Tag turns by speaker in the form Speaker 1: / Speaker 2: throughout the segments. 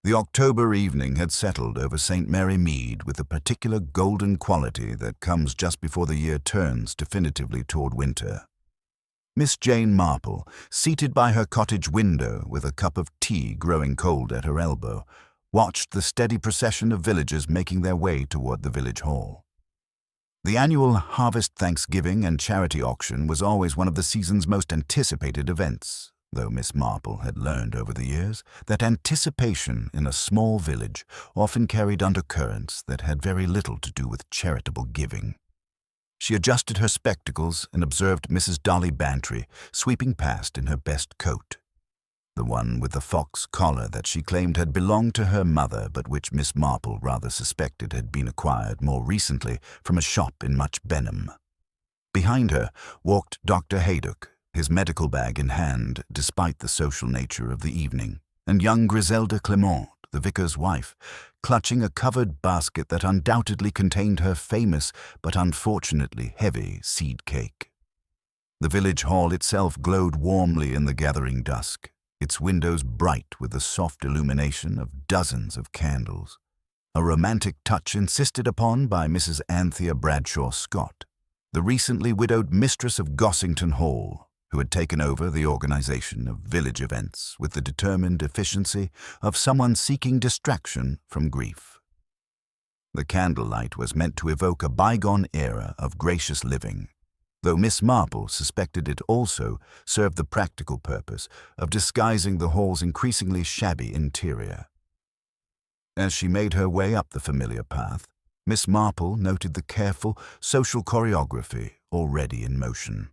Speaker 1: The October evening had settled over St. Mary Mead with a particular golden quality that comes just before the year turns definitively toward winter. Miss Jane Marple, seated by her cottage window with a cup of tea growing cold at her elbow, watched the steady procession of villagers making their way toward the village hall. The annual Harvest Thanksgiving and Charity Auction was always one of the season's most anticipated events, though Miss Marple had learned over the years that anticipation in a small village often carried undercurrents that had very little to do with charitable giving. She adjusted her spectacles and observed Mrs. Dolly Bantry sweeping past in her best coat, the one with the fox collar that she claimed had belonged to her mother but which Miss Marple rather suspected had been acquired more recently from a shop in Much Benham. Behind her walked Dr. Haydock, his medical bag in hand despite the social nature of the evening, and young Griselda Clement, the vicar's wife, clutching a covered basket that undoubtedly contained her famous but unfortunately heavy seed cake. The village hall itself glowed warmly in the gathering dusk, its windows bright with the soft illumination of dozens of candles, a romantic touch insisted upon by Mrs. Anthea Bradshaw Scott, the recently widowed mistress of Gossington Hall, who had taken over the organization of village events with the determined efficiency of someone seeking distraction from grief. The candlelight was meant to evoke a bygone era of gracious living, though Miss Marple suspected it also served the practical purpose of disguising the hall's increasingly shabby interior. As she made her way up the familiar path, Miss Marple noted the careful social choreography already in motion.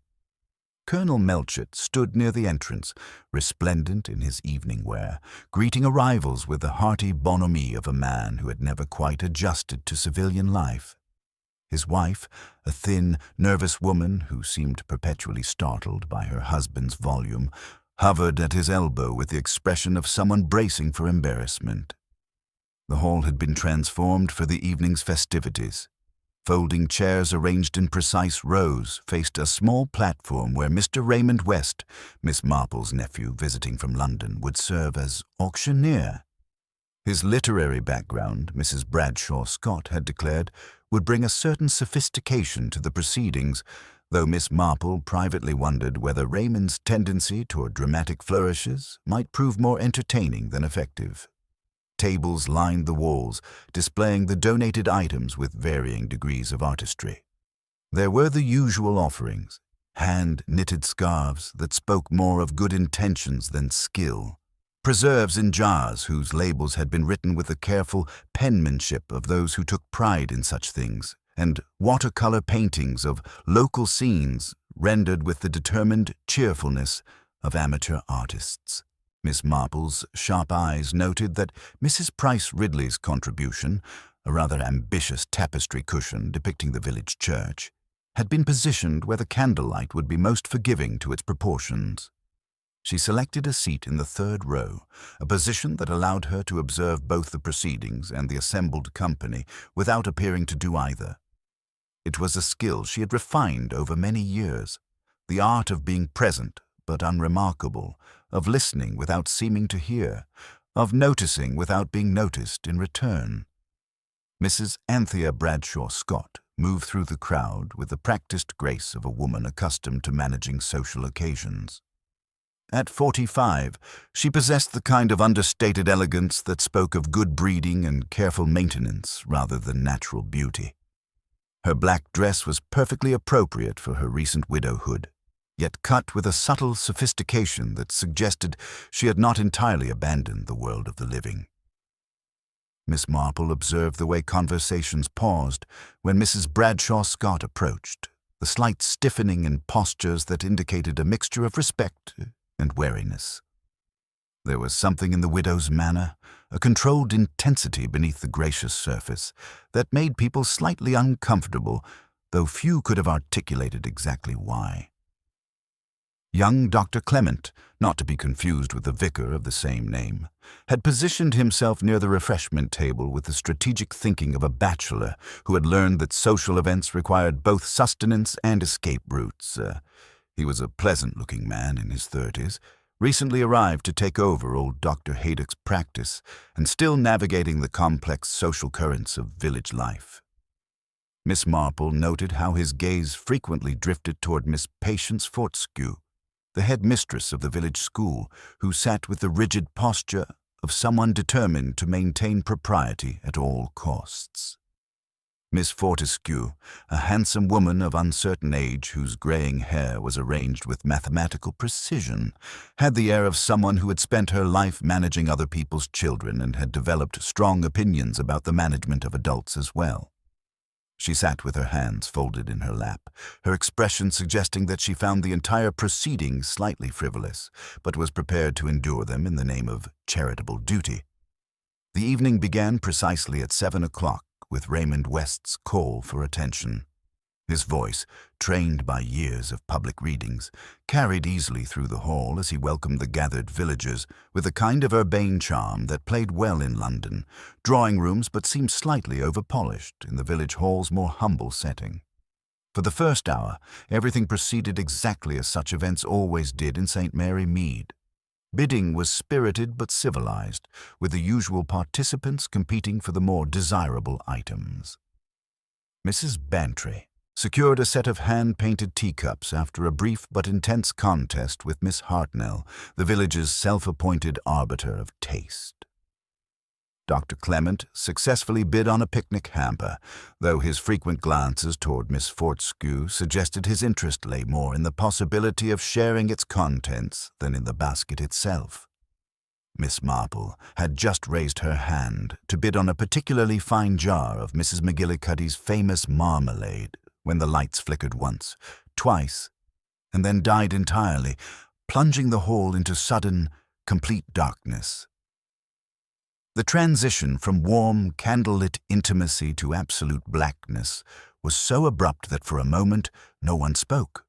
Speaker 1: Colonel Melchett stood near the entrance, resplendent in his evening wear, greeting arrivals with the hearty bonhomie of a man who had never quite adjusted to civilian life. His wife, a thin, nervous woman who seemed perpetually startled by her husband's volume, hovered at his elbow with the expression of someone bracing for embarrassment. The hall had been transformed for the evening's festivities. Folding chairs arranged in precise rows faced a small platform where Mr. Raymond West, Miss Marple's nephew visiting from London, would serve as auctioneer. His literary background, Mrs. Bradshaw Scott had declared, would bring a certain sophistication to the proceedings, though Miss Marple privately wondered whether Raymond's tendency toward dramatic flourishes might prove more entertaining than effective. Tables lined the walls, displaying the donated items with varying degrees of artistry. There were the usual offerings, hand-knitted scarves that spoke more of good intentions than skill, preserves in jars whose labels had been written with the careful penmanship of those who took pride in such things, and watercolor paintings of local scenes rendered with the determined cheerfulness of amateur artists. Miss Marple's sharp eyes noted that Mrs. Price Ridley's contribution, a rather ambitious tapestry cushion depicting the village church, had been positioned where the candlelight would be most forgiving to its proportions. She selected a seat in the third row, a position that allowed her to observe both the proceedings and the assembled company without appearing to do either. It was a skill she had refined over many years, the art of being present but unremarkable, of listening without seeming to hear, of noticing without being noticed in return. Mrs. Anthea Bradshaw Scott moved through the crowd with the practiced grace of a woman accustomed to managing social occasions. At 45, she possessed the kind of understated elegance that spoke of good breeding and careful maintenance rather than natural beauty. Her black dress was perfectly appropriate for her recent widowhood, yet cut with a subtle sophistication that suggested she had not entirely abandoned the world of the living. Miss Marple observed the way conversations paused when Mrs. Bradshaw Scott approached, the slight stiffening in postures that indicated a mixture of respect and wariness. There was something in the widow's manner, a controlled intensity beneath the gracious surface, that made people slightly uncomfortable, though few could have articulated exactly why. Young Dr. Clement, not to be confused with the vicar of the same name, had positioned himself near the refreshment table with the strategic thinking of a bachelor who had learned that social events required both sustenance and escape routes. He was a pleasant-looking man in his 30s, recently arrived to take over old Dr. Haydock's practice and still navigating the complex social currents of village life. Miss Marple noted how his gaze frequently drifted toward Miss Patience Fortescue, the head mistress of the village school, who sat with the rigid posture of someone determined to maintain propriety at all costs. Miss Fortescue, a handsome woman of uncertain age whose graying hair was arranged with mathematical precision, had the air of someone who had spent her life managing other people's children and had developed strong opinions about the management of adults as well. She sat with her hands folded in her lap, her expression suggesting that she found the entire proceeding slightly frivolous, but was prepared to endure them in the name of charitable duty. The evening began precisely at 7 o'clock with Raymond West's call for attention. His voice, trained by years of public readings, carried easily through the hall as he welcomed the gathered villagers with a kind of urbane charm that played well in London, drawing rooms but seemed slightly over-polished in the village hall's more humble setting. For the first hour, everything proceeded exactly as such events always did in St. Mary Mead. Bidding was spirited but civilized, with the usual participants competing for the more desirable items. Mrs. Bantry secured a set of hand-painted teacups after a brief but intense contest with Miss Hartnell, the village's self-appointed arbiter of taste. Dr. Clement successfully bid on a picnic hamper, though his frequent glances toward Miss Fortescue suggested his interest lay more in the possibility of sharing its contents than in the basket itself. Miss Marple had just raised her hand to bid on a particularly fine jar of Mrs. McGillicuddy's famous marmalade when the lights flickered once, twice, and then died entirely, plunging the hall into sudden, complete darkness. The transition from warm, candlelit intimacy to absolute blackness was so abrupt that for a moment no one spoke.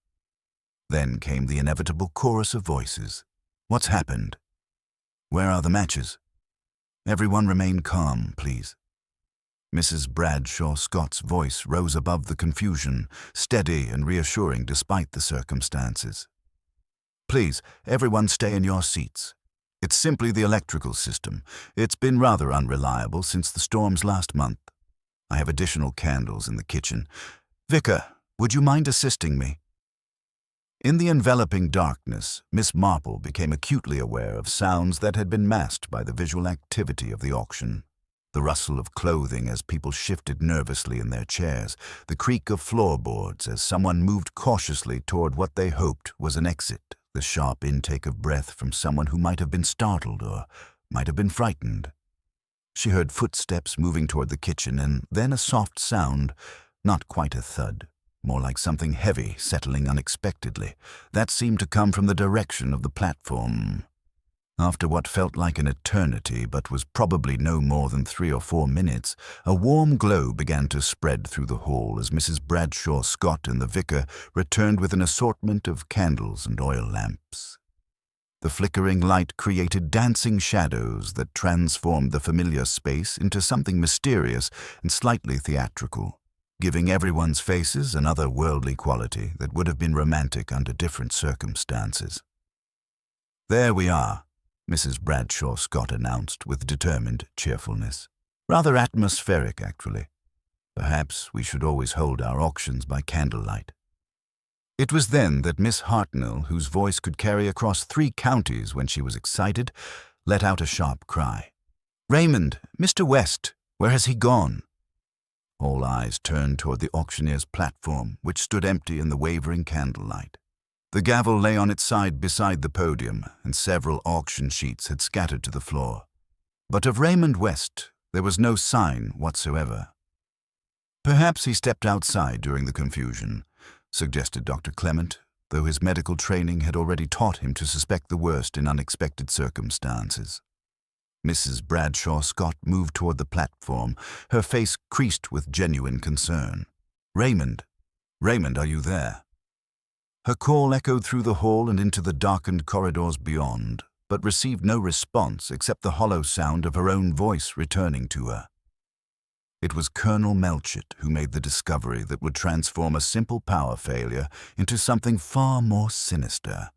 Speaker 1: Then came the inevitable chorus of voices. "What's happened? Where are the matches? Everyone remain calm, please." Mrs. Bradshaw Scott's voice rose above the confusion, steady and reassuring despite the circumstances. "Please, everyone stay in your seats. It's simply the electrical system. It's been rather unreliable since the storms last month. I have additional candles in the kitchen. Vicar, would you mind assisting me?" In the enveloping darkness, Miss Marple became acutely aware of sounds that had been masked by the visual activity of the auction. The rustle of clothing as people shifted nervously in their chairs, the creak of floorboards as someone moved cautiously toward what they hoped was an exit, the sharp intake of breath from someone who might have been startled or might have been frightened. She heard footsteps moving toward the kitchen and then a soft sound, not quite a thud, more like something heavy settling unexpectedly. That seemed to come from the direction of the platform. After what felt like an eternity but was probably no more than 3 or 4 minutes, a warm glow began to spread through the hall as Mrs. Bradshaw Scott and the vicar returned with an assortment of candles and oil lamps. The flickering light created dancing shadows that transformed the familiar space into something mysterious and slightly theatrical, giving everyone's faces an otherworldly quality that would have been romantic under different circumstances. "There we are," Mrs. Bradshaw Scott announced with determined cheerfulness. "Rather atmospheric, actually. Perhaps we should always hold our auctions by candlelight." It was then that Miss Hartnell, whose voice could carry across 3 counties when she was excited, let out a sharp cry. "Raymond, Mr. West, where has he gone?" All eyes turned toward the auctioneer's platform, which stood empty in the wavering candlelight. The gavel lay on its side beside the podium, and several auction sheets had scattered to the floor. But of Raymond West there was no sign whatsoever. "Perhaps he stepped outside during the confusion," suggested Dr. Clement, though his medical training had already taught him to suspect the worst in unexpected circumstances. Mrs. Bradshaw Scott moved toward the platform, her face creased with genuine concern. Raymond, are you there?" Her call echoed through the hall and into the darkened corridors beyond, but received no response except the hollow sound of her own voice returning to her. It was Colonel Melchett who made the discovery that would transform a simple power failure into something far more sinister.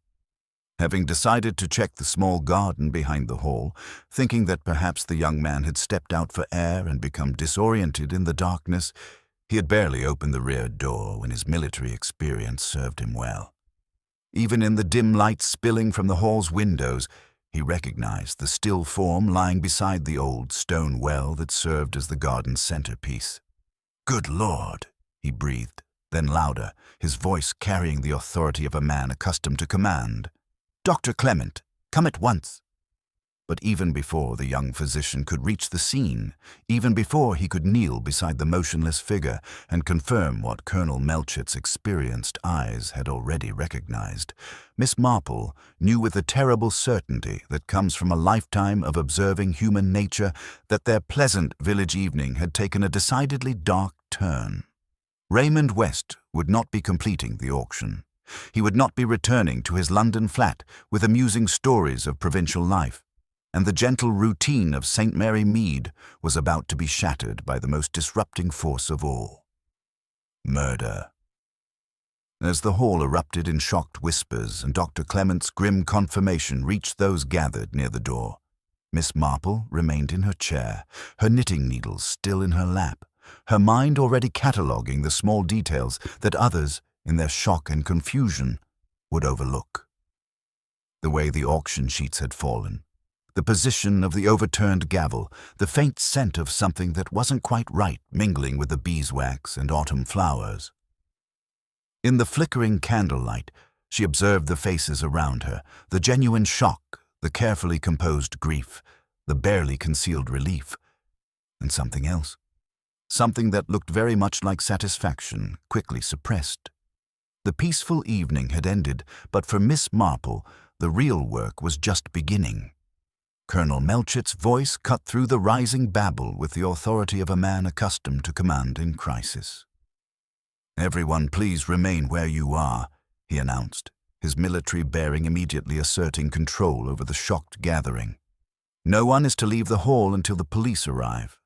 Speaker 1: Having decided to check the small garden behind the hall, thinking that perhaps the young man had stepped out for air and become disoriented in the darkness, he had barely opened the rear door when his military experience served him well. Even in the dim light spilling from the hall's windows, he recognized the still form lying beside the old stone well that served as the garden's centerpiece. "Good Lord," he breathed, then louder, his voice carrying the authority of a man accustomed to command. "Dr. Clement, come at once." But even before the young physician could reach the scene, even before he could kneel beside the motionless figure and confirm what Colonel Melchett's experienced eyes had already recognized, Miss Marple knew with the terrible certainty that comes from a lifetime of observing human nature that their pleasant village evening had taken a decidedly dark turn. Raymond West would not be completing the auction. He would not be returning to his London flat with amusing stories of provincial life, and the gentle routine of St. Mary Mead was about to be shattered by the most disrupting force of all: murder. As the hall erupted in shocked whispers and Dr. Clement's grim confirmation reached those gathered near the door, Miss Marple remained in her chair, her knitting needles still in her lap, her mind already cataloguing the small details that others, in their shock and confusion, would overlook. The way the auction sheets had fallen, the position of the overturned gavel, the faint scent of something that wasn't quite right mingling with the beeswax and autumn flowers. In the flickering candlelight, she observed the faces around her, the genuine shock, the carefully composed grief, the barely concealed relief, and something else. Something that looked very much like satisfaction, quickly suppressed. The peaceful evening had ended, but for Miss Marple, the real work was just beginning. Colonel Melchett's voice cut through the rising babble with the authority of a man accustomed to command in crisis. "Everyone please remain where you are," he announced, his military bearing immediately asserting control over the shocked gathering. "No one is to leave the hall until the police arrive.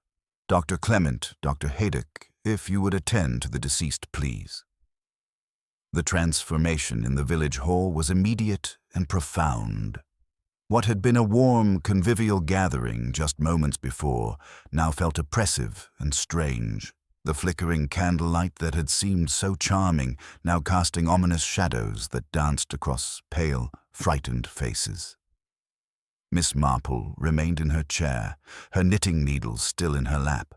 Speaker 1: Dr. Clement, Dr. Haydock, if you would attend to the deceased, please." The transformation in the village hall was immediate and profound. What had been a warm, convivial gathering just moments before now felt oppressive and strange, the flickering candlelight that had seemed so charming now casting ominous shadows that danced across pale, frightened faces. Miss Marple remained in her chair, her knitting needles still in her lap,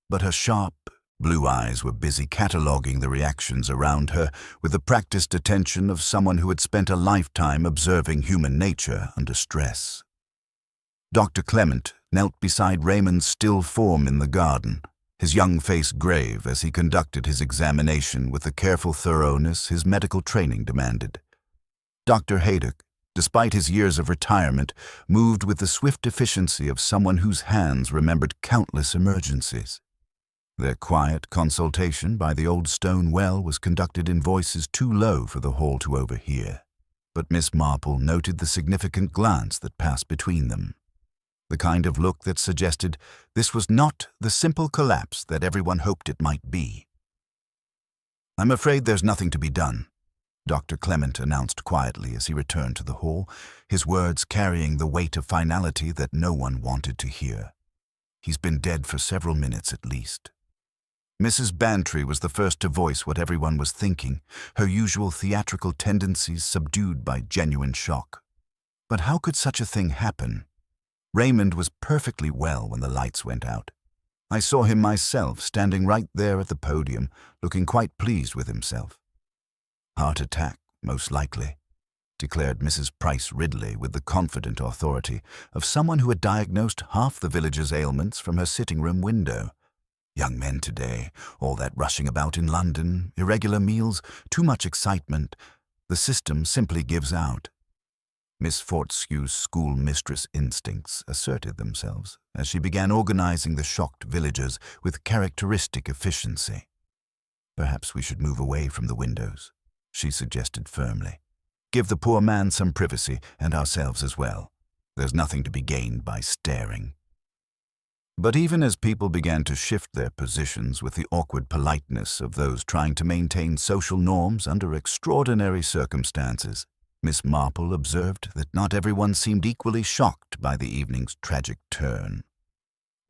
Speaker 1: but her sharp, blue eyes were busy cataloguing the reactions around her with the practiced attention of someone who had spent a lifetime observing human nature under stress. Dr. Clement knelt beside Raymond's still form in the garden, his young face grave as he conducted his examination with the careful thoroughness his medical training demanded. Dr. Haydock, despite his years of retirement, moved with the swift efficiency of someone whose hands remembered countless emergencies. Their quiet consultation by the old stone well was conducted in voices too low for the hall to overhear, but Miss Marple noted the significant glance that passed between them, the kind of look that suggested this was not the simple collapse that everyone hoped it might be. "I'm afraid there's nothing to be done," Dr. Clement announced quietly as he returned to the hall, his words carrying the weight of finality that no one wanted to hear. "He's been dead for several minutes at least." Mrs. Bantry was the first to voice what everyone was thinking, her usual theatrical tendencies subdued by genuine shock. But how could such a thing happen? Raymond was perfectly well when the lights went out. I saw him myself standing right there at the podium, looking quite pleased with himself. "Heart attack, most likely," declared Mrs. Price Ridley with the confident authority of someone who had diagnosed half the village's ailments from her sitting-room window. "Young men today, all that rushing about in London, irregular meals, too much excitement. The system simply gives out." Miss Fortescue's schoolmistress instincts asserted themselves as she began organizing the shocked villagers with characteristic efficiency. "Perhaps we should move away from the windows," she suggested firmly. "Give the poor man some privacy, and ourselves as well. There's nothing to be gained by staring." But even as people began to shift their positions with the awkward politeness of those trying to maintain social norms under extraordinary circumstances, Miss Marple observed that not everyone seemed equally shocked by the evening's tragic turn.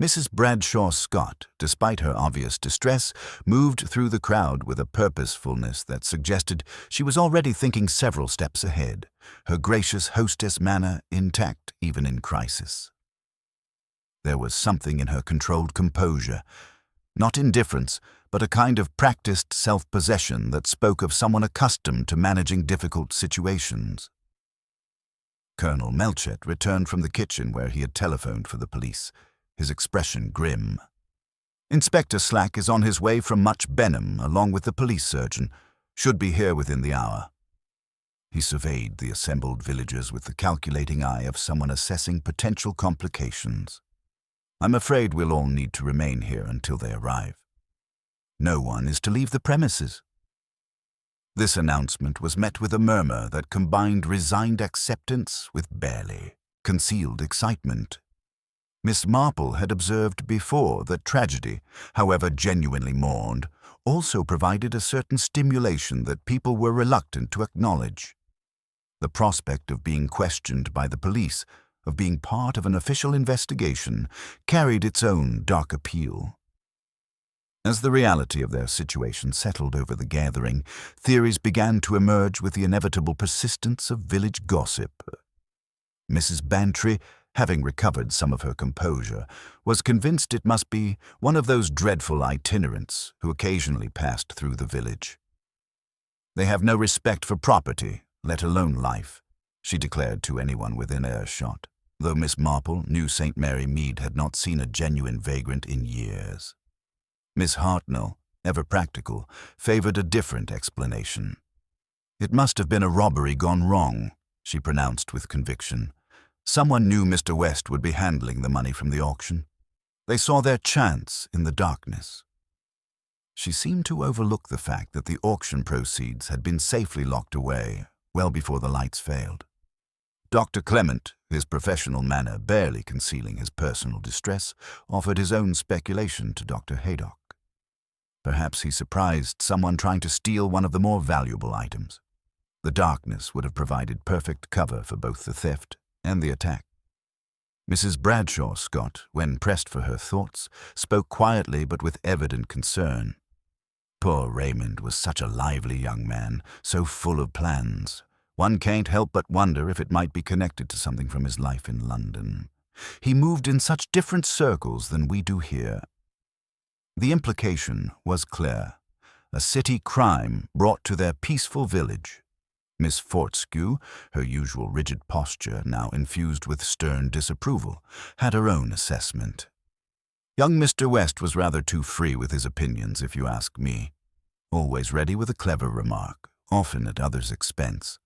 Speaker 1: Mrs. Bradshaw Scott, despite her obvious distress, moved through the crowd with a purposefulness that suggested she was already thinking several steps ahead, her gracious hostess manner intact even in crisis. There was something in her controlled composure, not indifference, but a kind of practiced self-possession that spoke of someone accustomed to managing difficult situations. Colonel Melchett returned from the kitchen where he had telephoned for the police, his expression grim. "Inspector Slack is on his way from Much Benham, along with the police surgeon. Should be here within the hour." He surveyed the assembled villagers with the calculating eye of someone assessing potential complications. "I'm afraid we'll all need to remain here until they arrive. No one is to leave the premises." This announcement was met with a murmur that combined resigned acceptance with barely concealed excitement. Miss Marple had observed before that tragedy, however genuinely mourned, also provided a certain stimulation that people were reluctant to acknowledge. The prospect of being questioned by the police, of being part of an official investigation, carried its own dark appeal. As the reality of their situation settled over the gathering, theories began to emerge with the inevitable persistence of village gossip. Mrs. Bantry, having recovered some of her composure, was convinced it must be one of those dreadful itinerants who occasionally passed through the village. "They have no respect for property, let alone life," she declared to anyone within earshot, though Miss Marple knew St. Mary Mead had not seen a genuine vagrant in years. Miss Hartnell, ever practical, favored a different explanation. "It must have been a robbery gone wrong," she pronounced with conviction. "Someone knew Mr. West would be handling the money from the auction. They saw their chance in the darkness." She seemed to overlook the fact that the auction proceeds had been safely locked away well before the lights failed. Dr. Clement, his professional manner barely concealing his personal distress, offered his own speculation to Dr. Haydock. Perhaps he surprised someone trying to steal one of the more valuable items. The darkness would have provided perfect cover for both the theft and the attack. Mrs. Bradshaw Scott, when pressed for her thoughts, spoke quietly but with evident concern. Poor Raymond was such a lively young man, so full of plans. One can't help but wonder if it might be connected to something from his life in London. He moved in such different circles than we do here. The implication was clear. A city crime brought to their peaceful village. Miss Fortescue, her usual rigid posture now infused with stern disapproval, had her own assessment. Young Mr. West was rather too free with his opinions, if you ask me. Always ready with a clever remark, often at others' expense.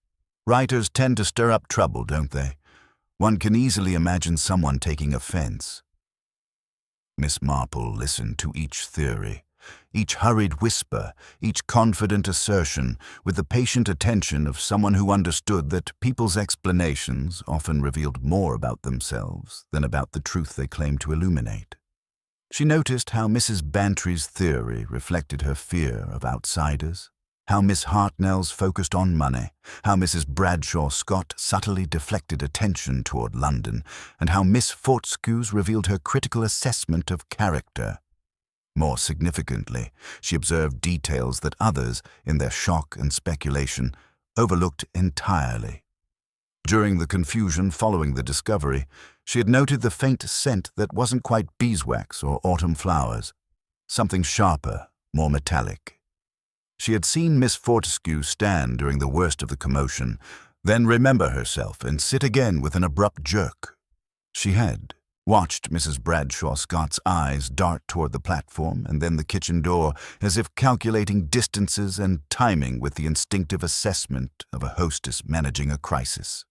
Speaker 1: Writers tend to stir up trouble, don't they? One can easily imagine someone taking offense. Miss Marple listened to each theory, each hurried whisper, each confident assertion, with the patient attention of someone who understood that people's explanations often revealed more about themselves than about the truth they claimed to illuminate. She noticed how Mrs. Bantry's theory reflected her fear of outsiders, how Miss Hartnell's focused on money, how Mrs. Bradshaw Scott subtly deflected attention toward London, and how Miss Fortescue's revealed her critical assessment of character. More significantly, she observed details that others, in their shock and speculation, overlooked entirely. During the confusion following the discovery, she had noted the faint scent that wasn't quite beeswax or autumn flowers, something sharper, more metallic. She had seen Miss Fortescue stand during the worst of the commotion, then remember herself and sit again with an abrupt jerk. She had watched Mrs. Bradshaw Scott's eyes dart toward the platform and then the kitchen door, as if calculating distances and timing with the instinctive assessment of a hostess managing a crisis.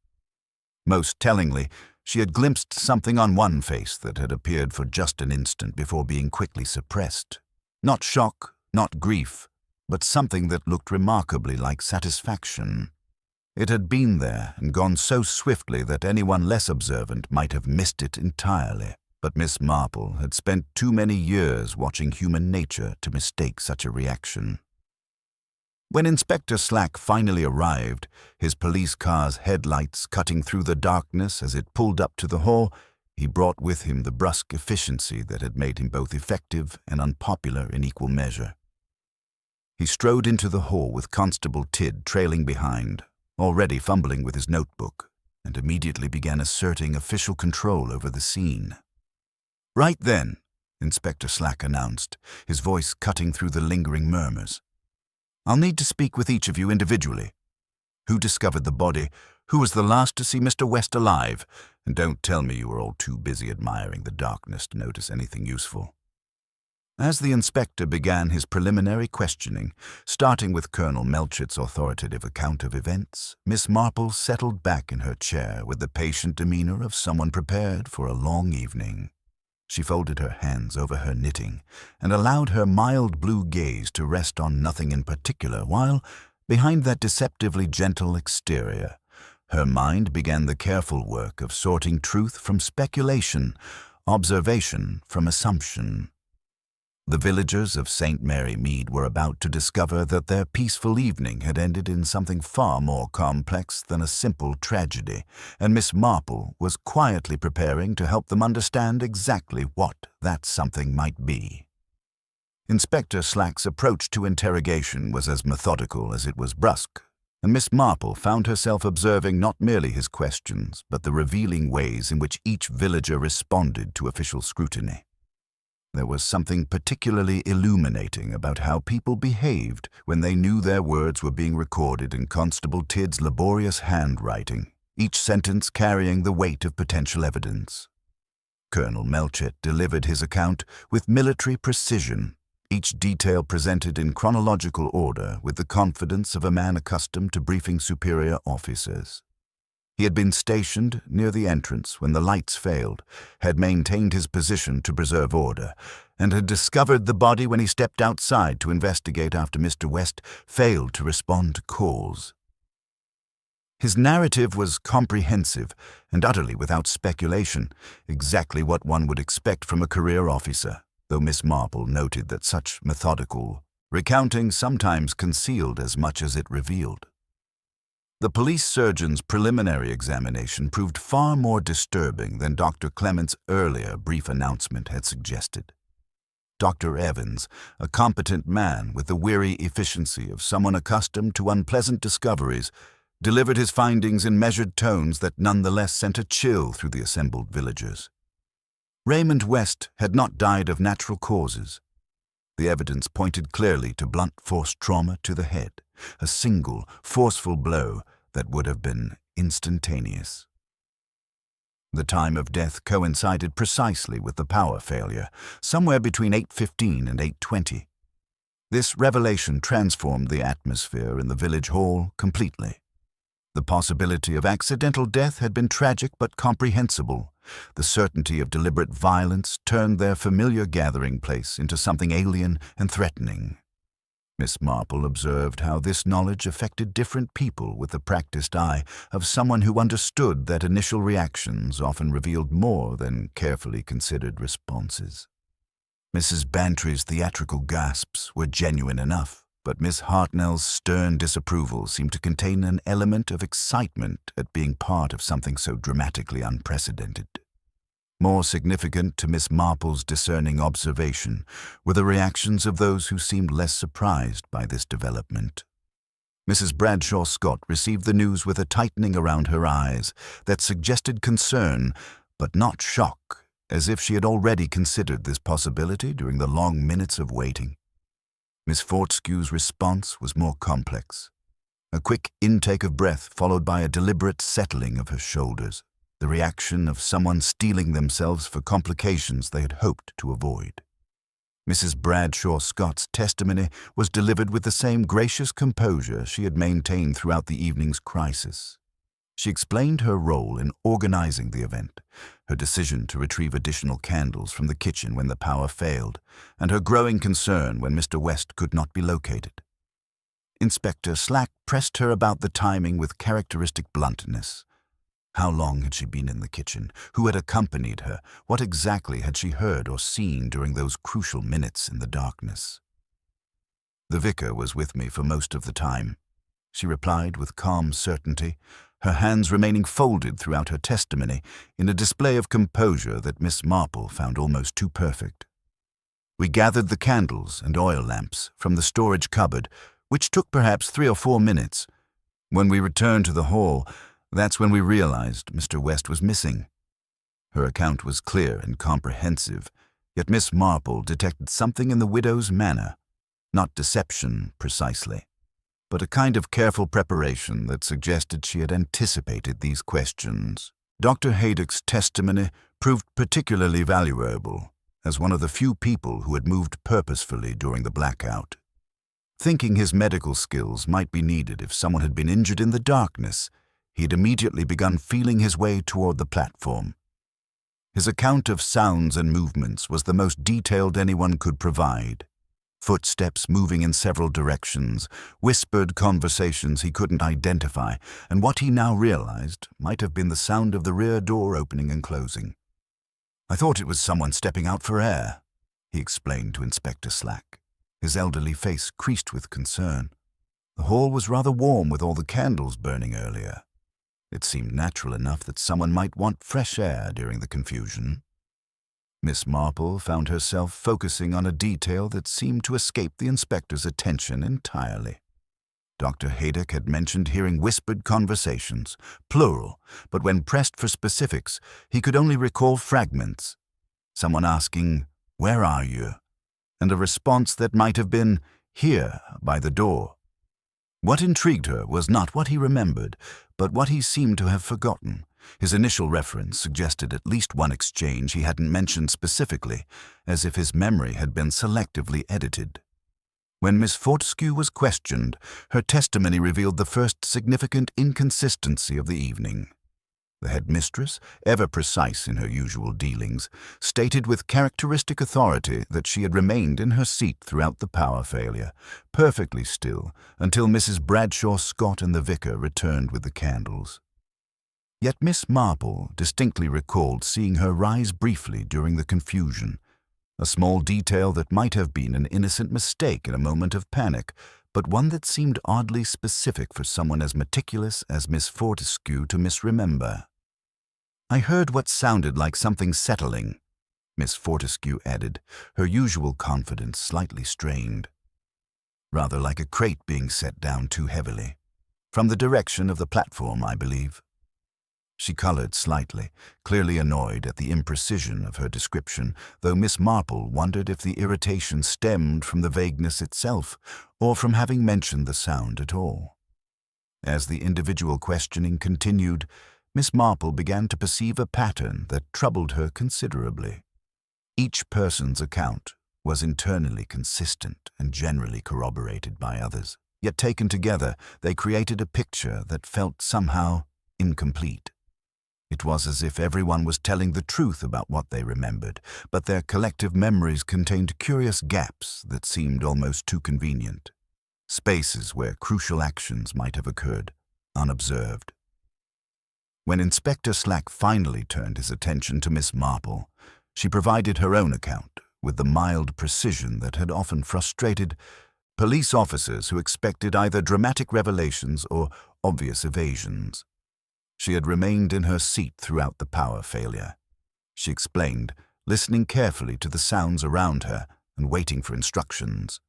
Speaker 1: Most tellingly, she had glimpsed something on one face that had appeared for just an instant before being quickly suppressed. Not shock, not grief, but something that looked remarkably like satisfaction. It had been there and gone so swiftly that anyone less observant might have missed it entirely, but Miss Marple had spent too many years watching human nature to mistake such a reaction. When Inspector Slack finally arrived, his police car's headlights cutting through the darkness as it pulled up to the hall, he brought with him the brusque efficiency that had made him both effective and unpopular in equal measure. He strode into the hall with Constable Tidd trailing behind, already fumbling with his notebook, and immediately began asserting official control over the scene. "Right then," Inspector Slack announced, his voice cutting through the lingering murmurs. "I'll need to speak with each of you individually. Who discovered the body? Who was the last to see Mr. West alive? And don't tell me you were all too busy admiring the darkness to notice anything useful." As the inspector began his preliminary questioning, starting with Colonel Melchett's authoritative account of events, Miss Marple settled back in her chair with the patient demeanor of someone prepared for a long evening. She folded her hands over her knitting and allowed her mild blue gaze to rest on nothing in particular, while, behind that deceptively gentle exterior, her mind began the careful work of sorting truth from speculation, observation from assumption. The villagers of St. Mary Mead were about to discover that their peaceful evening had ended in something far more complex than a simple tragedy, and Miss Marple was quietly preparing to help them understand exactly what that something might be. Inspector Slack's approach to interrogation was as methodical as it was brusque, and Miss Marple found herself observing not merely his questions, but the revealing ways in which each villager responded to official scrutiny. There was something particularly illuminating about how people behaved when they knew their words were being recorded in Constable Tidd's laborious handwriting, each sentence carrying the weight of potential evidence. Colonel Melchett delivered his account with military precision, each detail presented in chronological order with the confidence of a man accustomed to briefing superior officers. He had been stationed near the entrance when the lights failed, had maintained his position to preserve order, and had discovered the body when he stepped outside to investigate after Mr. West failed to respond to calls. His narrative was comprehensive and utterly without speculation, exactly what one would expect from a career officer, though Miss Marple noted that such methodical recounting sometimes concealed as much as it revealed. The police surgeon's preliminary examination proved far more disturbing than Dr. Clement's earlier brief announcement had suggested. Dr. Evans, a competent man with the weary efficiency of someone accustomed to unpleasant discoveries, delivered his findings in measured tones that nonetheless sent a chill through the assembled villagers. Raymond West had not died of natural causes. The evidence pointed clearly to blunt force trauma to the head, a single, forceful blow that would have been instantaneous. The time of death coincided precisely with the power failure, somewhere between 8:15 and 8:20. This revelation transformed the atmosphere in the village hall completely. The possibility of accidental death had been tragic but comprehensible. The certainty of deliberate violence turned their familiar gathering place into something alien and threatening. Miss Marple observed how this knowledge affected different people with the practiced eye of someone who understood that initial reactions often revealed more than carefully considered responses. Mrs. Bantry's theatrical gasps were genuine enough, but Miss Hartnell's stern disapproval seemed to contain an element of excitement at being part of something so dramatically unprecedented. More significant to Miss Marple's discerning observation were the reactions of those who seemed less surprised by this development. Mrs. Bradshaw Scott received the news with a tightening around her eyes that suggested concern, but not shock, as if she had already considered this possibility during the long minutes of waiting. Miss Fortescue's response was more complex. A quick intake of breath followed by a deliberate settling of her shoulders, the reaction of someone steeling themselves for complications they had hoped to avoid. Mrs. Bradshaw Scott's testimony was delivered with the same gracious composure she had maintained throughout the evening's crisis. She explained her role in organizing the event, her decision to retrieve additional candles from the kitchen when the power failed, and her growing concern when Mr. West could not be located. Inspector Slack pressed her about the timing with characteristic bluntness. How long had she been in the kitchen? Who had accompanied her? What exactly had she heard or seen during those crucial minutes in the darkness? "The vicar was with me for most of the time," she replied with calm certainty, her hands remaining folded throughout her testimony in a display of composure that Miss Marple found almost too perfect. "We gathered the candles and oil lamps from the storage cupboard, which took perhaps 3 or 4 minutes. When we returned to the hall, that's when we realized Mr. West was missing." Her account was clear and comprehensive, yet Miss Marple detected something in the widow's manner, not deception precisely, but a kind of careful preparation that suggested she had anticipated these questions. Dr. Haydock's testimony proved particularly valuable as one of the few people who had moved purposefully during the blackout. Thinking his medical skills might be needed if someone had been injured in the darkness, he had immediately begun feeling his way toward the platform. His account of sounds and movements was the most detailed anyone could provide. Footsteps moving in several directions, whispered conversations he couldn't identify, and what he now realized might have been the sound of the rear door opening and closing. "I thought it was someone stepping out for air," he explained to Inspector Slack, his elderly face creased with concern. The hall was rather warm with all the candles burning earlier. It seemed natural enough that someone might want fresh air during the confusion. Miss Marple found herself focusing on a detail that seemed to escape the inspector's attention entirely. Dr. Haydock had mentioned hearing whispered conversations, plural, but when pressed for specifics, he could only recall fragments. Someone asking, "Where are you?" and a response that might have been, "Here, by the door." What intrigued her was not what he remembered, but what he seemed to have forgotten. His initial reference suggested at least one exchange he hadn't mentioned specifically, as if his memory had been selectively edited. When Miss Fortescue was questioned, her testimony revealed the first significant inconsistency of the evening. The headmistress, ever precise in her usual dealings, stated with characteristic authority that she had remained in her seat throughout the power failure, perfectly still, until Mrs. Bradshaw Scott and the vicar returned with the candles. Yet Miss Marple distinctly recalled seeing her rise briefly during the confusion, a small detail that might have been an innocent mistake in a moment of panic, but one that seemed oddly specific for someone as meticulous as Miss Fortescue to misremember. "I heard what sounded like something settling," Miss Fortescue added, her usual confidence slightly strained. "Rather like a crate being set down too heavily. From the direction of the platform, I believe." She colored slightly, clearly annoyed at the imprecision of her description, though Miss Marple wondered if the irritation stemmed from the vagueness itself or from having mentioned the sound at all. As the individual questioning continued, Miss Marple began to perceive a pattern that troubled her considerably. Each person's account was internally consistent and generally corroborated by others, yet taken together they created a picture that felt somehow incomplete. It was as if everyone was telling the truth about what they remembered, but their collective memories contained curious gaps that seemed almost too convenient, spaces where crucial actions might have occurred, unobserved. When Inspector Slack finally turned his attention to Miss Marple, she provided her own account with the mild precision that had often frustrated police officers who expected either dramatic revelations or obvious evasions. She had remained in her seat throughout the power failure, she explained, listening carefully to the sounds around her and waiting for instructions.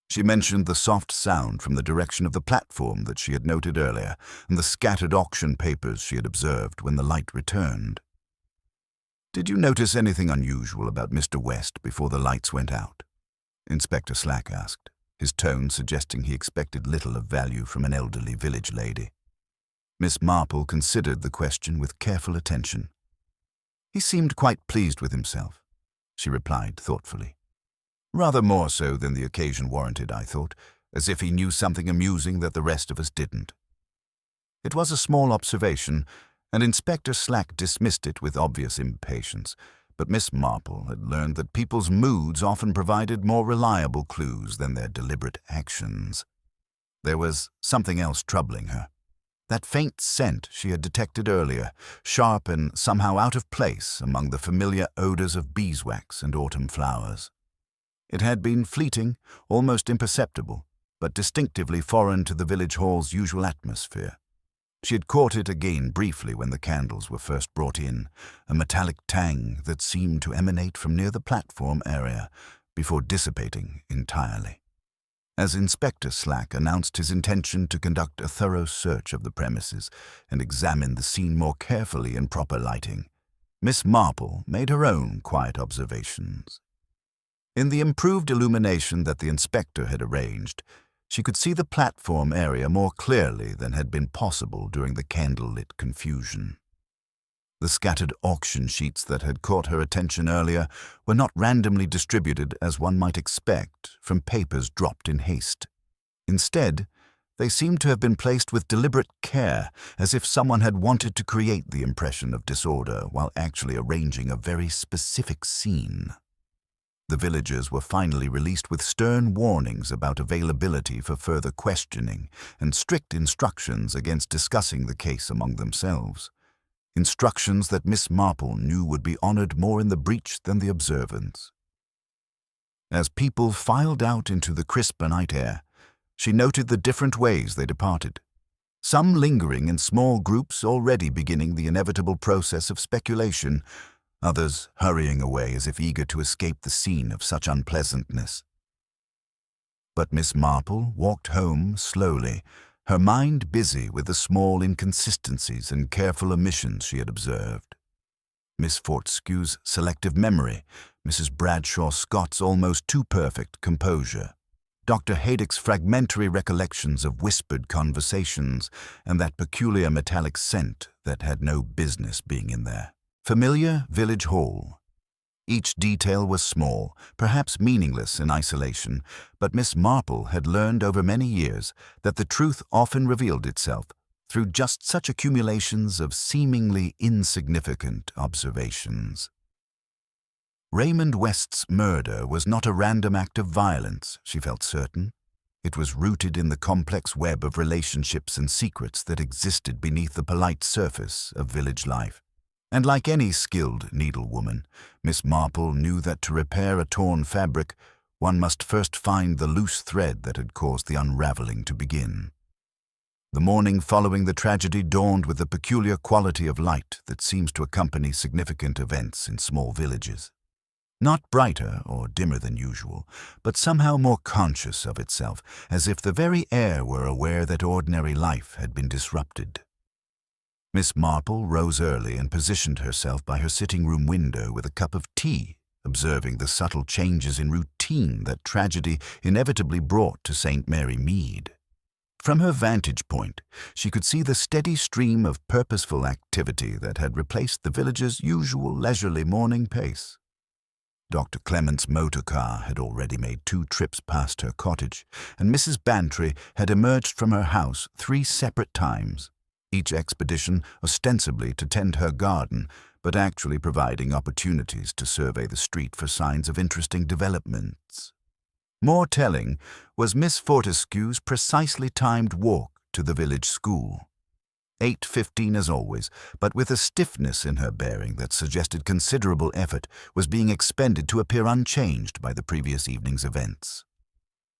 Speaker 1: She mentioned the soft sound from the direction of the platform that she had noted earlier and the scattered auction papers she had observed when the light returned. "Did you notice anything unusual about Mr. West before the lights went out?" Inspector Slack asked, his tone suggesting he expected little of value from an elderly village lady. Miss Marple considered the question with careful attention. "He seemed quite pleased with himself," she replied thoughtfully. "Rather more so than the occasion warranted, I thought, as if he knew something amusing that the rest of us didn't." It was a small observation, and Inspector Slack dismissed it with obvious impatience, but Miss Marple had learned that people's moods often provided more reliable clues than their deliberate actions. There was something else troubling her. That faint scent she had detected earlier, sharp and somehow out of place among the familiar odors of beeswax and autumn flowers. It had been fleeting, almost imperceptible, but distinctively foreign to the village hall's usual atmosphere. She had caught it again briefly when the candles were first brought in, a metallic tang that seemed to emanate from near the platform area, before dissipating entirely. As Inspector Slack announced his intention to conduct a thorough search of the premises and examine the scene more carefully in proper lighting, Miss Marple made her own quiet observations. In the improved illumination that the inspector had arranged, she could see the platform area more clearly than had been possible during the candlelit confusion. The scattered auction sheets that had caught her attention earlier were not randomly distributed as one might expect from papers dropped in haste. Instead, they seemed to have been placed with deliberate care, as if someone had wanted to create the impression of disorder while actually arranging a very specific scene. The villagers were finally released with stern warnings about availability for further questioning and strict instructions against discussing the case among themselves. Instructions that Miss Marple knew would be honored more in the breach than the observance. As people filed out into the crisp night air, she noted the different ways they departed, some lingering in small groups already beginning the inevitable process of speculation, others hurrying away as if eager to escape the scene of such unpleasantness. But Miss Marple walked home slowly, her mind busy with the small inconsistencies and careful omissions she had observed. Miss Fortescue's selective memory, Mrs. Bradshaw Scott's almost too perfect composure, Dr. Haydock's fragmentary recollections of whispered conversations, and that peculiar metallic scent that had no business being in there. Familiar village hall. Each detail was small, perhaps meaningless in isolation, but Miss Marple had learned over many years that the truth often revealed itself through just such accumulations of seemingly insignificant observations. Raymond West's murder was not a random act of violence, she felt certain. It was rooted in the complex web of relationships and secrets that existed beneath the polite surface of village life. And like any skilled needlewoman, Miss Marple knew that to repair a torn fabric, one must first find the loose thread that had caused the unraveling to begin. The morning following the tragedy dawned with the peculiar quality of light that seems to accompany significant events in small villages. Not brighter or dimmer than usual, but somehow more conscious of itself, as if the very air were aware that ordinary life had been disrupted. Miss Marple rose early and positioned herself by her sitting-room window with a cup of tea, observing the subtle changes in routine that tragedy inevitably brought to St. Mary Mead. From her vantage point, she could see the steady stream of purposeful activity that had replaced the village's usual leisurely morning pace. Dr. Clement's motor car had already made 2 trips past her cottage, and Mrs. Bantry had emerged from her house 3 separate times, each expedition ostensibly to tend her garden, but actually providing opportunities to survey the street for signs of interesting developments. More telling was Miss Fortescue's precisely timed walk to the village school. 8:15 as always, but with a stiffness in her bearing that suggested considerable effort was being expended to appear unchanged by the previous evening's events.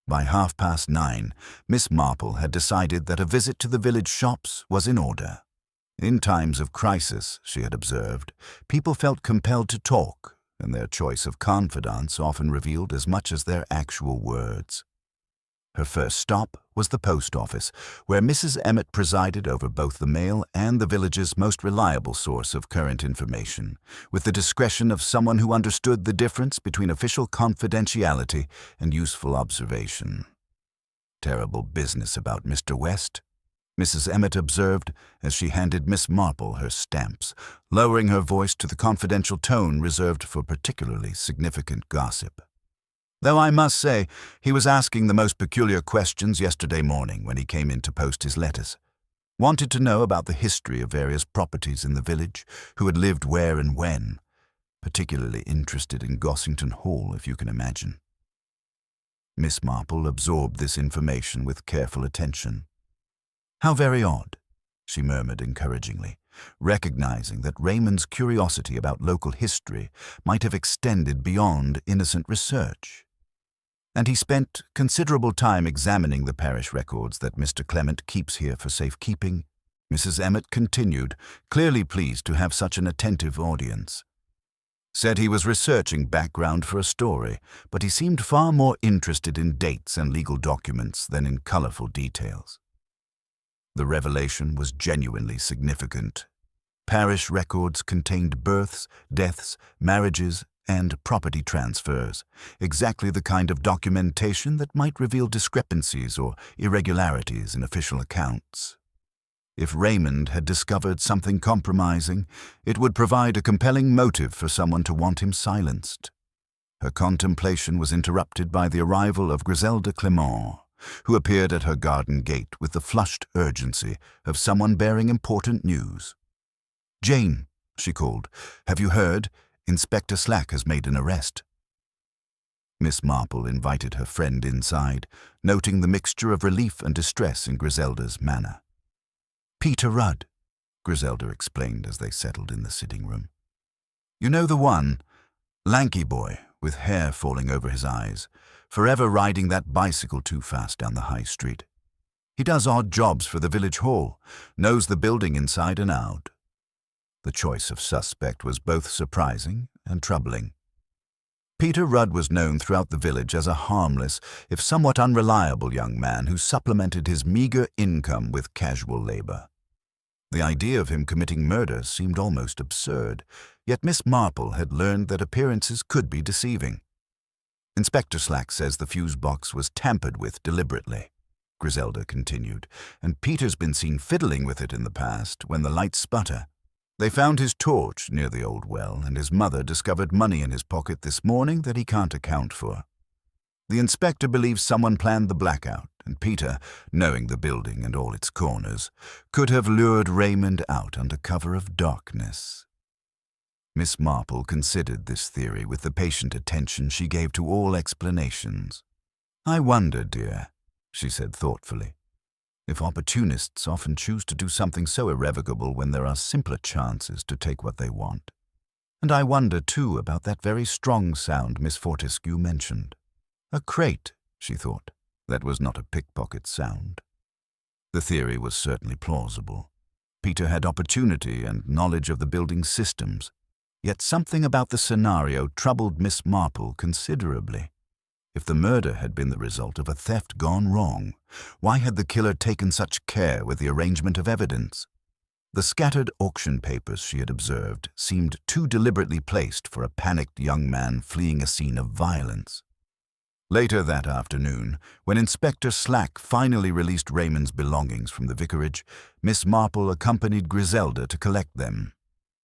Speaker 1: By 9:30, Miss Marple had decided that a visit to the village shops was in order. In times of crisis, she had observed, people felt compelled to talk, and their choice of confidants often revealed as much as their actual words. Her first stop was the post office, where Mrs. Emmett presided over both the mail and the village's most reliable source of current information, with the discretion of someone who understood the difference between official confidentiality and useful observation. "Terrible business about Mr. West," Mrs. Emmett observed as she handed Miss Marple her stamps, lowering her voice to the confidential tone reserved for particularly significant gossip. "Though I must say, he was asking the most peculiar questions yesterday morning when he came in to post his letters. Wanted to know about the history of various properties in the village, who had lived where and when. Particularly interested in Gossington Hall, if you can imagine." Miss Marple absorbed this information with careful attention. "How very odd," she murmured encouragingly, recognizing that Raymond's curiosity about local history might have extended beyond innocent research. and he spent considerable time examining the parish records that Mr. Clement keeps here for safekeeping. Mrs. Emmet continued, clearly pleased to have such an attentive audience. Said he was researching background for a story, but he seemed far more interested in dates and legal documents than in colorful details. The revelation was genuinely significant. Parish records contained births, deaths, marriages, and property transfers, exactly the kind of documentation that might reveal discrepancies or irregularities in official accounts. If Raymond had discovered something compromising, it would provide a compelling motive for someone to want him silenced. Her contemplation was interrupted by the arrival of Griselda Clement, who appeared at her garden gate with the flushed urgency of someone bearing important news. "Jane," she called, "have you heard? Inspector Slack has made an arrest." Miss Marple invited her friend inside, noting the mixture of relief and distress in Griselda's manner. "Peter Rudd," Griselda explained as they settled in the sitting room. "You know the one? Lanky boy, with hair falling over his eyes, forever riding that bicycle too fast down the high street. He does odd jobs for the village hall, knows the building inside and out." The choice of suspect was both surprising and troubling. Peter Rudd was known throughout the village as a harmless, if somewhat unreliable young man who supplemented his meager income with casual labor. The idea of him committing murder seemed almost absurd, yet Miss Marple had learned that appearances could be deceiving. "Inspector Slack says the fuse box was tampered with deliberately," Griselda continued, "and Peter's been seen fiddling with it in the past when the lights sputter. They found his torch near the old well, and his mother discovered money in his pocket this morning that he can't account for. The inspector believes someone planned the blackout, and Peter, knowing the building and all its corners, could have lured Raymond out under cover of darkness." Miss Marple considered this theory with the patient attention she gave to all explanations. "I wonder, dear," she said thoughtfully, "if opportunists often choose to do something so irrevocable when there are simpler chances to take what they want. And I wonder, too, about that very strong sound Miss Fortescue mentioned. A crate, she thought. That was not a pickpocket sound." The theory was certainly plausible. Peter had opportunity and knowledge of the building's systems, yet something about the scenario troubled Miss Marple considerably. If the murder had been the result of a theft gone wrong, why had the killer taken such care with the arrangement of evidence? The scattered auction papers she had observed seemed too deliberately placed for a panicked young man fleeing a scene of violence. Later that afternoon, when Inspector Slack finally released Raymond's belongings from the vicarage, Miss Marple accompanied Griselda to collect them.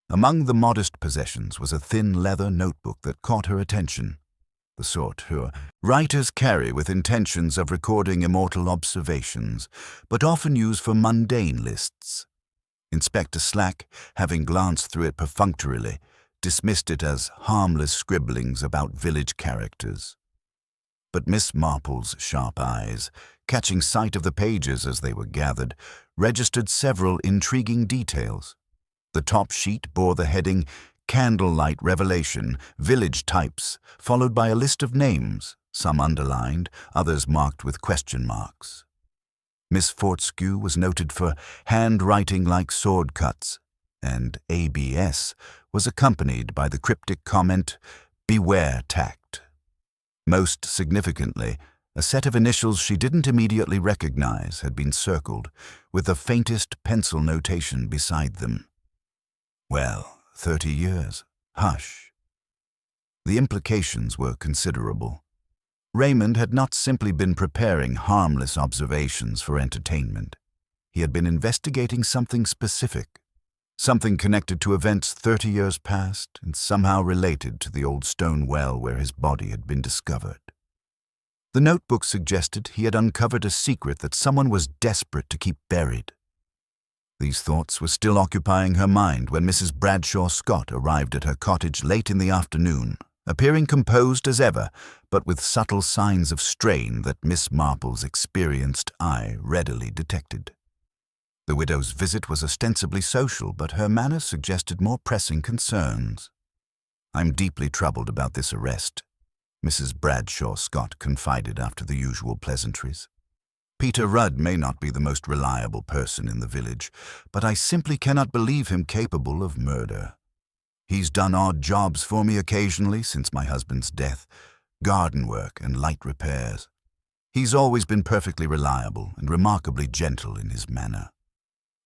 Speaker 1: Among the modest possessions was a thin leather notebook that caught her attention, the sort her writers carry with intentions of recording immortal observations, but often use for mundane lists. Inspector Slack, having glanced through it perfunctorily, dismissed it as harmless scribblings about village characters. But Miss Marple's sharp eyes, catching sight of the pages as they were gathered, registered several intriguing details. The top sheet bore the heading Candlelight Revelation, Village Types, followed by a list of names, some underlined, others marked with question marks. Miss Fortescue was noted for handwriting like sword cuts, and ABS was accompanied by the cryptic comment, "Beware tact." Most significantly, a set of initials she didn't immediately recognize had been circled, with the faintest pencil notation beside them. Well, 30 years. Hush. The implications were considerable. Raymond had not simply been preparing harmless observations for entertainment. He had been investigating something specific, something connected to events 30 years past and somehow related to the old stone well where his body had been discovered. The notebook suggested he had uncovered a secret that someone was desperate to keep buried. These thoughts were still occupying her mind when Mrs. Bradshaw Scott arrived at her cottage late in the afternoon, appearing composed as ever, but with subtle signs of strain that Miss Marple's experienced eye readily detected. The widow's visit was ostensibly social, but her manner suggested more pressing concerns. "I'm deeply troubled about this arrest," Mrs. Bradshaw Scott confided after the usual pleasantries. "Peter Rudd may not be the most reliable person in the village, but I simply cannot believe him capable of murder. He's done odd jobs for me occasionally since my husband's death, garden work and light repairs. He's always been perfectly reliable and remarkably gentle in his manner."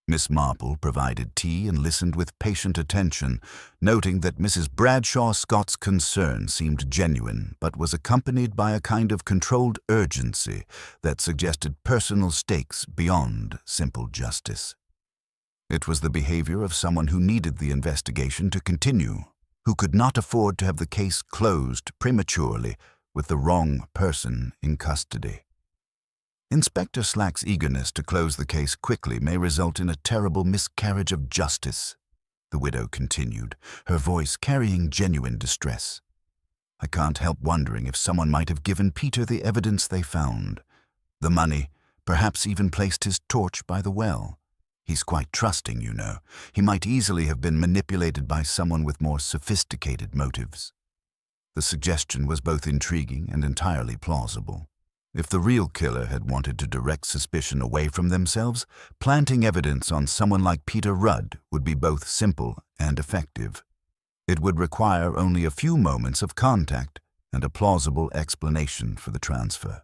Speaker 1: Miss Marple provided tea and listened with patient attention, noting that Mrs. Bradshaw Scott's concern seemed genuine but was accompanied by a kind of controlled urgency that suggested personal stakes beyond simple justice. It was the behavior of someone who needed the investigation to continue, who could not afford to have the case closed prematurely with the wrong person in custody. Inspector Slack's eagerness to close the case quickly may result in a terrible miscarriage of justice, the widow continued, her voice carrying genuine distress. "I can't help wondering if someone might have given Peter the evidence they found. The money, perhaps even placed his torch by the well. He's quite trusting, you know. He might easily have been manipulated by someone with more sophisticated motives." The suggestion was both intriguing and entirely plausible. If the real killer had wanted to direct suspicion away from themselves, planting evidence on someone like Peter Rudd would be both simple and effective. It would require only a few moments of contact and a plausible explanation for the transfer.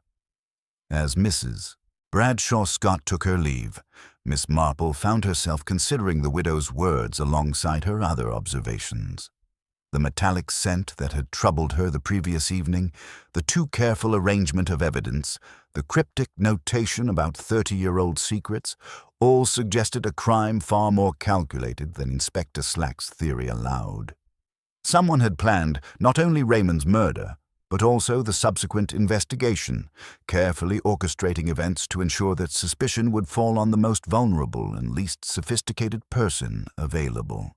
Speaker 1: As Mrs. Bradshaw Scott took her leave, Miss Marple found herself considering the widow's words alongside her other observations. The metallic scent that had troubled her the previous evening, the too careful arrangement of evidence, the cryptic notation about 30-year-old secrets, all suggested a crime far more calculated than Inspector Slack's theory allowed. Someone had planned not only Raymond's murder, but also the subsequent investigation, carefully orchestrating events to ensure that suspicion would fall on the most vulnerable and least sophisticated person available.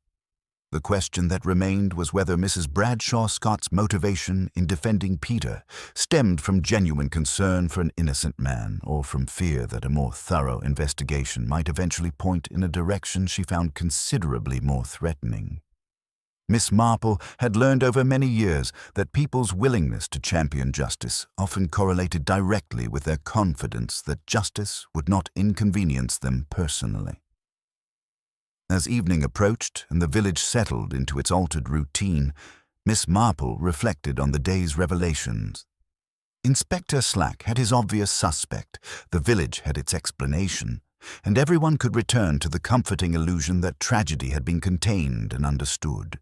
Speaker 1: The question that remained was whether Mrs. Bradshaw Scott's motivation in defending Peter stemmed from genuine concern for an innocent man or from fear that a more thorough investigation might eventually point in a direction she found considerably more threatening. Miss Marple had learned over many years that people's willingness to champion justice often correlated directly with their confidence that justice would not inconvenience them personally. As evening approached and the village settled into its altered routine, Miss Marple reflected on the day's revelations. Inspector Slack had his obvious suspect, the village had its explanation, and everyone could return to the comforting illusion that tragedy had been contained and understood.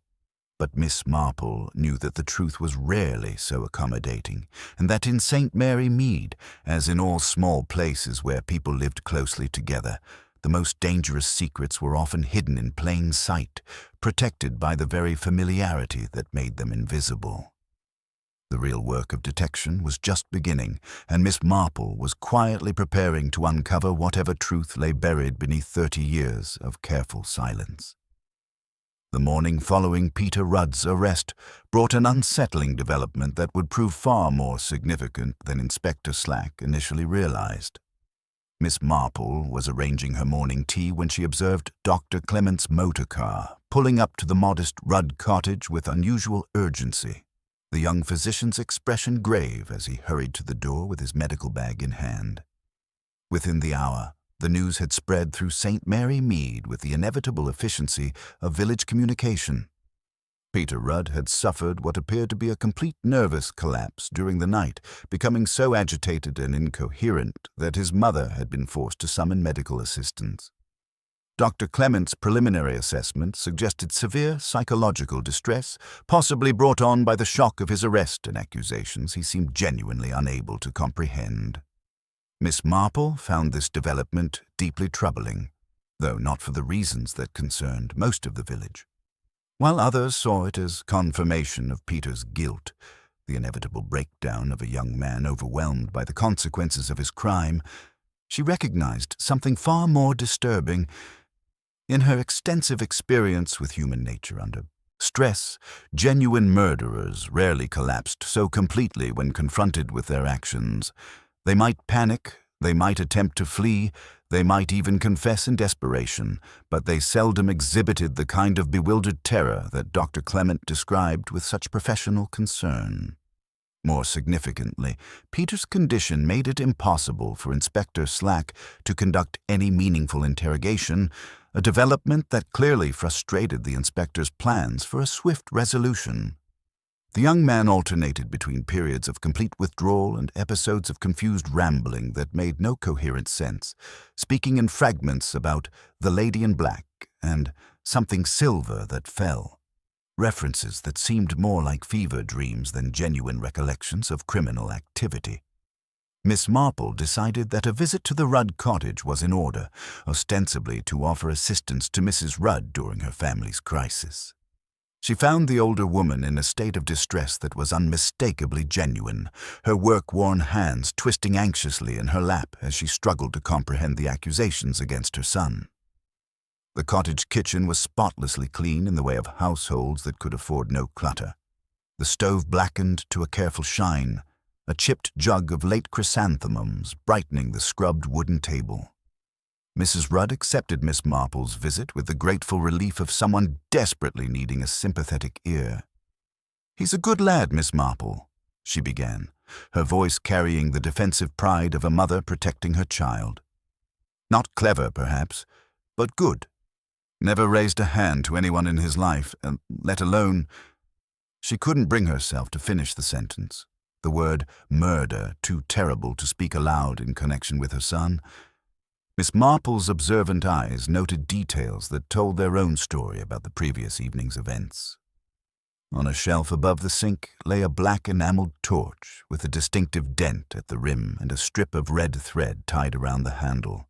Speaker 1: But Miss Marple knew that the truth was rarely so accommodating, and that in St. Mary Mead, as in all small places where people lived closely together, the most dangerous secrets were often hidden in plain sight, protected by the very familiarity that made them invisible. The real work of detection was just beginning, and Miss Marple was quietly preparing to uncover whatever truth lay buried beneath 30 years of careful silence. The morning following Peter Rudd's arrest brought an unsettling development that would prove far more significant than Inspector Slack initially realized. Miss Marple was arranging her morning tea when she observed Dr. Clement's motor car pulling up to the modest Rudd cottage with unusual urgency, the young physician's expression grave as he hurried to the door with his medical bag in hand. Within the hour, the news had spread through St. Mary Mead with the inevitable efficiency of village communication. Peter Rudd had suffered what appeared to be a complete nervous collapse during the night, becoming so agitated and incoherent that his mother had been forced to summon medical assistance. Dr. Clement's preliminary assessment suggested severe psychological distress, possibly brought on by the shock of his arrest and accusations he seemed genuinely unable to comprehend. Miss Marple found this development deeply troubling, though not for the reasons that concerned most of the village. While others saw it as confirmation of Peter's guilt, the inevitable breakdown of a young man overwhelmed by the consequences of his crime, she recognized something far more disturbing. In her extensive experience with human nature under stress, genuine murderers rarely collapsed so completely when confronted with their actions. They might panic, they might attempt to flee, they might even confess in desperation, but they seldom exhibited the kind of bewildered terror that Dr. Clement described with such professional concern. More significantly, Peter's condition made it impossible for Inspector Slack to conduct any meaningful interrogation, a development that clearly frustrated the inspector's plans for a swift resolution. The young man alternated between periods of complete withdrawal and episodes of confused rambling that made no coherent sense, speaking in fragments about the lady in black and something silver that fell. References that seemed more like fever dreams than genuine recollections of criminal activity. Miss Marple decided that a visit to the Rudd cottage was in order, ostensibly to offer assistance to Mrs. Rudd during her family's crisis. She found the older woman in a state of distress that was unmistakably genuine, her work-worn hands twisting anxiously in her lap as she struggled to comprehend the accusations against her son. The cottage kitchen was spotlessly clean in the way of households that could afford no clutter. The stove blackened to a careful shine, a chipped jug of late chrysanthemums brightening the scrubbed wooden table. Mrs. Rudd accepted Miss Marple's visit with the grateful relief of someone desperately needing a sympathetic ear. "He's a good lad, Miss Marple," she began, her voice carrying the defensive pride of a mother protecting her child. "Not clever, perhaps, but good. Never raised a hand to anyone in his life, let alone—" She couldn't bring herself to finish the sentence, the word murder too terrible to speak aloud in connection with her son. Miss Marple's observant eyes noted details that told their own story about the previous evening's events. On a shelf above the sink lay a black enameled torch with a distinctive dent at the rim and a strip of red thread tied around the handle.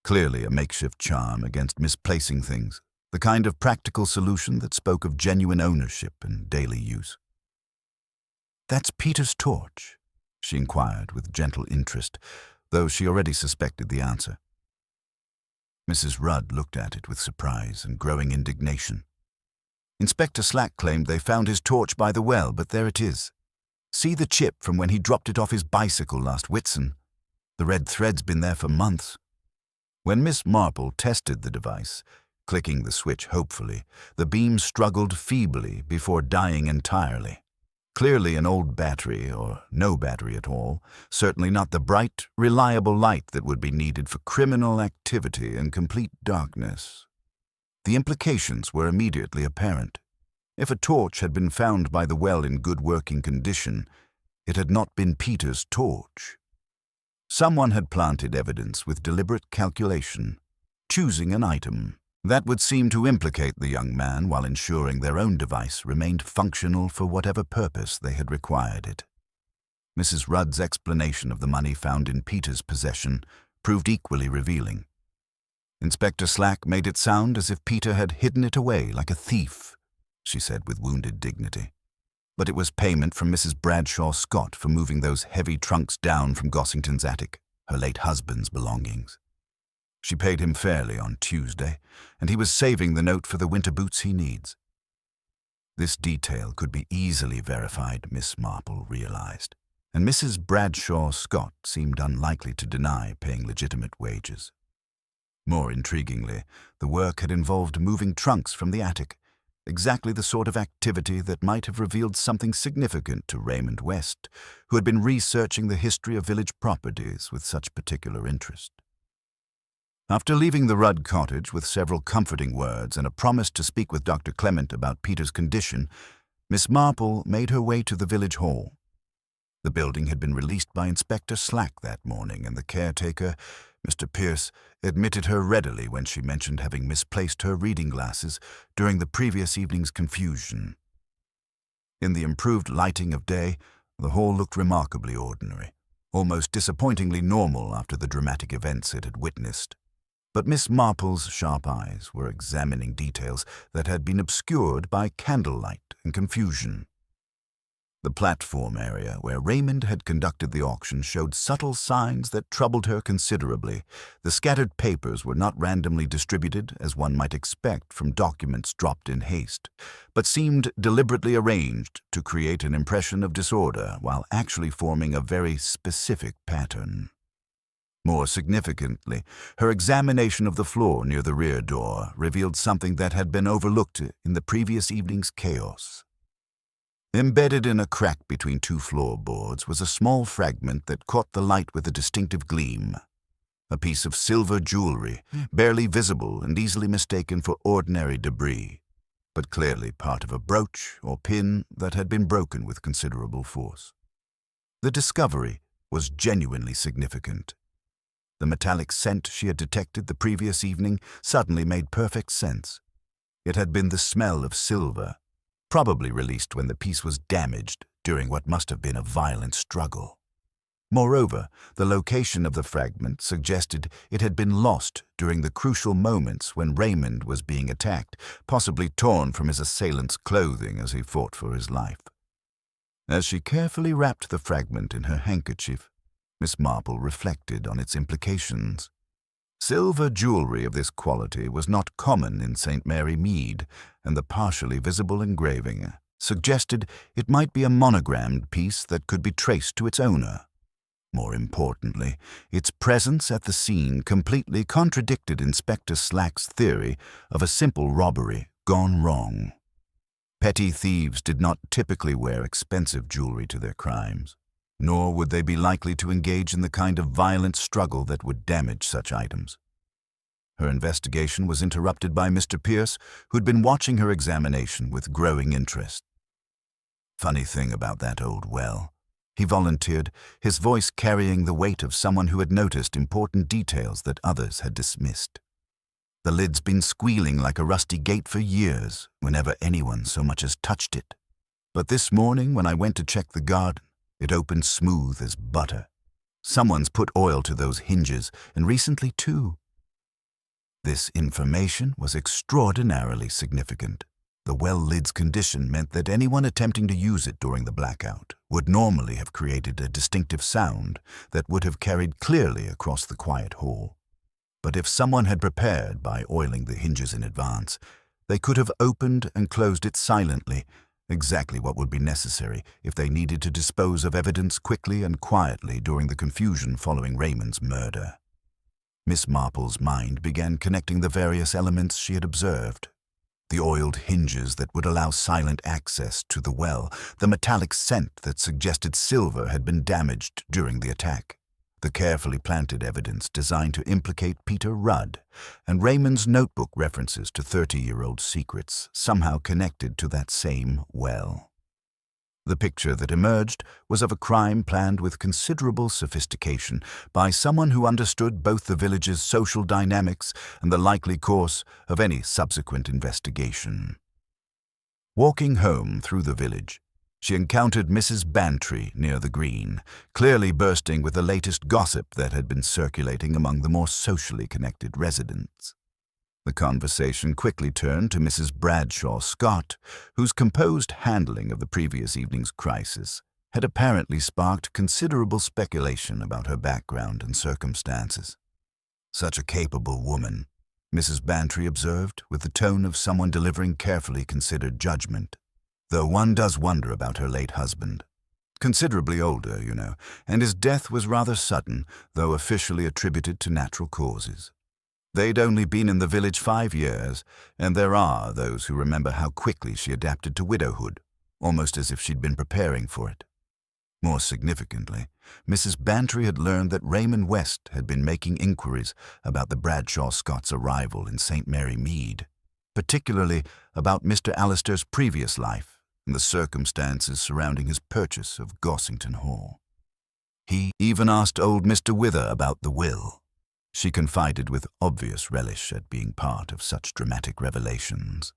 Speaker 1: Clearly a makeshift charm against misplacing things, the kind of practical solution that spoke of genuine ownership and daily use. "That's Peter's torch?" she inquired with gentle interest, though she already suspected the answer. Mrs. Rudd looked at it with surprise and growing indignation. "Inspector Slack claimed they found his torch by the well, but there it is. See the chip from when he dropped it off his bicycle last Whitsun. The red thread's been there for months." When Miss Marple tested the device, clicking the switch hopefully, the beam struggled feebly before dying entirely. Clearly an old battery, or no battery at all, certainly not the bright, reliable light that would be needed for criminal activity in complete darkness. The implications were immediately apparent. If a torch had been found by the well in good working condition, it had not been Peter's torch. Someone had planted evidence with deliberate calculation, choosing an item that would seem to implicate the young man while ensuring their own device remained functional for whatever purpose they had required it. Mrs. Rudd's explanation of the money found in Peter's possession proved equally revealing. Inspector Slack made it sound as if Peter had hidden it away like a thief, she said with wounded dignity. But it was payment from Mrs. Bradshaw Scott for moving those heavy trunks down from Gossington's attic, her late husband's belongings. She paid him fairly on Tuesday, and he was saving the note for the winter boots he needs. This detail could be easily verified, Miss Marple realized, and Mrs. Bradshaw Scott seemed unlikely to deny paying legitimate wages. More intriguingly, the work had involved moving trunks from the attic, exactly the sort of activity that might have revealed something significant to Raymond West, who had been researching the history of village properties with such particular interest. After leaving the Rudd cottage with several comforting words and a promise to speak with Dr. Clement about Peter's condition, Miss Marple made her way to the village hall. The building had been released by Inspector Slack that morning, and the caretaker, Mr. Pierce, admitted her readily when she mentioned having misplaced her reading glasses during the previous evening's confusion. In the improved lighting of day, the hall looked remarkably ordinary, almost disappointingly normal after the dramatic events it had witnessed. But Miss Marple's sharp eyes were examining details that had been obscured by candlelight and confusion. The platform area where Raymond had conducted the auction showed subtle signs that troubled her considerably. The scattered papers were not randomly distributed, as one might expect from documents dropped in haste, but seemed deliberately arranged to create an impression of disorder while actually forming a very specific pattern. More significantly, her examination of the floor near the rear door revealed something that had been overlooked in the previous evening's chaos. Embedded in a crack between two floorboards was a small fragment that caught the light with a distinctive gleam. A piece of silver jewelry, barely visible and easily mistaken for ordinary debris, but clearly part of a brooch or pin that had been broken with considerable force. The discovery was genuinely significant. The metallic scent she had detected the previous evening suddenly made perfect sense. It had been the smell of silver, probably released when the piece was damaged during what must have been a violent struggle. Moreover, the location of the fragment suggested it had been lost during the crucial moments when Raymond was being attacked, possibly torn from his assailant's clothing as he fought for his life. As she carefully wrapped the fragment in her handkerchief, Miss Marple reflected on its implications. Silver jewelry of this quality was not common in St. Mary Mead, and the partially visible engraving suggested it might be a monogrammed piece that could be traced to its owner. More importantly, its presence at the scene completely contradicted Inspector Slack's theory of a simple robbery gone wrong. Petty thieves did not typically wear expensive jewelry to their crimes, nor would they be likely to engage in the kind of violent struggle that would damage such items. Her investigation was interrupted by Mr. Pierce, who'd been watching her examination with growing interest. "Funny thing about that old well," he volunteered, his voice carrying the weight of someone who had noticed important details that others had dismissed. "The lid's been squealing like a rusty gate for years whenever anyone so much as touched it. But this morning when I went to check the garden, it opened smooth as butter. Someone's put oil to those hinges, and recently too." This information was extraordinarily significant. The well lid's condition meant that anyone attempting to use it during the blackout would normally have created a distinctive sound that would have carried clearly across the quiet hall. But if someone had prepared by oiling the hinges in advance, they could have opened and closed it silently, exactly what would be necessary if they needed to dispose of evidence quickly and quietly during the confusion following Raymond's murder. Miss Marple's mind began connecting the various elements she had observed. The oiled hinges that would allow silent access to the well, the metallic scent that suggested silver had been damaged during the attack, the carefully planted evidence designed to implicate Peter Rudd, and Raymond's notebook references to 30-year-old secrets somehow connected to that same well. The picture that emerged was of a crime planned with considerable sophistication by someone who understood both the village's social dynamics and the likely course of any subsequent investigation. Walking home through the village, she encountered Mrs. Bantry near the green, clearly bursting with the latest gossip that had been circulating among the more socially connected residents. The conversation quickly turned to Mrs. Bradshaw Scott, whose composed handling of the previous evening's crisis had apparently sparked considerable speculation about her background and circumstances. "Such a capable woman," Mrs. Bantry observed, with the tone of someone delivering carefully considered judgment. "Though one does wonder about her late husband. Considerably older, you know, and his death was rather sudden, though officially attributed to natural causes. They'd only been in the village 5 years, and there are those who remember how quickly she adapted to widowhood, almost as if she'd been preparing for it." More significantly, Mrs. Bantry had learned that Raymond West had been making inquiries about the Bradshaw Scots' arrival in St. Mary Mead, particularly about Mr. Alistair's previous life and the circumstances surrounding his purchase of Gossington Hall. He even asked old Mr. Wither about the will. She confided with obvious relish at being part of such dramatic revelations.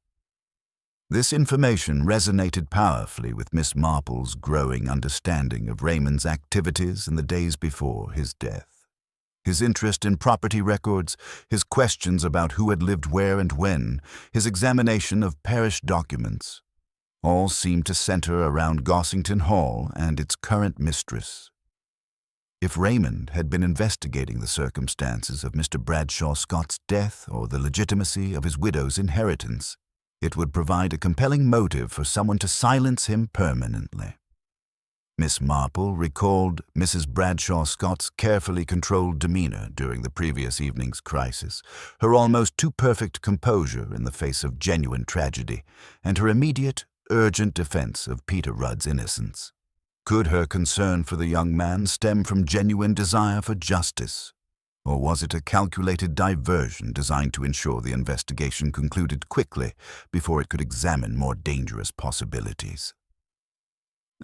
Speaker 1: This information resonated powerfully with Miss Marple's growing understanding of Raymond's activities in the days before his death. His interest in property records, his questions about who had lived where and when, his examination of parish documents, all seemed to center around Gossington Hall and its current mistress. If Raymond had been investigating the circumstances of Mr. Bradshaw Scott's death or the legitimacy of his widow's inheritance, it would provide a compelling motive for someone to silence him permanently. Miss Marple recalled Mrs. Bradshaw Scott's carefully controlled demeanor during the previous evening's crisis, her almost too perfect composure in the face of genuine tragedy, and her immediate, urgent defense of Peter Rudd's innocence. Could her concern for the young man stem from genuine desire for justice? Or was it a calculated diversion designed to ensure the investigation concluded quickly before it could examine more dangerous possibilities?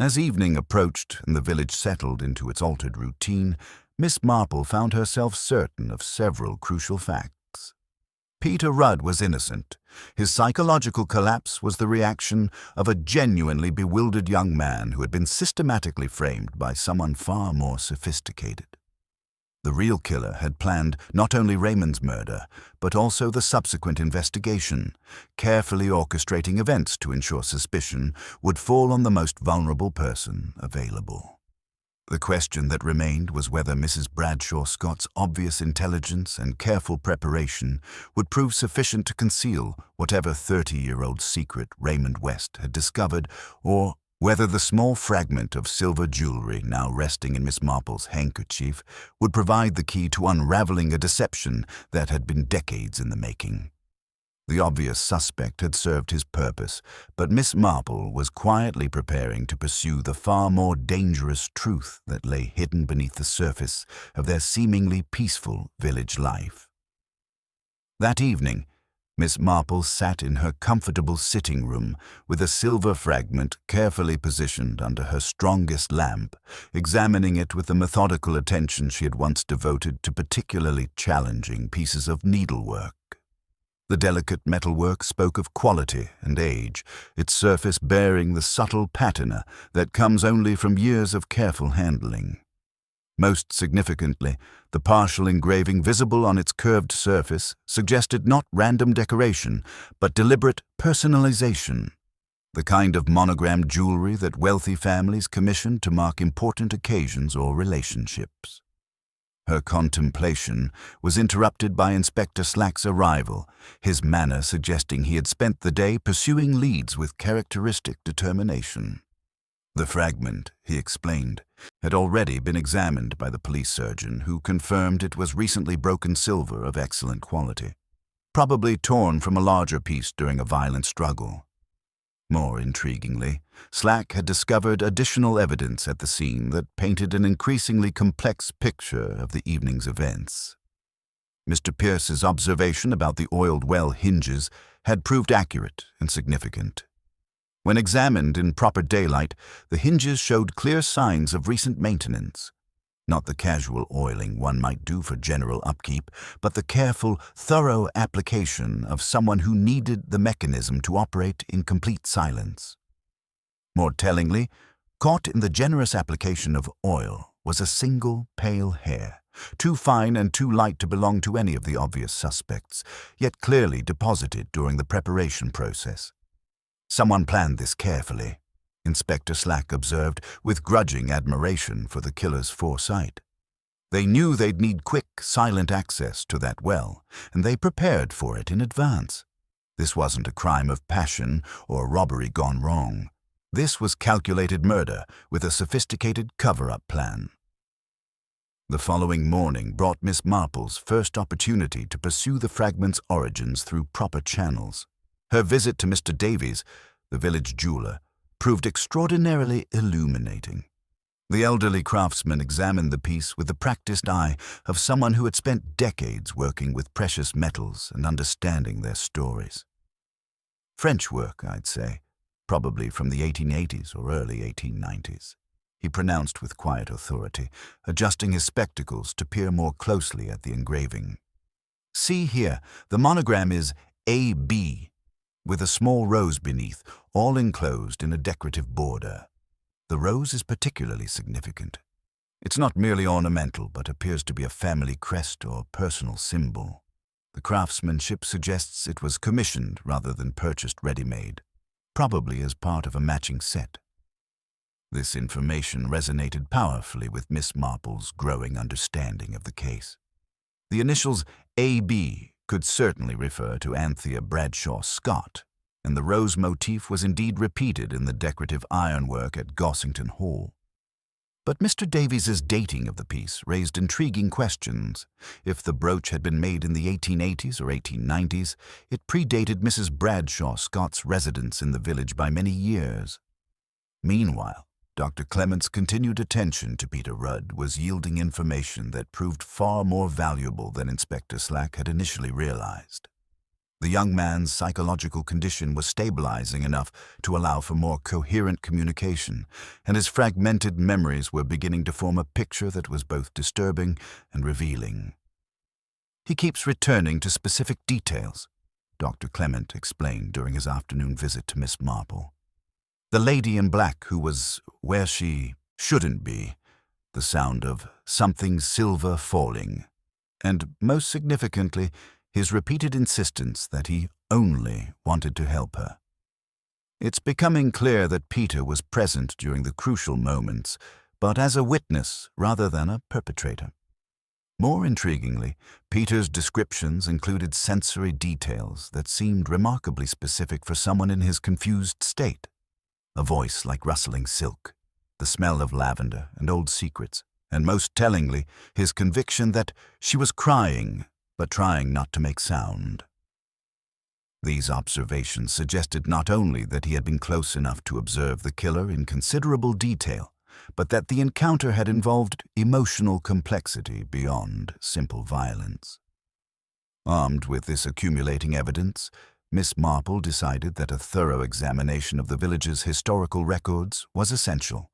Speaker 1: As evening approached and the village settled into its altered routine, Miss Marple found herself certain of several crucial facts. Peter Rudd was innocent. His psychological collapse was the reaction of a genuinely bewildered young man who had been systematically framed by someone far more sophisticated. The real killer had planned not only Raymond's murder, but also the subsequent investigation, carefully orchestrating events to ensure suspicion would fall on the most vulnerable person available. The question that remained was whether Mrs. Bradshaw Scott's obvious intelligence and careful preparation would prove sufficient to conceal whatever 30-year-old secret Raymond West had discovered, or whether the small fragment of silver jewelry now resting in Miss Marple's handkerchief would provide the key to unraveling a deception that had been decades in the making. The obvious suspect had served his purpose, but Miss Marple was quietly preparing to pursue the far more dangerous truth that lay hidden beneath the surface of their seemingly peaceful village life. That evening, Miss Marple sat in her comfortable sitting room with a silver fragment carefully positioned under her strongest lamp, examining it with the methodical attention she had once devoted to particularly challenging pieces of needlework. The delicate metalwork spoke of quality and age, its surface bearing the subtle patina that comes only from years of careful handling. Most significantly, the partial engraving visible on its curved surface suggested not random decoration, but deliberate personalization, the kind of monogrammed jewelry that wealthy families commission to mark important occasions or relationships. Her contemplation was interrupted by Inspector Slack's arrival, his manner suggesting he had spent the day pursuing leads with characteristic determination. The fragment, he explained, had already been examined by the police surgeon, who confirmed it was recently broken silver of excellent quality, probably torn from a larger piece during a violent struggle. More intriguingly, Slack had discovered additional evidence at the scene that painted an increasingly complex picture of the evening's events. Mr. Pierce's observation about the oiled well hinges had proved accurate and significant. When examined in proper daylight, the hinges showed clear signs of recent maintenance. Not the casual oiling one might do for general upkeep, but the careful, thorough application of someone who needed the mechanism to operate in complete silence. More tellingly, caught in the generous application of oil was a single pale hair, too fine and too light to belong to any of the obvious suspects, yet clearly deposited during the preparation process. Someone planned this carefully, Inspector Slack observed with grudging admiration for the killer's foresight. They knew they'd need quick, silent access to that well, and they prepared for it in advance. This wasn't a crime of passion or robbery gone wrong. This was calculated murder with a sophisticated cover-up plan. The following morning brought Miss Marple's first opportunity to pursue the fragment's origins through proper channels. Her visit to Mr. Davies, the village jeweler, proved extraordinarily illuminating. The elderly craftsman examined the piece with the practiced eye of someone who had spent decades working with precious metals and understanding their stories. French work, I'd say, probably from the 1880s or early 1890s, he pronounced with quiet authority, adjusting his spectacles to peer more closely at the engraving. See here, the monogram is A.B., with a small rose beneath, all enclosed in a decorative border. The rose is particularly significant. It's not merely ornamental, but appears to be a family crest or personal symbol. The craftsmanship suggests it was commissioned rather than purchased ready-made, probably as part of a matching set. This information resonated powerfully with Miss Marple's growing understanding of the case. The initials A.B. could certainly refer to Anthea Bradshaw Scott, and the rose motif was indeed repeated in the decorative ironwork at Gossington Hall. But Mr. Davies's dating of the piece raised intriguing questions. If the brooch had been made in the 1880s or 1890s, it predated Mrs. Bradshaw Scott's residence in the village by many years. Meanwhile, Dr. Clement's continued attention to Peter Rudd was yielding information that proved far more valuable than Inspector Slack had initially realized. The young man's psychological condition was stabilizing enough to allow for more coherent communication, and his fragmented memories were beginning to form a picture that was both disturbing and revealing. "He keeps returning to specific details," Dr. Clement explained during his afternoon visit to Miss Marple. "The lady in black who was where she shouldn't be, the sound of something silver falling, and, most significantly, his repeated insistence that he only wanted to help her. It's becoming clear that Peter was present during the crucial moments, but as a witness rather than a perpetrator. More intriguingly, Peter's descriptions included sensory details that seemed remarkably specific for someone in his confused state. A voice like rustling silk, the smell of lavender and old secrets, and most tellingly, his conviction that she was crying, but trying not to make sound. These observations suggested not only that he had been close enough to observe the killer in considerable detail, but that the encounter had involved emotional complexity beyond simple violence. Armed with this accumulating evidence, Miss Marple decided that a thorough examination of the village's historical records was essential.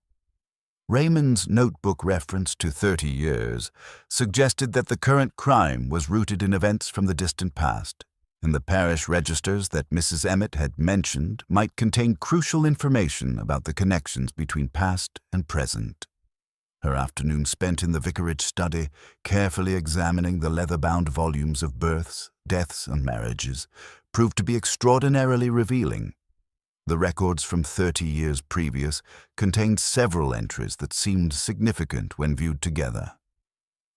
Speaker 1: Raymond's notebook reference to 30 years suggested that the current crime was rooted in events from the distant past, and the parish registers that Mrs. Emmett had mentioned might contain crucial information about the connections between past and present. Her afternoon spent in the vicarage study, carefully examining the leather-bound volumes of births, deaths, and marriages, proved to be extraordinarily revealing. The records from 30 years previous contained several entries that seemed significant when viewed together.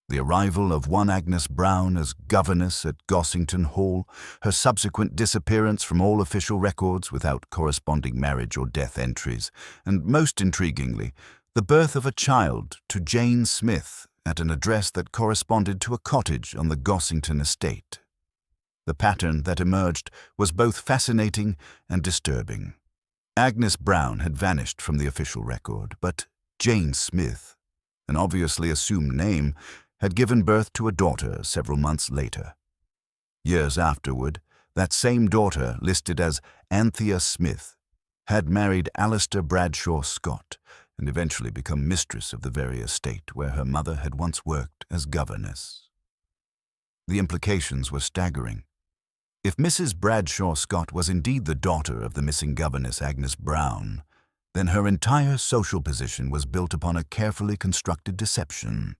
Speaker 1: The arrival of one Agnes Brown as governess at Gossington Hall, her subsequent disappearance from all official records without corresponding marriage or death entries, and most intriguingly, the birth of a child to Jane Smith at an address that corresponded to a cottage on the Gossington estate. The pattern that emerged was both fascinating and disturbing. Agnes Brown had vanished from the official record, but Jane Smith, an obviously assumed name, had given birth to a daughter several months later. Years afterward, that same daughter, listed as Anthea Smith, had married Alistair Bradshaw Scott and eventually become mistress of the very estate where her mother had once worked as governess. The implications were staggering. If Mrs. Bradshaw Scott was indeed the daughter of the missing governess Agnes Brown, then her entire social position was built upon a carefully constructed deception.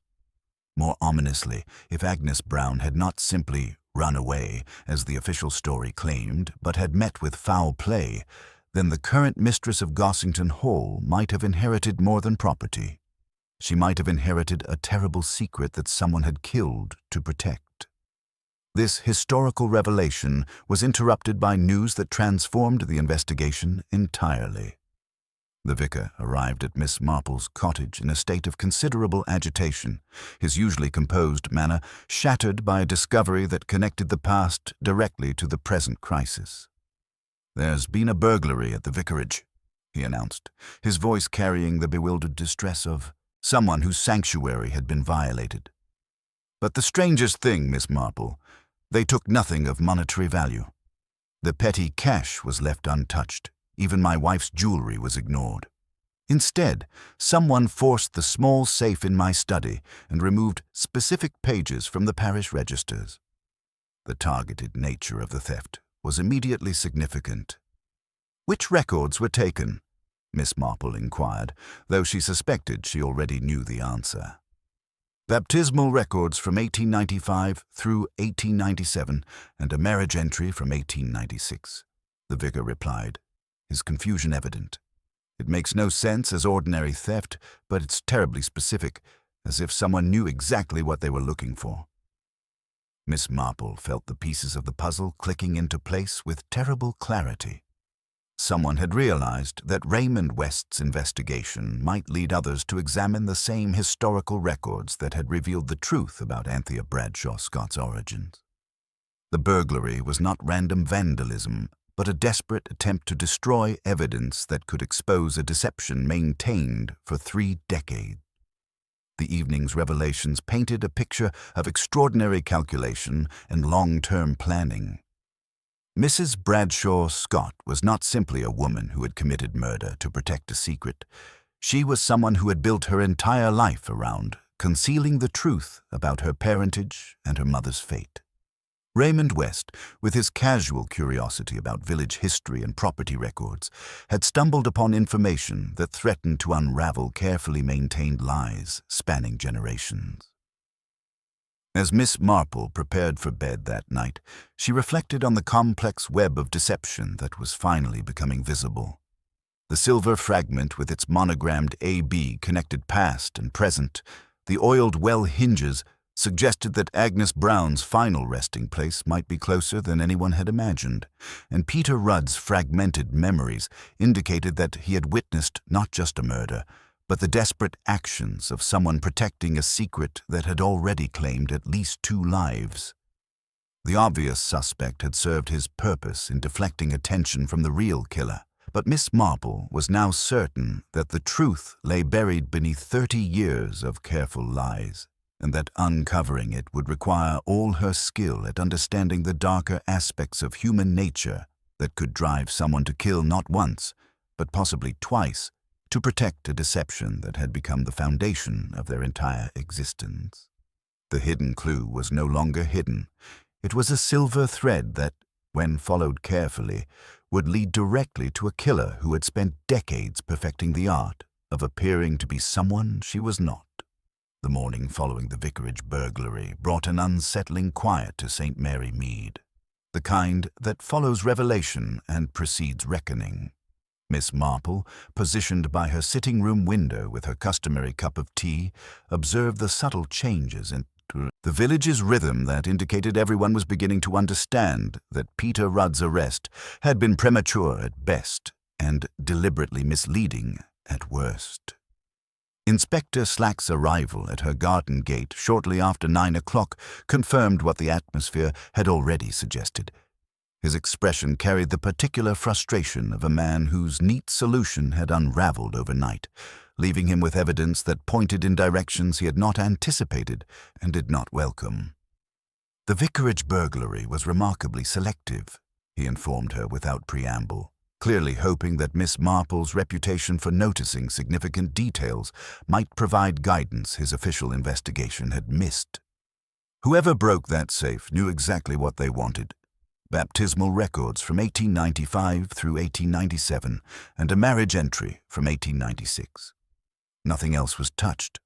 Speaker 1: More ominously, if Agnes Brown had not simply run away, as the official story claimed, but had met with foul play, then the current mistress of Gossington Hall might have inherited more than property. She might have inherited a terrible secret that someone had killed to protect. This historical revelation was interrupted by news that transformed the investigation entirely. The vicar arrived at Miss Marple's cottage in a state of considerable agitation, his usually composed manner shattered by a discovery that connected the past directly to the present crisis. "There's been a burglary at the vicarage," he announced, his voice carrying the bewildered distress of someone whose sanctuary had been violated. "But the strangest thing, Miss Marple, they took nothing of monetary value. The petty cash was left untouched. Even my wife's jewelry was ignored. Instead, someone forced the small safe in my study and removed specific pages from the parish registers." The targeted nature of the theft was immediately significant. "Which records were taken?" Miss Marple inquired, though she suspected she already knew the answer. "Baptismal records from 1895 through 1897 and a marriage entry from 1896, the vicar replied, his confusion evident. "It makes no sense as ordinary theft, but it's terribly specific, as if someone knew exactly what they were looking for." Miss Marple felt the pieces of the puzzle clicking into place with terrible clarity. Someone had realized that Raymond West's investigation might lead others to examine the same historical records that had revealed the truth about Anthea Bradshaw Scott's origins. The burglary was not random vandalism, but a desperate attempt to destroy evidence that could expose a deception maintained for 3 decades. The evening's revelations painted a picture of extraordinary calculation and long-term planning. Mrs. Bradshaw Scott was not simply a woman who had committed murder to protect a secret. She was someone who had built her entire life around concealing the truth about her parentage and her mother's fate. Raymond West, with his casual curiosity about village history and property records, had stumbled upon information that threatened to unravel carefully maintained lies spanning generations. As Miss Marple prepared for bed that night, she reflected on the complex web of deception that was finally becoming visible. The silver fragment with its monogrammed AB connected past and present, the oiled well hinges, suggested that Agnes Brown's final resting place might be closer than anyone had imagined, and Peter Rudd's fragmented memories indicated that he had witnessed not just a murder, but the desperate actions of someone protecting a secret that had already claimed at least 2 lives. The obvious suspect had served his purpose in deflecting attention from the real killer, but Miss Marple was now certain that the truth lay buried beneath 30 years of careful lies, and that uncovering it would require all her skill at understanding the darker aspects of human nature that could drive someone to kill not once, but possibly twice, to protect a deception that had become the foundation of their entire existence. The hidden clue was no longer hidden. It was a silver thread that, when followed carefully, would lead directly to a killer who had spent decades perfecting the art of appearing to be someone she was not. The morning following the vicarage burglary brought an unsettling quiet to St. Mary Mead, the kind that follows revelation and precedes reckoning. Miss Marple, positioned by her sitting-room window with her customary cup of tea, observed the subtle changes in the village's rhythm that indicated everyone was beginning to understand that Peter Rudd's arrest had been premature at best and deliberately misleading at worst. Inspector Slack's arrival at her garden gate shortly after 9 o'clock confirmed what the atmosphere had already suggested. His expression carried the particular frustration of a man whose neat solution had unraveled overnight, leaving him with evidence that pointed in directions he had not anticipated and did not welcome. The vicarage burglary was remarkably selective, he informed her without preamble, clearly hoping that Miss Marple's reputation for noticing significant details might provide guidance his official investigation had missed. Whoever broke that safe knew exactly what they wanted: baptismal records from 1895 through 1897 and a marriage entry from 1896. Nothing else was touched.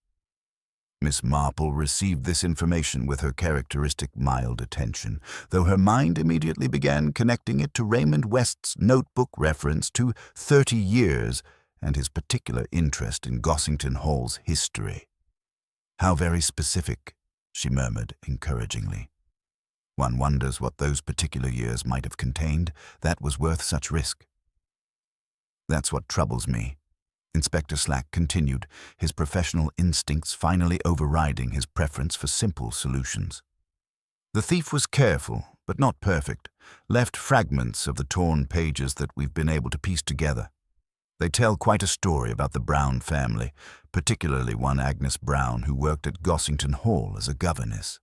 Speaker 1: Miss Marple received this information with her characteristic mild attention, though her mind immediately began connecting it to Raymond West's notebook reference to 30 years and his particular interest in Gossington Hall's history. "How very specific," she murmured encouragingly. "One wonders what those particular years might have contained that was worth such risk." "That's what troubles me," Inspector Slack continued, his professional instincts finally overriding his preference for simple solutions. "The thief was careful, but not perfect, left fragments of the torn pages that we've been able to piece together. They tell quite a story about the Brown family, particularly one Agnes Brown who worked at Gossington Hall as a governess."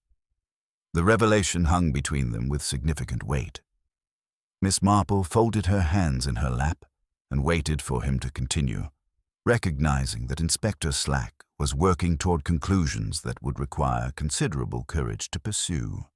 Speaker 1: The revelation hung between them with significant weight. Miss Marple folded her hands in her lap and waited for him to continue, recognizing that Inspector Slack was working toward conclusions that would require considerable courage to pursue.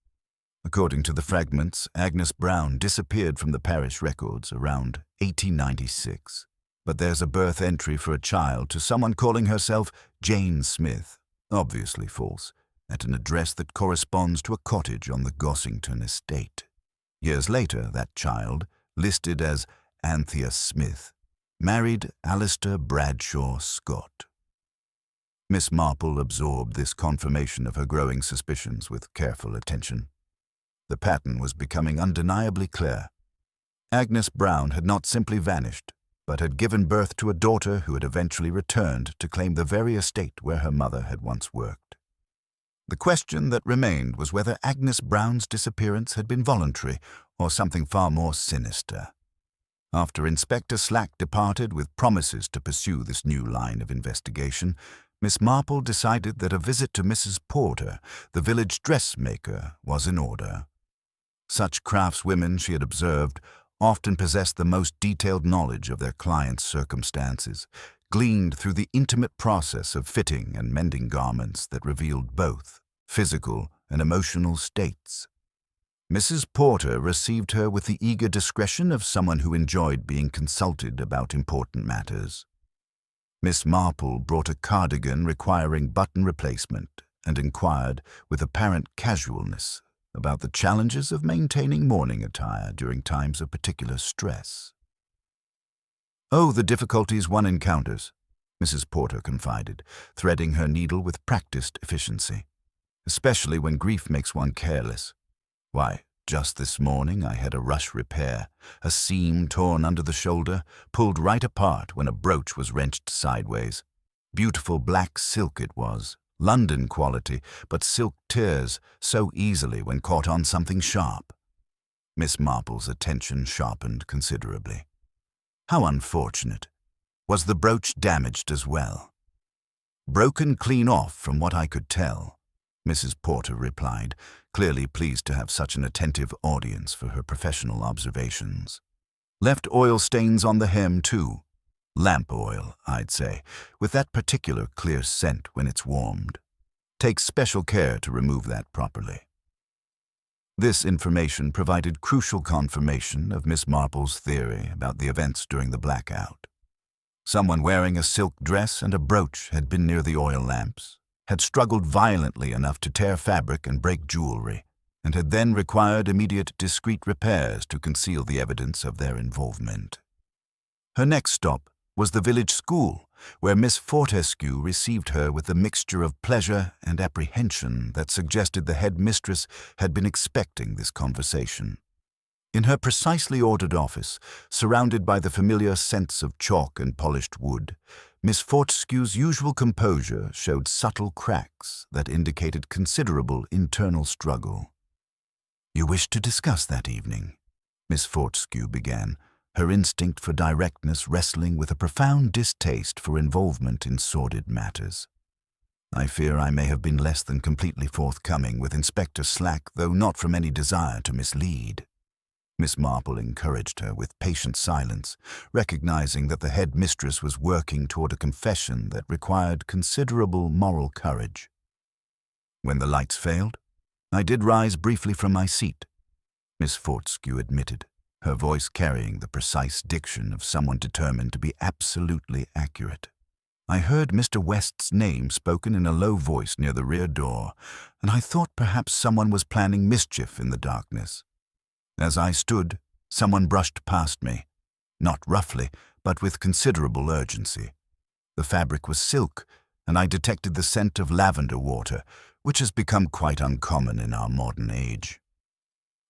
Speaker 1: According to the fragments, Agnes Brown disappeared from the parish records around 1896. But there's a birth entry for a child to someone calling herself Jane Smith, obviously false, at an address that corresponds to a cottage on the Gossington estate. Years later, that child, listed as Anthea Smith, married Alistair Bradshaw Scott. Miss Marple absorbed this confirmation of her growing suspicions with careful attention. The pattern was becoming undeniably clear. Agnes Brown had not simply vanished, but had given birth to a daughter who had eventually returned to claim the very estate where her mother had once worked. The question that remained was whether Agnes Brown's disappearance had been voluntary or something far more sinister. After Inspector Slack departed with promises to pursue this new line of investigation, Miss Marple decided that a visit to Mrs. Porter, the village dressmaker, was in order. Such craftswomen, she had observed, often possessed the most detailed knowledge of their clients' circumstances, gleaned through the intimate process of fitting and mending garments that revealed both physical and emotional states. Mrs. Porter received her with the eager discretion of someone who enjoyed being consulted about important matters. Miss Marple brought a cardigan requiring button replacement and inquired with apparent casualness about the challenges of maintaining mourning attire during times of particular stress. "Oh, the difficulties one encounters," Mrs. Porter confided, threading her needle with practiced efficiency. "Especially when grief makes one careless. Why, just this morning I had a rush repair, a seam torn under the shoulder, pulled right apart when a brooch was wrenched sideways. Beautiful black silk it was, London quality, but silk tears so easily when caught on something sharp." Miss Marple's attention sharpened considerably. "How unfortunate. Was the brooch damaged as well?" "Broken clean off from what I could tell," Mrs. Porter replied, clearly pleased to have such an attentive audience for her professional observations. "Left oil stains on the hem, too. Lamp oil, I'd say, with that particular clear scent when it's warmed. Take special care to remove that properly." This information provided crucial confirmation of Miss Marple's theory about the events during the blackout. Someone wearing a silk dress and a brooch had been near the oil lamps, had struggled violently enough to tear fabric and break jewelry, and had then required immediate discreet repairs to conceal the evidence of their involvement. Her next stop was the village school, where Miss Fortescue received her with a mixture of pleasure and apprehension that suggested the head mistress had been expecting this conversation. In her precisely ordered office, surrounded by the familiar scents of chalk and polished wood, Miss Fortescue's usual composure showed subtle cracks that indicated considerable internal struggle. "You wish to discuss that evening?" Miss Fortescue began, her instinct for directness wrestling with a profound distaste for involvement in sordid matters. "I fear I may have been less than completely forthcoming with Inspector Slack, though not from any desire to mislead." Miss Marple encouraged her with patient silence, recognizing that the head mistress was working toward a confession that required considerable moral courage. "When the lights failed, I did rise briefly from my seat," Miss Fortescue admitted, her voice carrying the precise diction of someone determined to be absolutely accurate. "I heard Mr. West's name spoken in a low voice near the rear door, and I thought perhaps someone was planning mischief in the darkness. As I stood, someone brushed past me, not roughly, but with considerable urgency. The fabric was silk, and I detected the scent of lavender water, which has become quite uncommon in our modern age."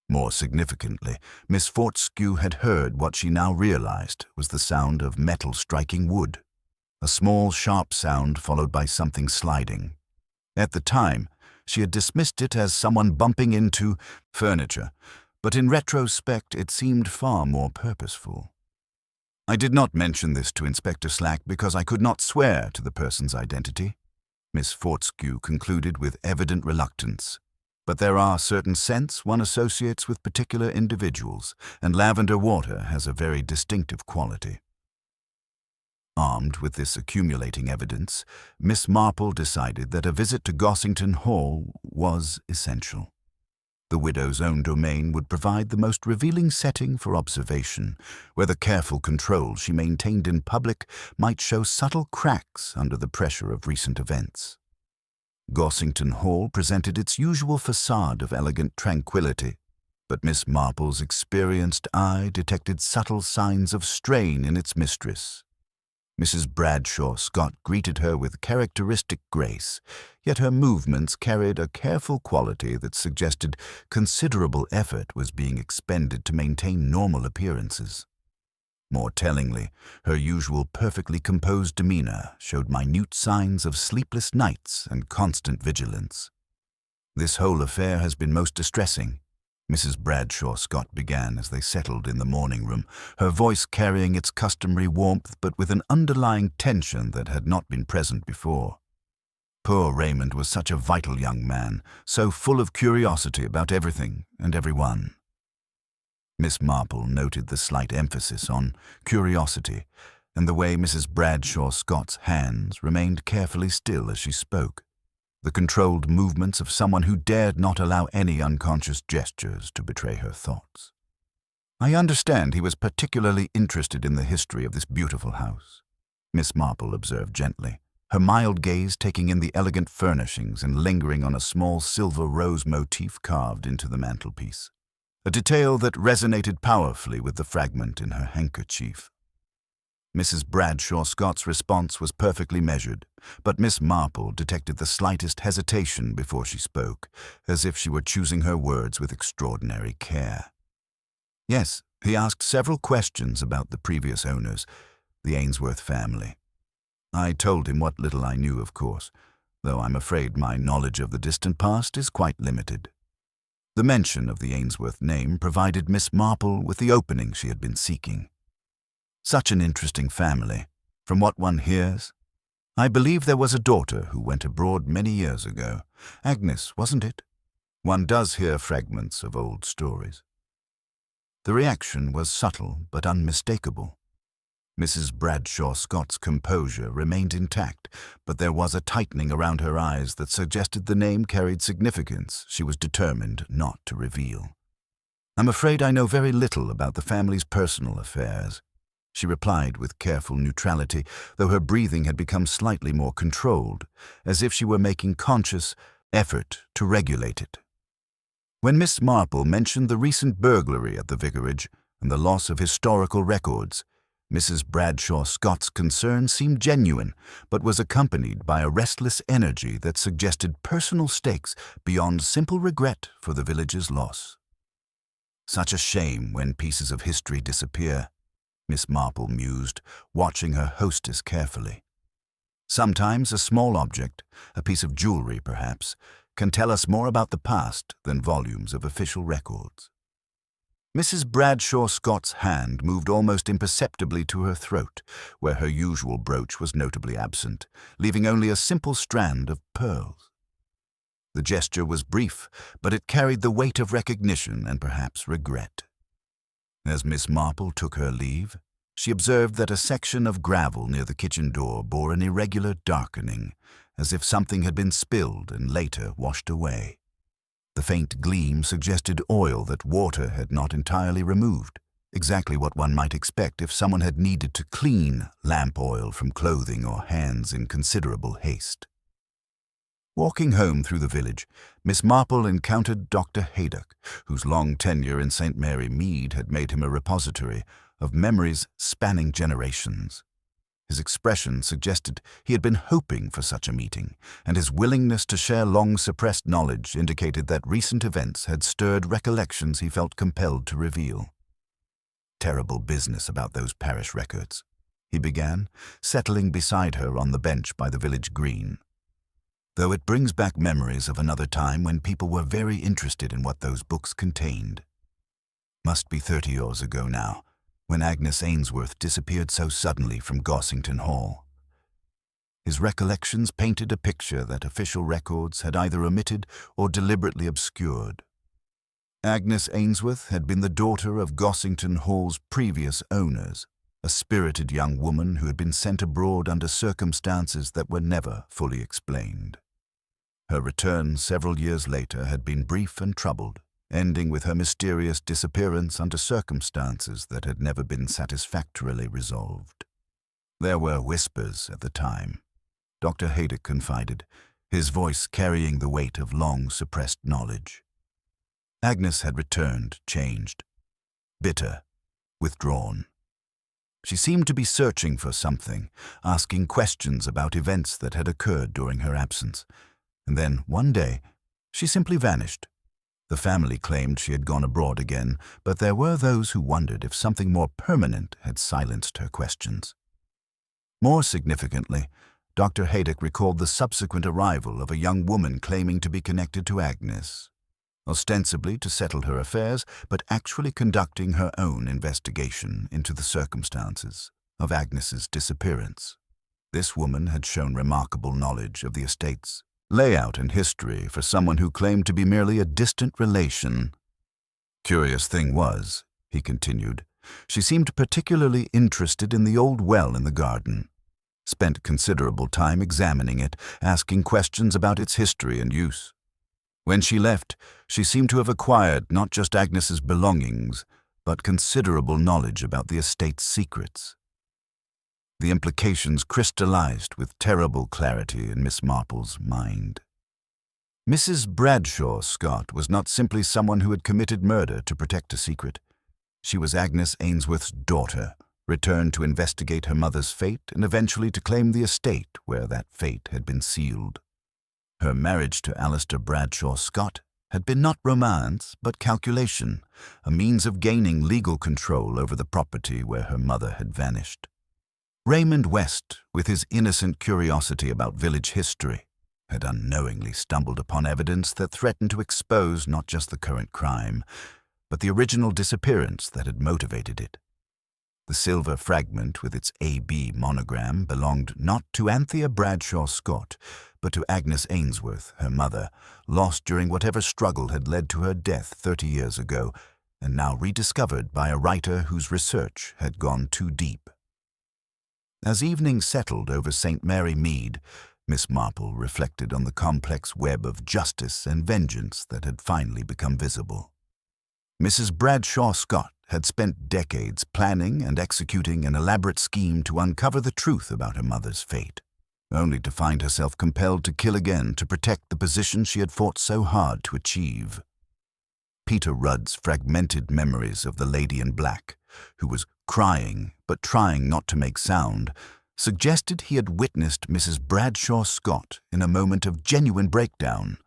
Speaker 1: More significantly, Miss Fortescue had heard what she now realized was the sound of metal striking wood, a small, sharp sound followed by something sliding. At the time, she had dismissed it as someone bumping into furniture, but in retrospect it seemed far more purposeful. "I did not mention this to Inspector Slack because I could not swear to the person's identity," Miss Fortescue concluded with evident reluctance. "But there are certain scents one associates with particular individuals, and lavender water has a very distinctive quality." Armed with this accumulating evidence, Miss Marple decided that a visit to Gossington Hall was essential. The widow's own domain would provide the most revealing setting for observation, where the careful control she maintained in public might show subtle cracks under the pressure of recent events. Gossington Hall presented its usual facade of elegant tranquility, but Miss Marple's experienced eye detected subtle signs of strain in its mistress. Mrs. Bradshaw Scott greeted her with characteristic grace, yet her movements carried a careful quality that suggested considerable effort was being expended to maintain normal appearances. More tellingly, her usual perfectly composed demeanor showed minute signs of sleepless nights and constant vigilance. "This whole affair has been most distressing," Mrs. Bradshaw Scott began as they settled in the morning room, her voice carrying its customary warmth but with an underlying tension that had not been present before. Poor Raymond was such a vital young man, so full of curiosity about everything and everyone. Miss Marple noted the slight emphasis on curiosity and the way Mrs. Bradshaw Scott's hands remained carefully still as she spoke, the controlled movements of someone who dared not allow any unconscious gestures to betray her thoughts. "I understand he was particularly interested in the history of this beautiful house," Miss Marple observed gently, her mild gaze taking in the elegant furnishings and lingering on a small silver rose motif carved into the mantelpiece, a detail that resonated powerfully with the fragment in her handkerchief. Mrs. Bradshaw Scott's response was perfectly measured, but Miss Marple detected the slightest hesitation before she spoke, as if she were choosing her words with extraordinary care. "Yes, he asked several questions about the previous owners, the Ainsworth family. I told him what little I knew, of course, though I'm afraid my knowledge of the distant past is quite limited." The mention of the Ainsworth name provided Miss Marple with the opening she had been seeking. "Such an interesting family, from what one hears. I believe there was a daughter who went abroad many years ago. Agnes, wasn't it? One does hear fragments of old stories." The reaction was subtle but unmistakable. Mrs. Bradshaw Scott's composure remained intact, but there was a tightening around her eyes that suggested the name carried significance she was determined not to reveal. "I'm afraid I know very little about the family's personal affairs," she replied with careful neutrality, though her breathing had become slightly more controlled, as if she were making conscious effort to regulate it. When Miss Marple mentioned the recent burglary at the vicarage and the loss of historical records, Mrs. Bradshaw Scott's concern seemed genuine, but was accompanied by a restless energy that suggested personal stakes beyond simple regret for the village's loss. "Such a shame when pieces of history disappear," Miss Marple mused, watching her hostess carefully. "Sometimes a small object, a piece of jewelry perhaps, can tell us more about the past than volumes of official records." Mrs. Bradshaw Scott's hand moved almost imperceptibly to her throat, where her usual brooch was notably absent, leaving only a simple strand of pearls. The gesture was brief, but it carried the weight of recognition and perhaps regret. As Miss Marple took her leave, she observed that a section of gravel near the kitchen door bore an irregular darkening, as if something had been spilled and later washed away. The faint gleam suggested oil that water had not entirely removed, exactly what one might expect if someone had needed to clean lamp oil from clothing or hands in considerable haste. Walking home through the village, Miss Marple encountered Dr. Haydock, whose long tenure in St. Mary Mead had made him a repository of memories spanning generations. His expression suggested he had been hoping for such a meeting, and his willingness to share long-suppressed knowledge indicated that recent events had stirred recollections he felt compelled to reveal. "Terrible business about those parish records," he began, settling beside her on the bench by the village green. "Though it brings back memories of another time when people were very interested in what those books contained. Must be 30 years ago now, when Agnes Ainsworth disappeared so suddenly from Gossington Hall." His recollections painted a picture that official records had either omitted or deliberately obscured. Agnes Ainsworth had been the daughter of Gossington Hall's previous owners, a spirited young woman who had been sent abroad under circumstances that were never fully explained. Her return several years later had been brief and troubled, ending with her mysterious disappearance under circumstances that had never been satisfactorily resolved. "There were whispers at the time," Dr. Haydock confided, his voice carrying the weight of long-suppressed knowledge. Agnes had returned, changed, bitter, withdrawn. She seemed to be searching for something, asking questions about events that had occurred during her absence. And then, one day, she simply vanished. The family claimed she had gone abroad again, but there were those who wondered if something more permanent had silenced her questions. More significantly, Dr. Haydock recalled the subsequent arrival of a young woman claiming to be connected to Agnes, ostensibly to settle her affairs, but actually conducting her own investigation into the circumstances of Agnes's disappearance. This woman had shown remarkable knowledge of the estate's layout and history for someone who claimed to be merely a distant relation. Curious thing was, he continued, she seemed particularly interested in the old well in the garden, spent considerable time examining it, asking questions about its history and use. When she left, she seemed to have acquired not just Agnes's belongings, but considerable knowledge about the estate's secrets. The implications crystallized with terrible clarity in Miss Marple's mind. Mrs. Bradshaw Scott was not simply someone who had committed murder to protect a secret. She was Agnes Ainsworth's daughter, returned to investigate her mother's fate and eventually to claim the estate where that fate had been sealed. Her marriage to Alistair Bradshaw Scott had been not romance, but calculation, a means of gaining legal control over the property where her mother had vanished. Raymond West, with his innocent curiosity about village history, had unknowingly stumbled upon evidence that threatened to expose not just the current crime, but the original disappearance that had motivated it. The silver fragment with its A.B. monogram belonged not to Anthea Bradshaw Scott, but to Agnes Ainsworth, her mother, lost during whatever struggle had led to her death 30 years ago, and now rediscovered by a writer whose research had gone too deep. As evening settled over St. Mary Mead, Miss Marple reflected on the complex web of justice and vengeance that had finally become visible. Mrs. Bradshaw Scott had spent decades planning and executing an elaborate scheme to uncover the truth about her mother's fate, only to find herself compelled to kill again to protect the position she had fought so hard to achieve. Peter Rudd's fragmented memories of the lady in black, who was crying but trying not to make sound, suggested he had witnessed Mrs. Bradshaw Scott in a moment of genuine breakdown,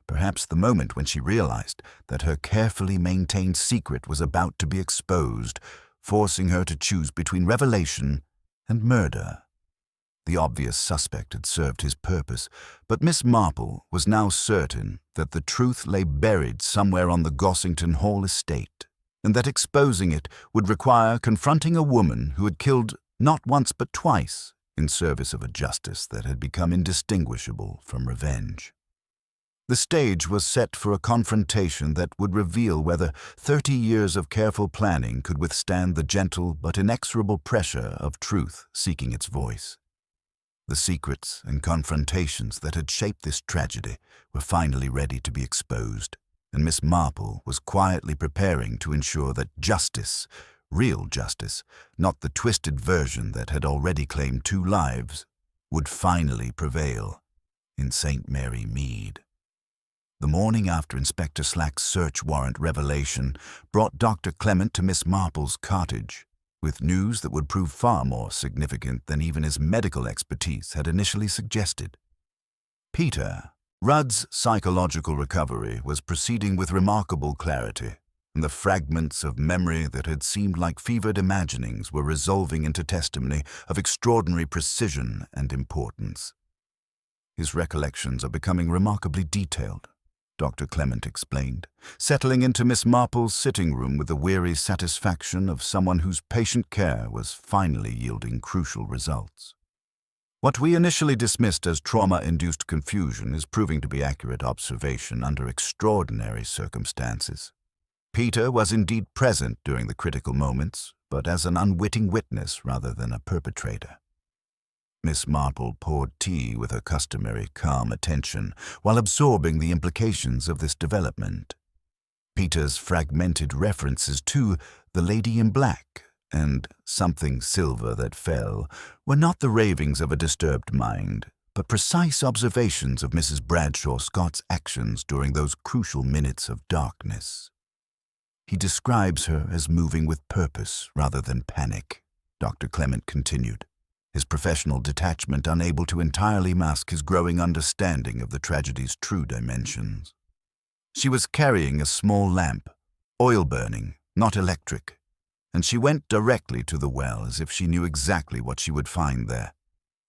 Speaker 1: perhaps the moment when she realized that her carefully maintained secret was about to be exposed, forcing her to choose between revelation and murder. The obvious suspect had served his purpose, but Miss Marple was now certain that the truth lay buried somewhere on the Gossington Hall estate, and that exposing it would require confronting a woman who had killed not once but twice in service of a justice that had become indistinguishable from revenge. The stage was set for a confrontation that would reveal whether 30 years of careful planning could withstand the gentle but inexorable pressure of truth seeking its voice. The secrets and confrontations that had shaped this tragedy were finally ready to be exposed, and Miss Marple was quietly preparing to ensure that justice, real justice, not the twisted version that had already claimed 2 lives, would finally prevail in St. Mary Mead. The morning after Inspector Slack's search warrant revelation brought Dr. Clement to Miss Marple's cottage, with news that would prove far more significant than even his medical expertise had initially suggested. Peter Rudd's psychological recovery was proceeding with remarkable clarity, and the fragments of memory that had seemed like fevered imaginings were resolving into testimony of extraordinary precision and importance. His recollections are becoming remarkably detailed, Dr. Clement explained, settling into Miss Marple's sitting room with the weary satisfaction of someone whose patient care was finally yielding crucial results. What we initially dismissed as trauma-induced confusion is proving to be accurate observation under extraordinary circumstances. Peter was indeed present during the critical moments, but as an unwitting witness rather than a perpetrator. Miss Marple poured tea with her customary calm attention while absorbing the implications of this development. Peter's fragmented references to the lady in black and something silver that fell were not the ravings of a disturbed mind, but precise observations of Mrs. Bradshaw Scott's actions during those crucial minutes of darkness. He describes her as moving with purpose rather than panic, Dr. Clement continued, his professional detachment unable to entirely mask his growing understanding of the tragedy's true dimensions. She was carrying a small lamp, oil-burning, not electric, and she went directly to the well as if she knew exactly what she would find there.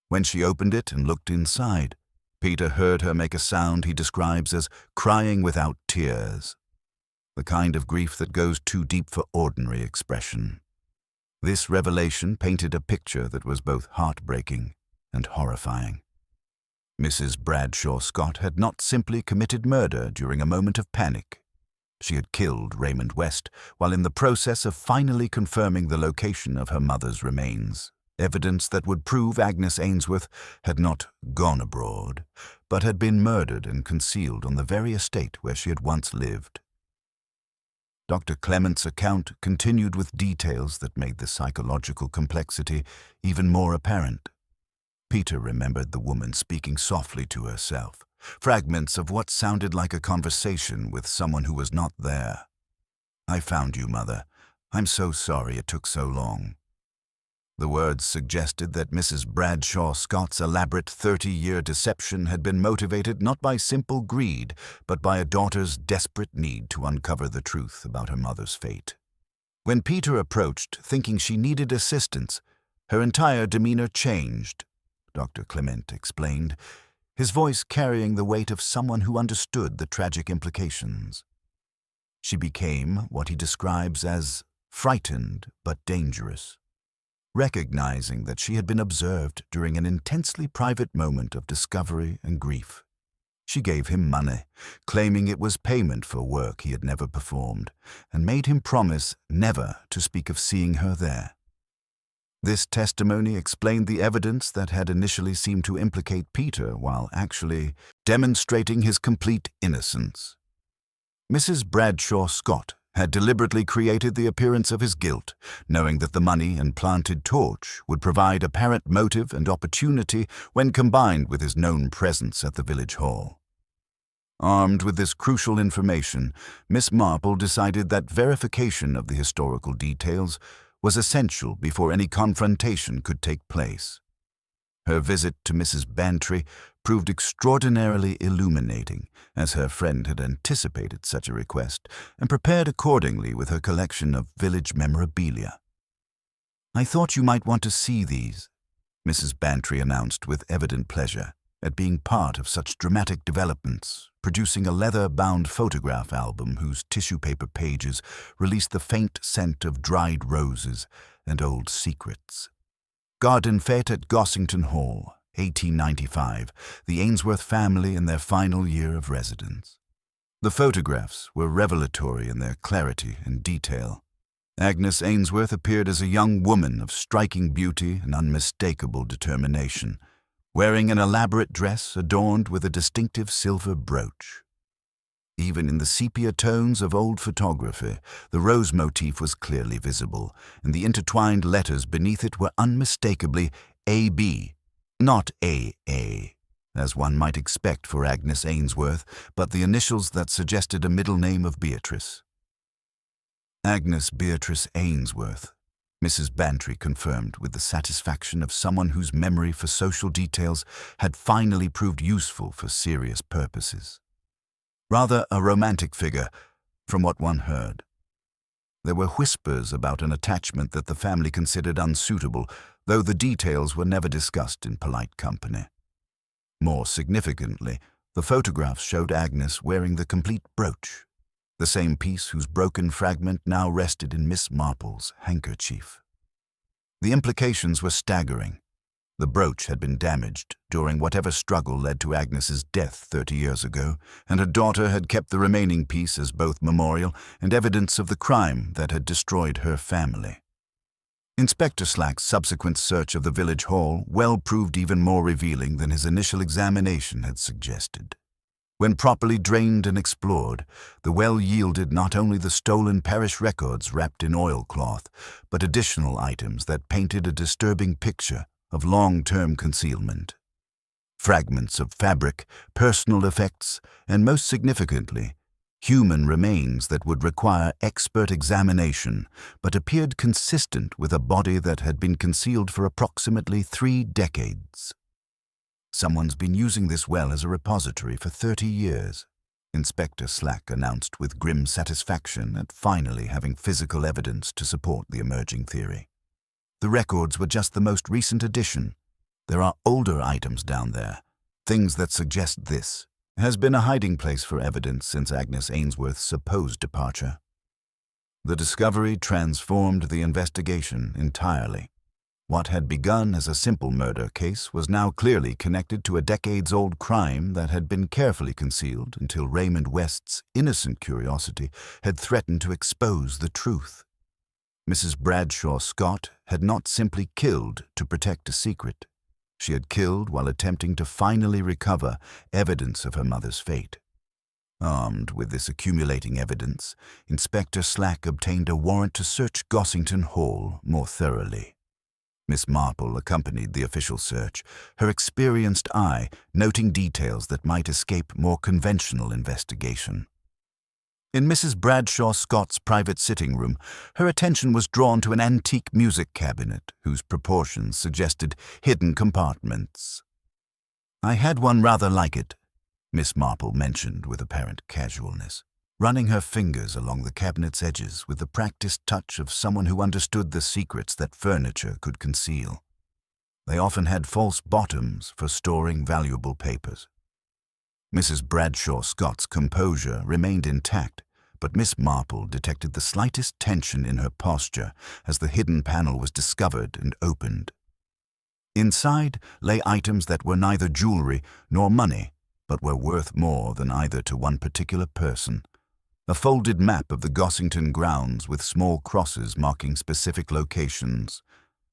Speaker 1: When she opened it and looked inside, Peter heard her make a sound he describes as crying without tears, the kind of grief that goes too deep for ordinary expression. This revelation painted a picture that was both heartbreaking and horrifying. Mrs. Bradshaw Scott had not simply committed murder during a moment of panic. She had killed Raymond West while in the process of finally confirming the location of her mother's remains, evidence that would prove Agnes Ainsworth had not gone abroad, but had been murdered and concealed on the very estate where she had once lived. Dr. Clement's account continued with details that made the psychological complexity even more apparent. Peter remembered the woman speaking softly to herself, fragments of what sounded like a conversation with someone who was not there. "I found you, Mother. I'm so sorry it took so long." The words suggested that Mrs. Bradshaw Scott's elaborate 30-year deception had been motivated not by simple greed, but by a daughter's desperate need to uncover the truth about her mother's fate. When Peter approached, thinking she needed assistance, her entire demeanor changed, Dr. Clement explained, his voice carrying the weight of someone who understood the tragic implications. She became what he describes as frightened but dangerous. Recognizing that she had been observed during an intensely private moment of discovery and grief. She gave him money, claiming it was payment for work he had never performed, and made him promise never to speak of seeing her there. This testimony explained the evidence that had initially seemed to implicate Peter while actually demonstrating his complete innocence. Mrs. Bradshaw Scott had deliberately created the appearance of his guilt, knowing that the money and planted torch would provide apparent motive and opportunity when combined with his known presence at the village hall. Armed with this crucial information, Miss Marple decided that verification of the historical details was essential before any confrontation could take place. Her visit to Mrs. Bantry proved extraordinarily illuminating, as her friend had anticipated such a request and prepared accordingly with her collection of village memorabilia. "I thought you might want to see these," Mrs. Bantry announced with evident pleasure at being part of such dramatic developments, producing a leather-bound photograph album whose tissue paper pages released the faint scent of dried roses and old secrets. Garden Fete at Gossington Hall, 1895, the Ainsworth family in their final year of residence. The photographs were revelatory in their clarity and detail. Agnes Ainsworth appeared as a young woman of striking beauty and unmistakable determination, wearing an elaborate dress adorned with a distinctive silver brooch. Even in the sepia tones of old photography, the rose motif was clearly visible, and the intertwined letters beneath it were unmistakably A.B., not A.A., as one might expect for Agnes Ainsworth, but the initials that suggested a middle name of Beatrice. Agnes Beatrice Ainsworth, Mrs. Bantry confirmed with the satisfaction of someone whose memory for social details had finally proved useful for serious purposes. Rather a romantic figure, from what one heard. There were whispers about an attachment that the family considered unsuitable, though the details were never discussed in polite company. More significantly, the photographs showed Agnes wearing the complete brooch, the same piece whose broken fragment now rested in Miss Marple's handkerchief. The implications were staggering. The brooch had been damaged during whatever struggle led to Agnes's death 30 years ago, and her daughter had kept the remaining piece as both memorial and evidence of the crime that had destroyed her family. Inspector Slack's subsequent search of the village hall well proved even more revealing than his initial examination had suggested. When properly drained and explored, the well yielded not only the stolen parish records wrapped in oilcloth, but additional items that painted a disturbing picture of long-term concealment. Fragments of fabric, personal effects, and most significantly, human remains that would require expert examination, but appeared consistent with a body that had been concealed for approximately 3 decades. "Someone's been using this well as a repository for 30 years, Inspector Slack announced with grim satisfaction at finally having physical evidence to support the emerging theory. "The records were just the most recent addition. There are older items down there, things that suggest this has been a hiding place for evidence since Agnes Ainsworth's supposed departure." The discovery transformed the investigation entirely. What had begun as a simple murder case was now clearly connected to a decades-old crime that had been carefully concealed until Raymond West's innocent curiosity had threatened to expose the truth. Mrs. Bradshaw Scott had not simply killed to protect a secret. She had killed while attempting to finally recover evidence of her mother's fate. Armed with this accumulating evidence, Inspector Slack obtained a warrant to search Gossington Hall more thoroughly. Miss Marple accompanied the official search, her experienced eye noting details that might escape more conventional investigation. In Mrs. Bradshaw Scott's private sitting room, her attention was drawn to an antique music cabinet whose proportions suggested hidden compartments. "I had one rather like it," Miss Marple mentioned with apparent casualness, running her fingers along the cabinet's edges with the practiced touch of someone who understood the secrets that furniture could conceal. They often had false bottoms for storing valuable papers. Mrs. Bradshaw Scott's composure remained intact, but Miss Marple detected the slightest tension in her posture as the hidden panel was discovered and opened. Inside lay items that were neither jewelry nor money, but were worth more than either to one particular person. A folded map of the Gossington grounds with small crosses marking specific locations,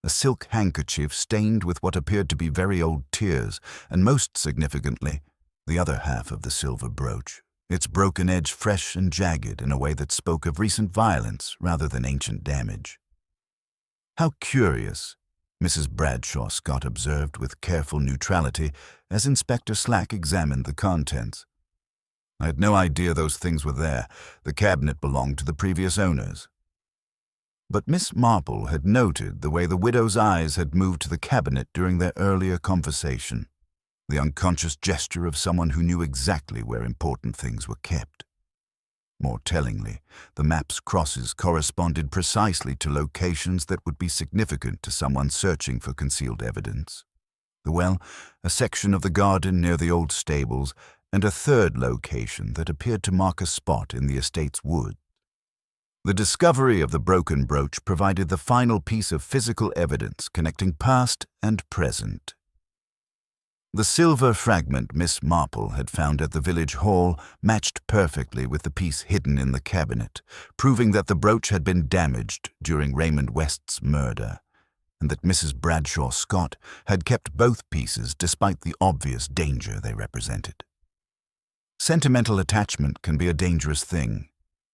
Speaker 1: a silk handkerchief stained with what appeared to be very old tears, and most significantly, the other half of the silver brooch, its broken edge fresh and jagged in a way that spoke of recent violence rather than ancient damage. "How curious," Mrs. Bradshaw Scott observed with careful neutrality as Inspector Slack examined the contents. "I had no idea those things were there. The cabinet belonged to the previous owners." But Miss Marple had noted the way the widow's eyes had moved to the cabinet during their earlier conversation, the unconscious gesture of someone who knew exactly where important things were kept. More tellingly, the map's crosses corresponded precisely to locations that would be significant to someone searching for concealed evidence. The well, a section of the garden near the old stables, and a third location that appeared to mark a spot in the estate's wood. The discovery of the broken brooch provided the final piece of physical evidence connecting past and present. The silver fragment Miss Marple had found at the village hall matched perfectly with the piece hidden in the cabinet, proving that the brooch had been damaged during Raymond West's murder, and that Mrs. Bradshaw Scott had kept both pieces despite the obvious danger they represented. "Sentimental attachment can be a dangerous thing,"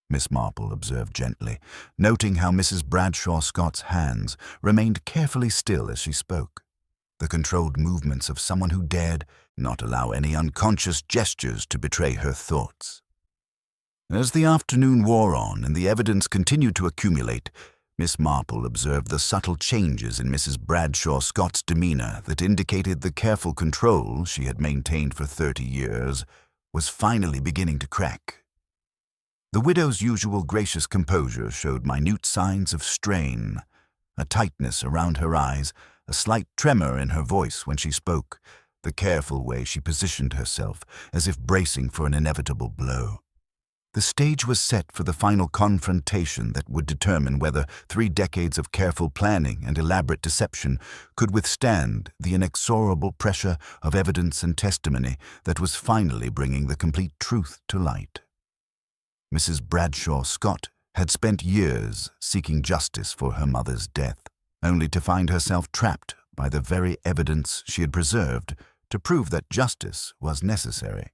Speaker 1: Miss Marple observed gently, noting how Mrs. Bradshaw Scott's hands remained carefully still as she spoke, the controlled movements of someone who dared not allow any unconscious gestures to betray her thoughts. As the afternoon wore on and the evidence continued to accumulate, Miss Marple observed the subtle changes in Mrs. Bradshaw Scott's demeanor that indicated the careful control she had maintained for 30 years was finally beginning to crack. The widow's usual gracious composure showed minute signs of strain, a tightness around her eyes, a slight tremor in her voice when she spoke, the careful way she positioned herself as if bracing for an inevitable blow. The stage was set for the final confrontation that would determine whether 3 decades of careful planning and elaborate deception could withstand the inexorable pressure of evidence and testimony that was finally bringing the complete truth to light. Mrs. Bradshaw Scott had spent years seeking justice for her mother's death, only to find herself trapped by the very evidence she had preserved to prove that justice was necessary.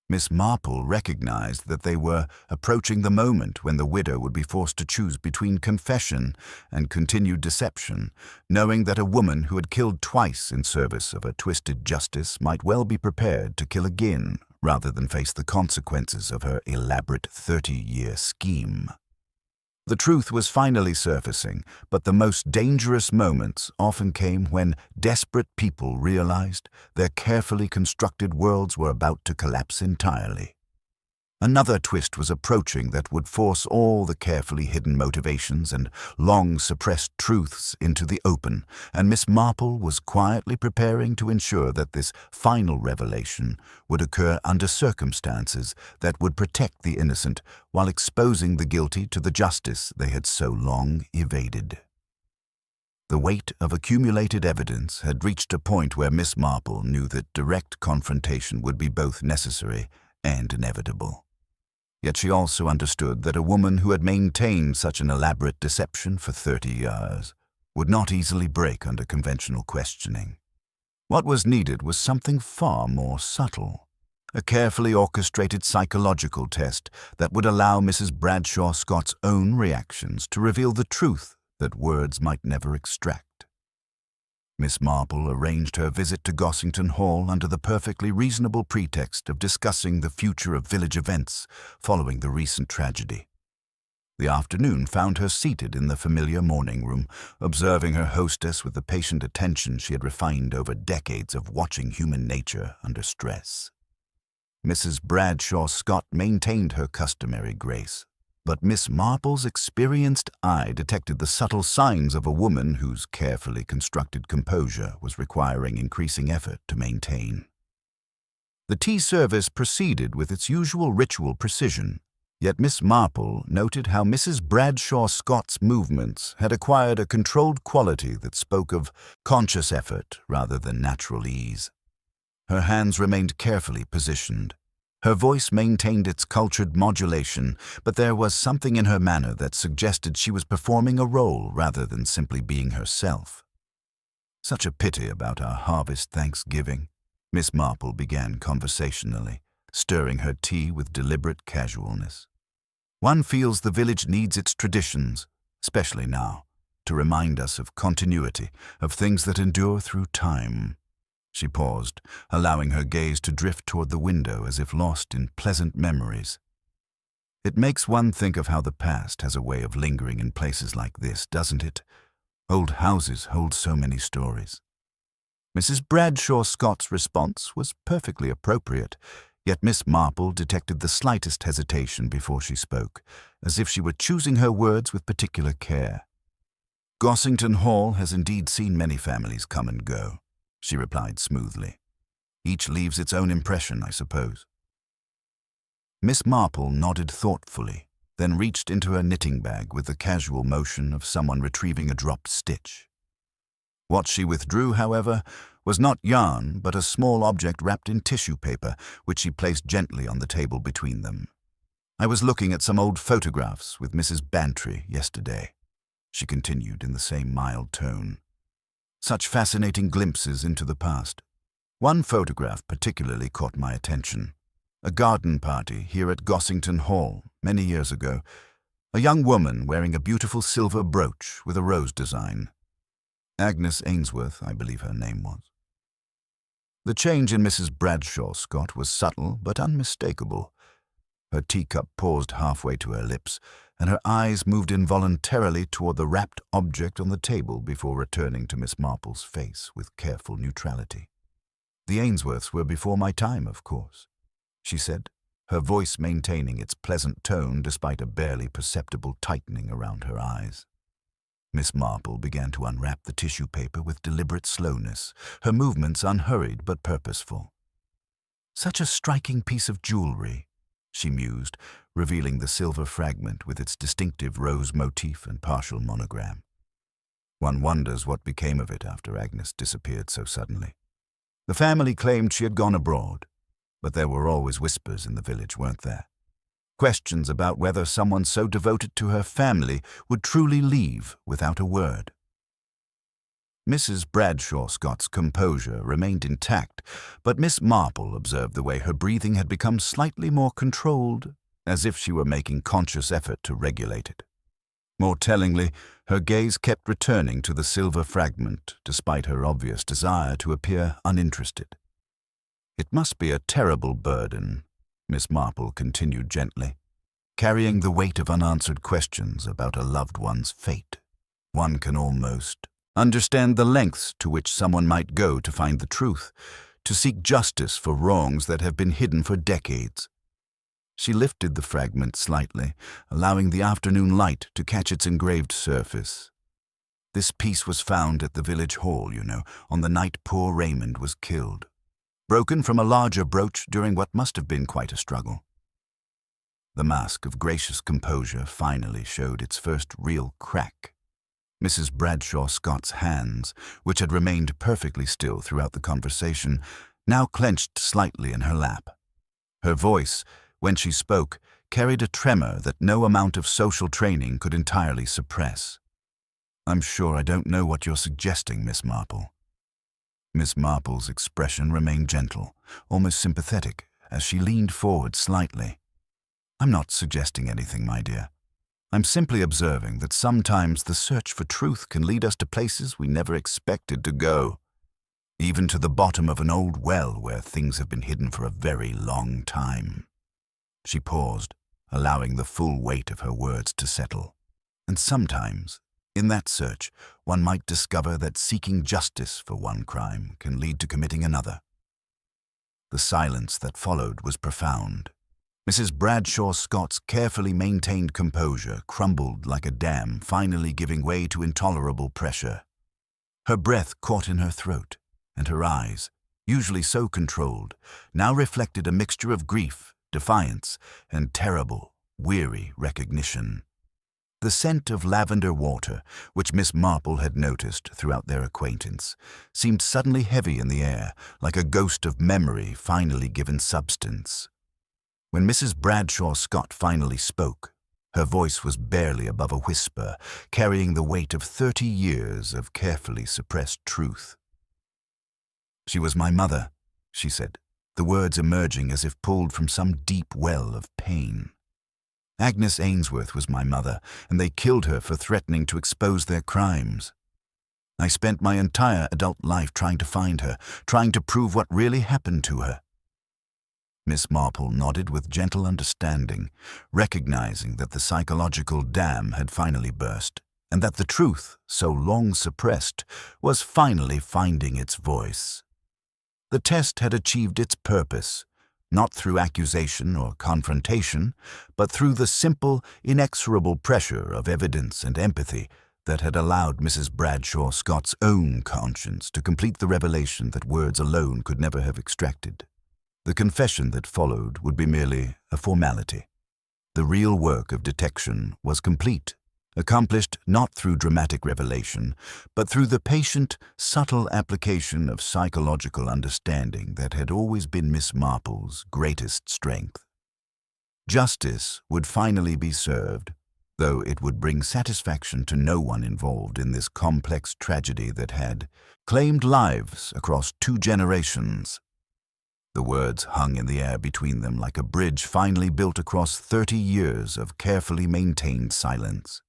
Speaker 1: Miss Marple recognized that they were approaching the moment when the widow would be forced to choose between confession and continued deception, knowing that a woman who had killed twice in service of a twisted justice might well be prepared to kill again rather than face the consequences of her elaborate 30-year scheme. The truth was finally surfacing, but the most dangerous moments often came when desperate people realized their carefully constructed worlds were about to collapse entirely. Another twist was approaching that would force all the carefully hidden motivations and long-suppressed truths into the open, and Miss Marple was quietly preparing to ensure that this final revelation would occur under circumstances that would protect the innocent while exposing the guilty to the justice they had so long evaded. The weight of accumulated evidence had reached a point where Miss Marple knew that direct confrontation would be both necessary and inevitable. Yet she also understood that a woman who had maintained such an elaborate deception for 30 years would not easily break under conventional questioning. What was needed was something far more subtle, a carefully orchestrated psychological test that would allow Mrs. Bradshaw Scott's own reactions to reveal the truth that words might never extract. Miss Marple arranged her visit to Gossington Hall under the perfectly reasonable pretext of discussing the future of village events following the recent tragedy. The afternoon found her seated in the familiar morning room, observing her hostess with the patient attention she had refined over decades of watching human nature under stress. Mrs. Bradshaw Scott maintained her customary grace, but Miss Marple's experienced eye detected the subtle signs of a woman whose carefully constructed composure was requiring increasing effort to maintain. The tea service proceeded with its usual ritual precision, yet Miss Marple noted how Mrs. Bradshaw Scott's movements had acquired a controlled quality that spoke of conscious effort rather than natural ease. Her hands remained carefully positioned. Her voice maintained its cultured modulation, but there was something in her manner that suggested she was performing a role rather than simply being herself. "Such a pity about our harvest Thanksgiving," Miss Marple began conversationally, stirring her tea with deliberate casualness. "One feels the village needs its traditions, especially now, to remind us of continuity, of things that endure through time." She paused, allowing her gaze to drift toward the window as if lost in pleasant memories. "It makes one think of how the past has a way of lingering in places like this, doesn't it? Old houses hold so many stories." Mrs. Bradshaw Scott's response was perfectly appropriate, yet Miss Marple detected the slightest hesitation before she spoke, as if she were choosing her words with particular care. "Gossington Hall has indeed seen many families come and go," she replied smoothly. "Each leaves its own impression, I suppose." Miss Marple nodded thoughtfully, then reached into her knitting bag with the casual motion of someone retrieving a dropped stitch. What she withdrew, however, was not yarn, but a small object wrapped in tissue paper, which she placed gently on the table between them. "I was looking at some old photographs with Mrs. Bantry yesterday," she continued in the same mild tone. "Such fascinating glimpses into the past. One photograph particularly caught my attention. A garden party here at Gossington Hall many years ago. A young woman wearing a beautiful silver brooch with a rose design. Agnes Ainsworth, I believe her name was." The change in Mrs. Bradshaw Scott was subtle but unmistakable. Her teacup paused halfway to her lips, and her eyes moved involuntarily toward the wrapped object on the table before returning to Miss Marple's face with careful neutrality. "The Ainsworths were before my time, of course," she said, her voice maintaining its pleasant tone despite a barely perceptible tightening around her eyes. Miss Marple began to unwrap the tissue paper with deliberate slowness, her movements unhurried but purposeful. "Such a striking piece of jewelry," she mused, revealing the silver fragment with its distinctive rose motif and partial monogram. One wonders what became of it after Agnes disappeared so suddenly. The family claimed she had gone abroad, but there were always whispers in the village, weren't there? Questions about whether someone so devoted to her family would truly leave without a word. Mrs. Bradshaw Scott's composure remained intact, but Miss Marple observed the way her breathing had become slightly more controlled, as if she were making conscious effort to regulate it. More tellingly, her gaze kept returning to the silver fragment, despite her obvious desire to appear uninterested. "It must be a terrible burden," Miss Marple continued gently, "carrying the weight of unanswered questions about a loved one's fate. One can almost understand the lengths to which someone might go to find the truth, to seek justice for wrongs that have been hidden for decades." She lifted the fragment slightly, allowing the afternoon light to catch its engraved surface. "This piece was found at the village hall, on the night poor Raymond was killed. Broken from a larger brooch during what must have been quite a struggle." The mask of gracious composure finally showed its first real crack. Mrs. Bradshaw Scott's hands, which had remained perfectly still throughout the conversation, now clenched slightly in her lap. Her voice, when she spoke, carried a tremor that no amount of social training could entirely suppress. "I'm sure I don't know what you're suggesting, Miss Marple." Miss Marple's expression remained gentle, almost sympathetic, as she leaned forward slightly. "I'm not suggesting anything, my dear. I'm simply observing that sometimes the search for truth can lead us to places we never expected to go, even to the bottom of an old well where things have been hidden for a very long time." She paused, allowing the full weight of her words to settle. "And sometimes, in that search, one might discover that seeking justice for one crime can lead to committing another." The silence that followed was profound. Mrs. Bradshaw Scott's carefully maintained composure crumbled like a dam finally giving way to intolerable pressure. Her breath caught in her throat, and her eyes, usually so controlled, now reflected a mixture of grief, defiance, and terrible, weary recognition. The scent of lavender water, which Miss Marple had noticed throughout their acquaintance, seemed suddenly heavy in the air, like a ghost of memory finally given substance. When Mrs. Bradshaw Scott finally spoke, her voice was barely above a whisper, carrying the weight of 30 years of carefully suppressed truth. "She was my mother," she said, the words emerging as if pulled from some deep well of pain. "Agnes Ainsworth was my mother, and they killed her for threatening to expose their crimes. I spent my entire adult life trying to find her, trying to prove what really happened to her." Miss Marple nodded with gentle understanding, recognizing that the psychological dam had finally burst, and that the truth, so long suppressed, was finally finding its voice. The test had achieved its purpose, not through accusation or confrontation, but through the simple, inexorable pressure of evidence and empathy that had allowed Mrs. Bradshaw Scott's own conscience to complete the revelation that words alone could never have extracted. The confession that followed would be merely a formality. The real work of detection was complete, accomplished not through dramatic revelation, but through the patient, subtle application of psychological understanding that had always been Miss Marple's greatest strength. Justice would finally be served, though it would bring satisfaction to no one involved in this complex tragedy that had claimed lives across 2 generations. The words hung in the air between them like a bridge finally built across 30 years of carefully maintained silence.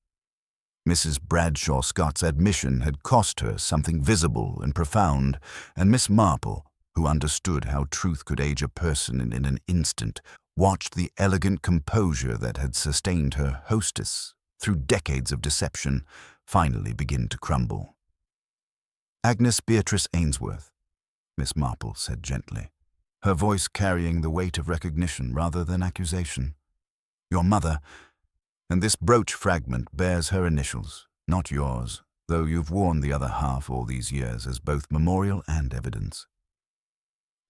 Speaker 1: Mrs. Bradshaw Scott's admission had cost her something visible and profound, and Miss Marple, who understood how truth could age a person in an instant, watched the elegant composure that had sustained her hostess through decades of deception finally begin to crumble. "Agnes Beatrice Ainsworth," Miss Marple said gently, her voice carrying the weight of recognition rather than accusation. "Your mother, and this brooch fragment bears her initials, not yours, though you've worn the other half all these years as both memorial and evidence."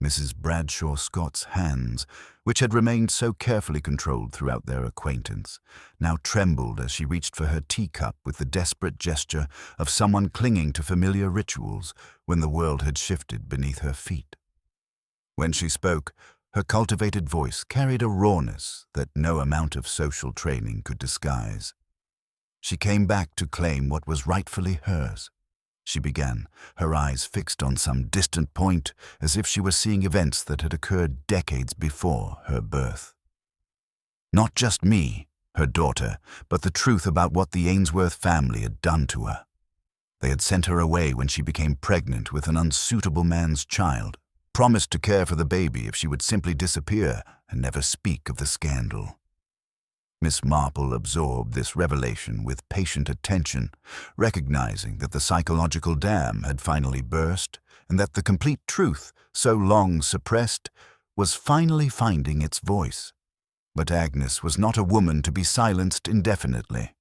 Speaker 1: Mrs. Bradshaw Scott's hands, which had remained so carefully controlled throughout their acquaintance, now trembled as she reached for her teacup with the desperate gesture of someone clinging to familiar rituals when the world had shifted beneath her feet. When she spoke, her cultivated voice carried a rawness that no amount of social training could disguise. She came back to claim what was rightfully hers. She began, her eyes fixed on some distant point, as if she were seeing events that had occurred decades before her birth. Not just me, her daughter, but the truth about what the Ainsworth family had done to her. They had sent her away when she became pregnant with an unsuitable man's child, promised to care for the baby if she would simply disappear and never speak of the scandal. Miss Marple absorbed this revelation with patient attention, recognizing that the psychological dam had finally burst and that the complete truth, so long suppressed, was finally finding its voice. But Agnes was not a woman to be silenced indefinitely,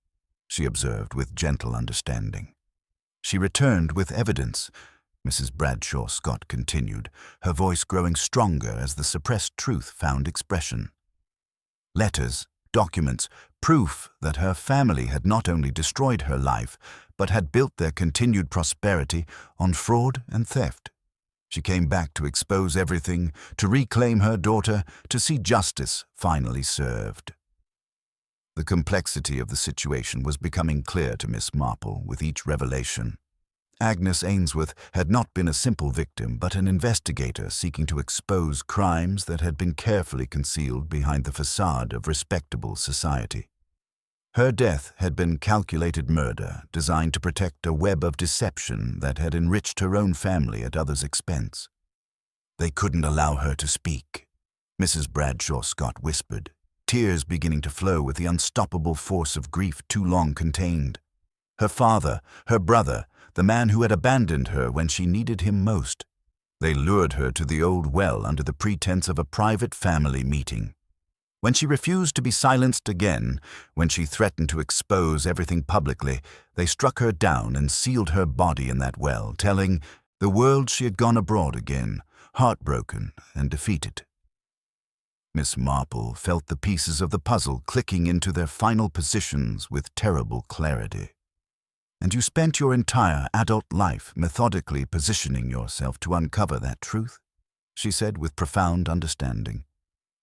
Speaker 1: she observed with gentle understanding. She returned with evidence, Mrs. Bradshaw Scott continued, her voice growing stronger as the suppressed truth found expression. Letters, documents, proof that her family had not only destroyed her life, but had built their continued prosperity on fraud and theft. She came back to expose everything, to reclaim her daughter, to see justice finally served. The complexity of the situation was becoming clear to Miss Marple with each revelation. Agnes Ainsworth had not been a simple victim, but an investigator seeking to expose crimes that had been carefully concealed behind the facade of respectable society. Her death had been calculated murder, designed to protect a web of deception that had enriched her own family at others' expense. They couldn't allow her to speak, Mrs. Bradshaw Scott whispered, tears beginning to flow with the unstoppable force of grief too long contained. Her father, her brother, the man who had abandoned her when she needed him most. They lured her to the old well under the pretense of a private family meeting. When she refused to be silenced again, when she threatened to expose everything publicly, they struck her down and sealed her body in that well, telling the world she had gone abroad again, heartbroken and defeated. Miss Marple felt the pieces of the puzzle clicking into their final positions with terrible clarity. And you spent your entire adult life methodically positioning yourself to uncover that truth, she said with profound understanding.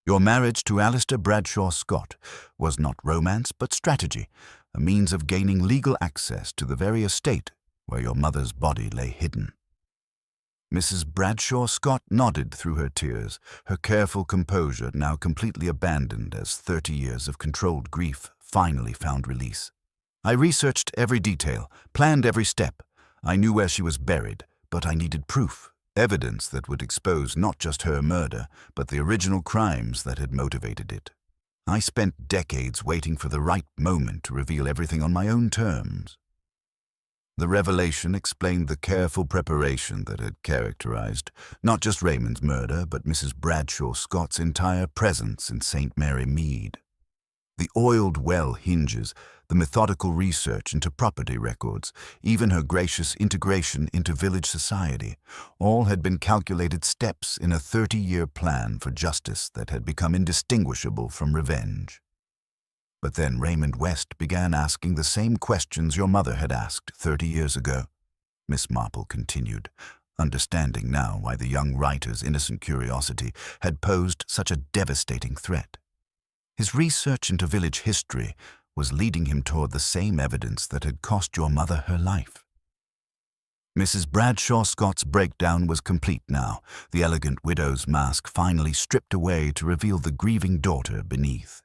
Speaker 1: Your marriage to Alistair Bradshaw Scott was not romance but strategy, a means of gaining legal access to the very estate where your mother's body lay hidden. Mrs. Bradshaw Scott nodded through her tears, her careful composure now completely abandoned as 30 years of controlled grief finally found release. I researched every detail, planned every step. I knew where she was buried, but I needed proof, evidence that would expose not just her murder, but the original crimes that had motivated it. I spent decades waiting for the right moment to reveal everything on my own terms. The revelation explained the careful preparation that had characterized not just Raymond's murder, but Mrs. Bradshaw Scott's entire presence in St. Mary Mead. The oiled well hinges, the methodical research into property records, even her gracious integration into village society, all had been calculated steps in a 30-year plan for justice that had become indistinguishable from revenge. But then Raymond West began asking the same questions your mother had asked 30 years ago, Miss Marple continued, understanding now why the young writer's innocent curiosity had posed such a devastating threat. His research into village history was leading him toward the same evidence that had cost your mother her life. Mrs. Bradshaw Scott's breakdown was complete now, the elegant widow's mask finally stripped away to reveal the grieving daughter beneath.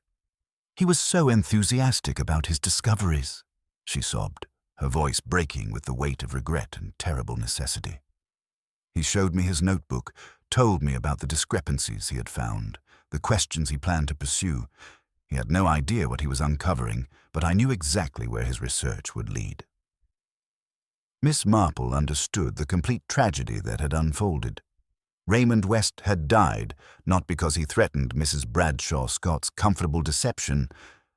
Speaker 1: He was so enthusiastic about his discoveries, she sobbed, her voice breaking with the weight of regret and terrible necessity. He showed me his notebook, told me about the discrepancies he had found, the questions he planned to pursue. He had no idea what he was uncovering, but I knew exactly where his research would lead. Miss Marple understood the complete tragedy that had unfolded. Raymond West had died, not because he threatened Mrs. Bradshaw Scott's comfortable deception,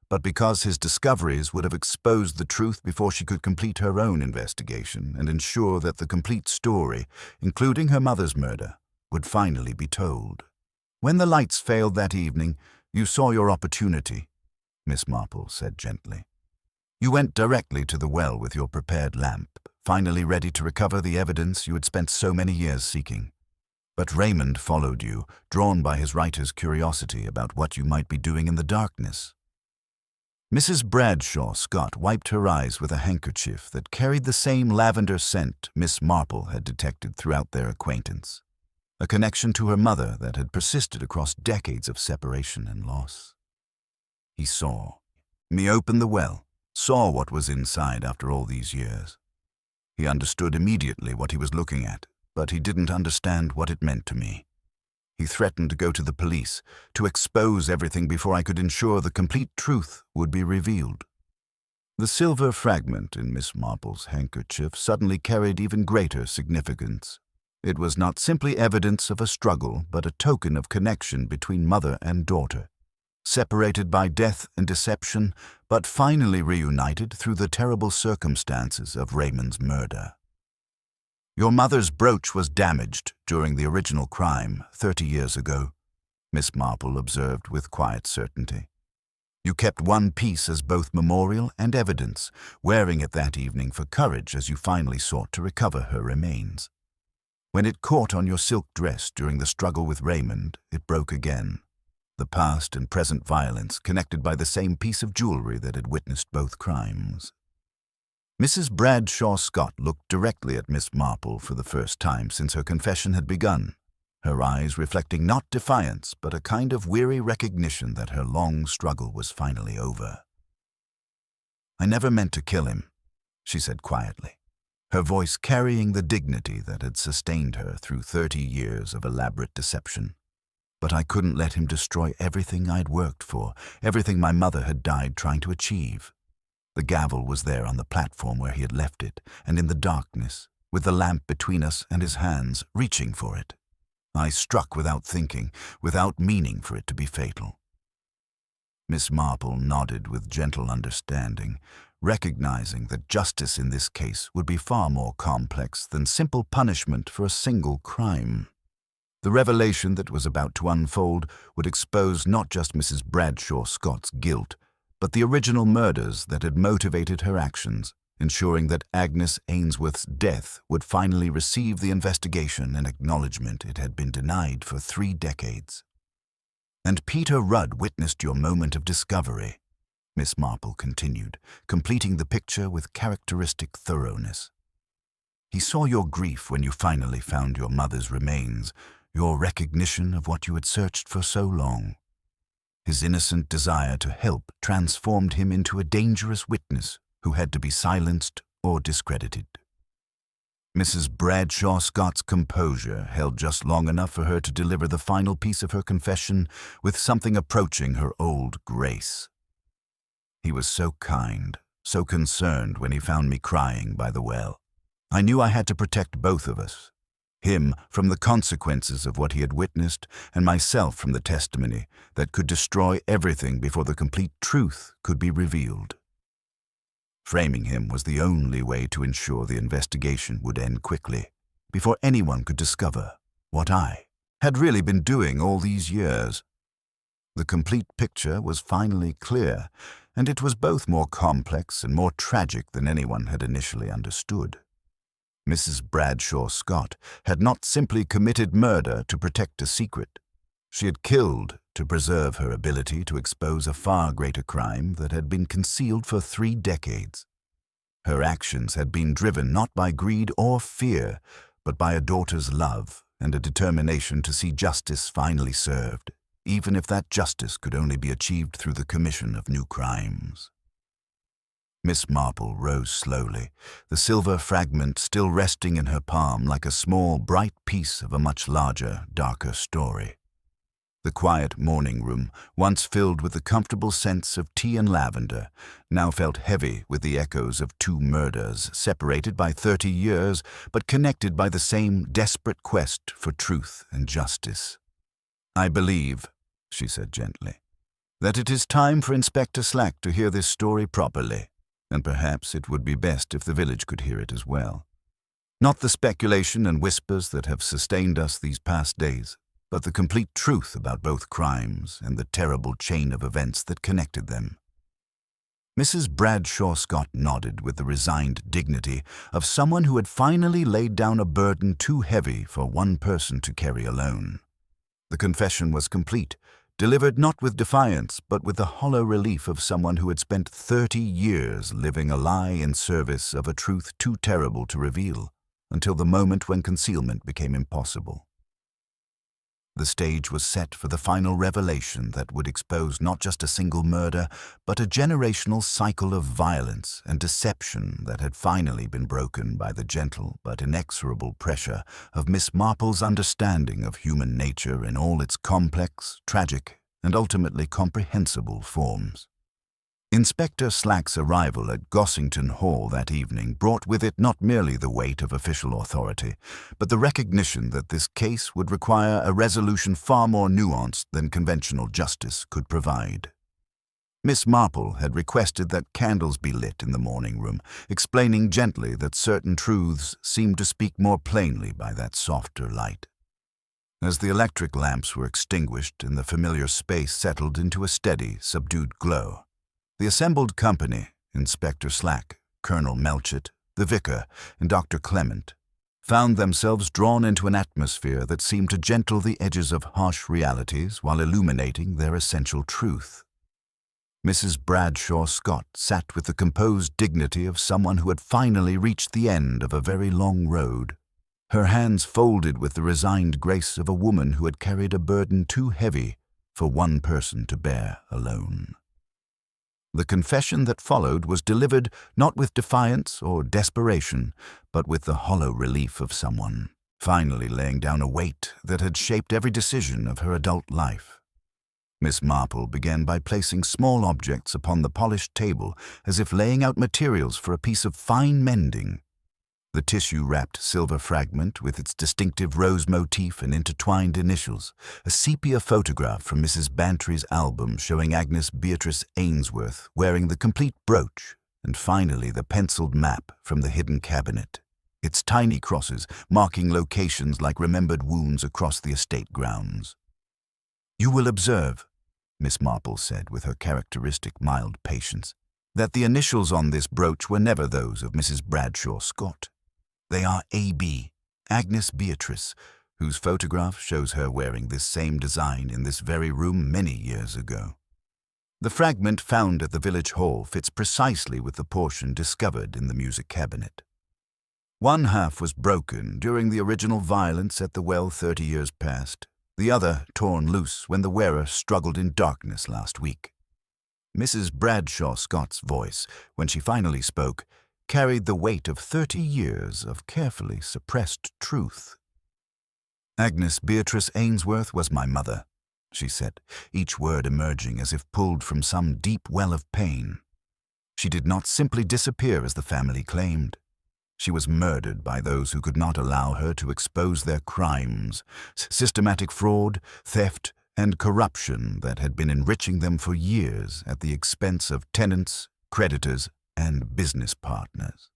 Speaker 1: but because his discoveries would have exposed the truth before she could complete her own investigation and ensure that the complete story, including her mother's murder, would finally be told. When the lights failed that evening, you saw your opportunity, Miss Marple said gently. You went directly to the well with your prepared lamp, finally ready to recover the evidence you had spent so many years seeking. But Raymond followed you, drawn by his writer's curiosity about what you might be doing in the darkness. Mrs. Bradshaw Scott wiped her eyes with a handkerchief that carried the same lavender scent Miss Marple had detected throughout their acquaintance, a connection to her mother that had persisted across decades of separation and loss. He saw. He opened the well, saw what was inside after all these years. He understood immediately what he was looking at, but he didn't understand what it meant to me. He threatened to go to the police, to expose everything before I could ensure the complete truth would be revealed. The silver fragment in Miss Marple's handkerchief suddenly carried even greater significance. It was not simply evidence of a struggle, but a token of connection between mother and daughter, separated by death and deception, but finally reunited through the terrible circumstances of Raymond's murder. "Your mother's brooch was damaged during the original crime 30 years ago," Miss Marple observed with quiet certainty. "You kept one piece as both memorial and evidence, wearing it that evening for courage as you finally sought to recover her remains. When it caught on your silk dress during the struggle with Raymond, it broke again. The past and present violence connected by the same piece of jewelry that had witnessed both crimes." Mrs. Bradshaw Scott looked directly at Miss Marple for the first time since her confession had begun, her eyes reflecting not defiance but a kind of weary recognition that her long struggle was finally over. "I never meant to kill him," she said quietly, her voice carrying the dignity that had sustained her through 30 years of elaborate deception. "But I couldn't let him destroy everything I'd worked for, everything my mother had died trying to achieve." The gavel was there on the platform where he had left it, and in the darkness, with the lamp between us and his hands, reaching for it. I struck without thinking, without meaning for it to be fatal. Miss Marple nodded with gentle understanding, recognizing that justice in this case would be far more complex than simple punishment for a single crime. The revelation that was about to unfold would expose not just Mrs. Bradshaw Scott's guilt, but the original murders that had motivated her actions, ensuring that Agnes Ainsworth's death would finally receive the investigation and acknowledgement it had been denied for 3 decades. "And Peter Rudd witnessed your moment of discovery," Miss Marple continued, completing the picture with characteristic thoroughness. "He saw your grief when you finally found your mother's remains, your recognition of what you had searched for so long. His innocent desire to help transformed him into a dangerous witness who had to be silenced or discredited." Mrs. Bradshaw Scott's composure held just long enough for her to deliver the final piece of her confession with something approaching her old grace. "He was so kind, so concerned when he found me crying by the well. I knew I had to protect both of us. Him from the consequences of what he had witnessed, and myself from the testimony that could destroy everything before the complete truth could be revealed. Framing him was the only way to ensure the investigation would end quickly, before anyone could discover what I had really been doing all these years." The complete picture was finally clear, and it was both more complex and more tragic than anyone had initially understood. Mrs. Bradshaw Scott had not simply committed murder to protect a secret. She had killed to preserve her ability to expose a far greater crime that had been concealed for 3 decades. Her actions had been driven not by greed or fear, but by a daughter's love and a determination to see justice finally served, even if that justice could only be achieved through the commission of new crimes. Miss Marple rose slowly, the silver fragment still resting in her palm like a small, bright piece of a much larger, darker story. The quiet morning room, once filled with the comfortable scents of tea and lavender, now felt heavy with the echoes of 2 murders, separated by 30 years, but connected by the same desperate quest for truth and justice. "I believe," she said gently, "that it is time for Inspector Slack to hear this story properly. And perhaps it would be best if the village could hear it as well. Not the speculation and whispers that have sustained us these past days, but the complete truth about both crimes and the terrible chain of events that connected them." Mrs. Bradshaw Scott nodded with the resigned dignity of someone who had finally laid down a burden too heavy for one person to carry alone. The confession was complete, delivered not with defiance, but with the hollow relief of someone who had spent 30 years living a lie in service of a truth too terrible to reveal, until the moment when concealment became impossible. The stage was set for the final revelation that would expose not just a single murder, but a generational cycle of violence and deception that had finally been broken by the gentle but inexorable pressure of Miss Marple's understanding of human nature in all its complex, tragic, and ultimately comprehensible forms. Inspector Slack's arrival at Gossington Hall that evening brought with it not merely the weight of official authority, but the recognition that this case would require a resolution far more nuanced than conventional justice could provide. Miss Marple had requested that candles be lit in the morning room, explaining gently that certain truths seemed to speak more plainly by that softer light. As the electric lamps were extinguished and the familiar space settled into a steady, subdued glow, the assembled company, Inspector Slack, Colonel Melchett, the vicar, and Dr. Clement, found themselves drawn into an atmosphere that seemed to gentle the edges of harsh realities while illuminating their essential truth. Mrs. Bradshaw Scott sat with the composed dignity of someone who had finally reached the end of a very long road, her hands folded with the resigned grace of a woman who had carried a burden too heavy for one person to bear alone. The confession that followed was delivered not with defiance or desperation, but with the hollow relief of someone finally laying down a weight that had shaped every decision of her adult life. Miss Marple began by placing small objects upon the polished table as if laying out materials for a piece of fine mending. The tissue-wrapped silver fragment with its distinctive rose motif and intertwined initials, a sepia photograph from Mrs. Bantry's album showing Agnes Beatrice Ainsworth wearing the complete brooch, and finally the penciled map from the hidden cabinet, its tiny crosses marking locations like remembered wounds across the estate grounds. "You will observe," Miss Marple said with her characteristic mild patience, "that the initials on this brooch were never those of Mrs. Bradshaw Scott. They are A.B., Agnes Beatrice, whose photograph shows her wearing this same design in this very room many years ago. The fragment found at the village hall fits precisely with the portion discovered in the music cabinet. One half was broken during the original violence at the well 30 years past, the other torn loose when the wearer struggled in darkness last week." Mrs. Bradshaw Scott's voice, when she finally spoke, carried the weight of 30 years of carefully suppressed truth. "Agnes Beatrice Ainsworth was my mother," she said, each word emerging as if pulled from some deep well of pain. "She did not simply disappear as the family claimed. She was murdered by those who could not allow her to expose their crimes, systematic fraud, theft, and corruption that had been enriching them for years at the expense of tenants, creditors, and business partners."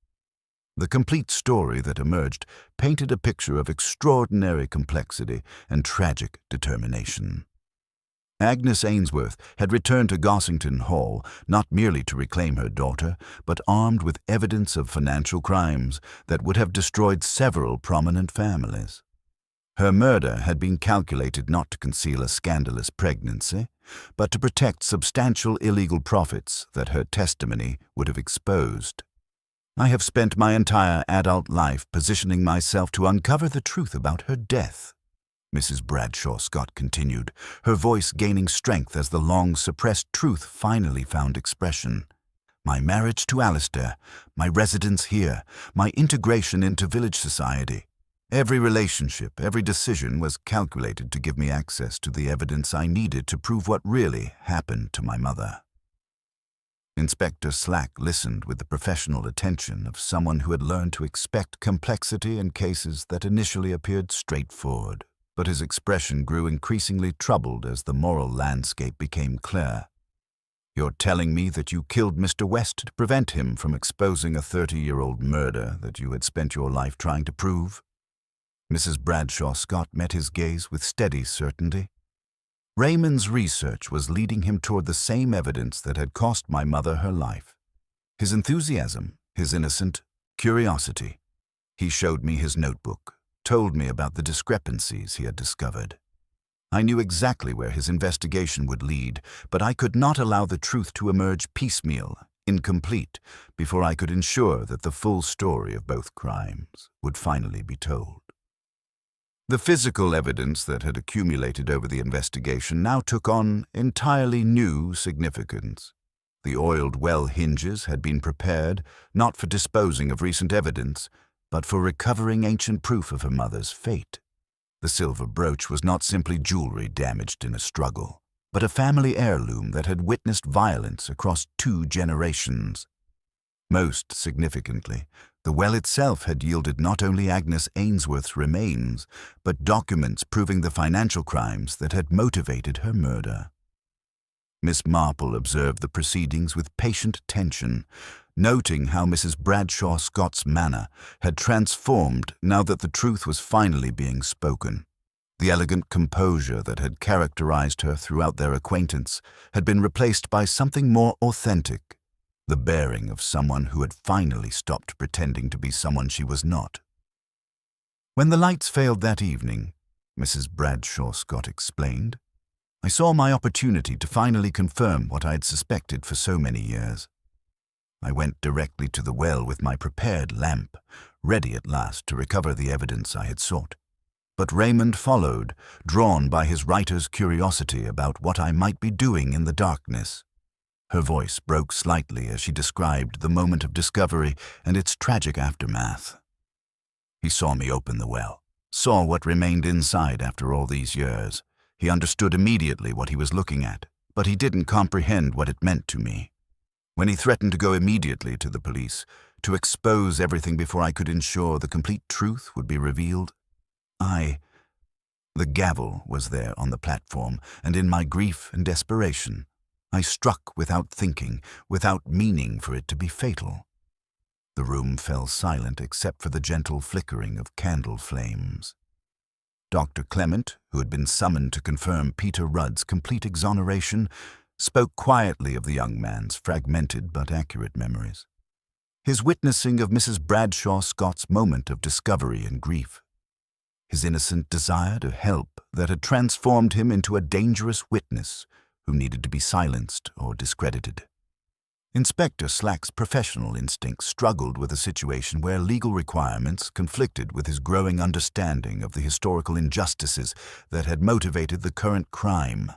Speaker 1: The complete story that emerged painted a picture of extraordinary complexity and tragic determination. Agnes Ainsworth had returned to Gossington Hall not merely to reclaim her daughter, but armed with evidence of financial crimes that would have destroyed several prominent families. Her murder had been calculated not to conceal a scandalous pregnancy, but to protect substantial illegal profits that her testimony would have exposed. "I have spent my entire adult life positioning myself to uncover the truth about her death," Mrs. Bradshaw Scott continued, her voice gaining strength as the long-suppressed truth finally found expression. "My marriage to Alistair, my residence here, my integration into village society, every relationship, every decision was calculated to give me access to the evidence I needed to prove what really happened to my mother." Inspector Slack listened with the professional attention of someone who had learned to expect complexity in cases that initially appeared straightforward, but his expression grew increasingly troubled as the moral landscape became clear. "You're telling me that you killed Mr. West to prevent him from exposing a 30-year-old murder that you had spent your life trying to prove?" Mrs. Bradshaw Scott met his gaze with steady certainty. "Raymond's research was leading him toward the same evidence that had cost my mother her life. His enthusiasm, his innocent curiosity. He showed me his notebook, told me about the discrepancies he had discovered. I knew exactly where his investigation would lead, but I could not allow the truth to emerge piecemeal, incomplete, before I could ensure that the full story of both crimes would finally be told." The physical evidence that had accumulated over the investigation now took on entirely new significance. The oiled well hinges had been prepared not for disposing of recent evidence, but for recovering ancient proof of her mother's fate. The silver brooch was not simply jewelry damaged in a struggle, but a family heirloom that had witnessed violence across 2 generations. Most significantly, the well itself had yielded not only Agnes Ainsworth's remains, but documents proving the financial crimes that had motivated her murder. Miss Marple observed the proceedings with patient attention, noting how Mrs. Bradshaw Scott's manner had transformed now that the truth was finally being spoken. The elegant composure that had characterized her throughout their acquaintance had been replaced by something more authentic, the bearing of someone who had finally stopped pretending to be someone she was not. When the lights failed that evening, Mrs. Bradshaw Scott explained, I saw my opportunity to finally confirm what I had suspected for so many years. I went directly to the well with my prepared lamp, ready at last to recover the evidence I had sought. But Raymond followed, drawn by his writer's curiosity about what I might be doing in the darkness. Her voice broke slightly as she described the moment of discovery and its tragic aftermath. He saw me open the well, saw what remained inside after all these years. He understood immediately what he was looking at, but he didn't comprehend what it meant to me. When he threatened to go immediately to the police, to expose everything before I could ensure the complete truth would be revealed, the gavel was there on the platform, and in my grief and desperation, I struck without thinking, without meaning for it to be fatal. The room fell silent except for the gentle flickering of candle flames. Dr. Clement, who had been summoned to confirm Peter Rudd's complete exoneration, spoke quietly of the young man's fragmented but accurate memories, his witnessing of Mrs. Bradshaw Scott's moment of discovery and grief, his innocent desire to help that had transformed him into a dangerous witness who needed to be silenced or discredited. Inspector Slack's professional instincts struggled with a situation where legal requirements conflicted with his growing understanding of the historical injustices that had motivated the current crime.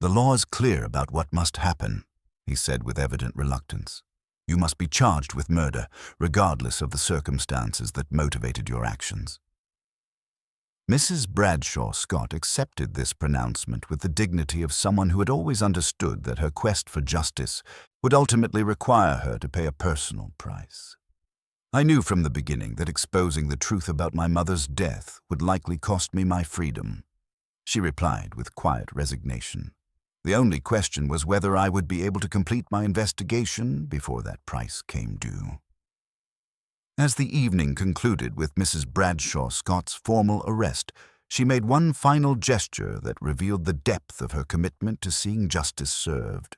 Speaker 1: The law is clear about what must happen, he said with evident reluctance. You must be charged with murder, regardless of the circumstances that motivated your actions. Mrs. Bradshaw Scott accepted this pronouncement with the dignity of someone who had always understood that her quest for justice would ultimately require her to pay a personal price. I knew from the beginning that exposing the truth about my mother's death would likely cost me my freedom, she replied with quiet resignation. The only question was whether I would be able to complete my investigation before that price came due. As the evening concluded with Mrs. Bradshaw Scott's formal arrest, she made one final gesture that revealed the depth of her commitment to seeing justice served.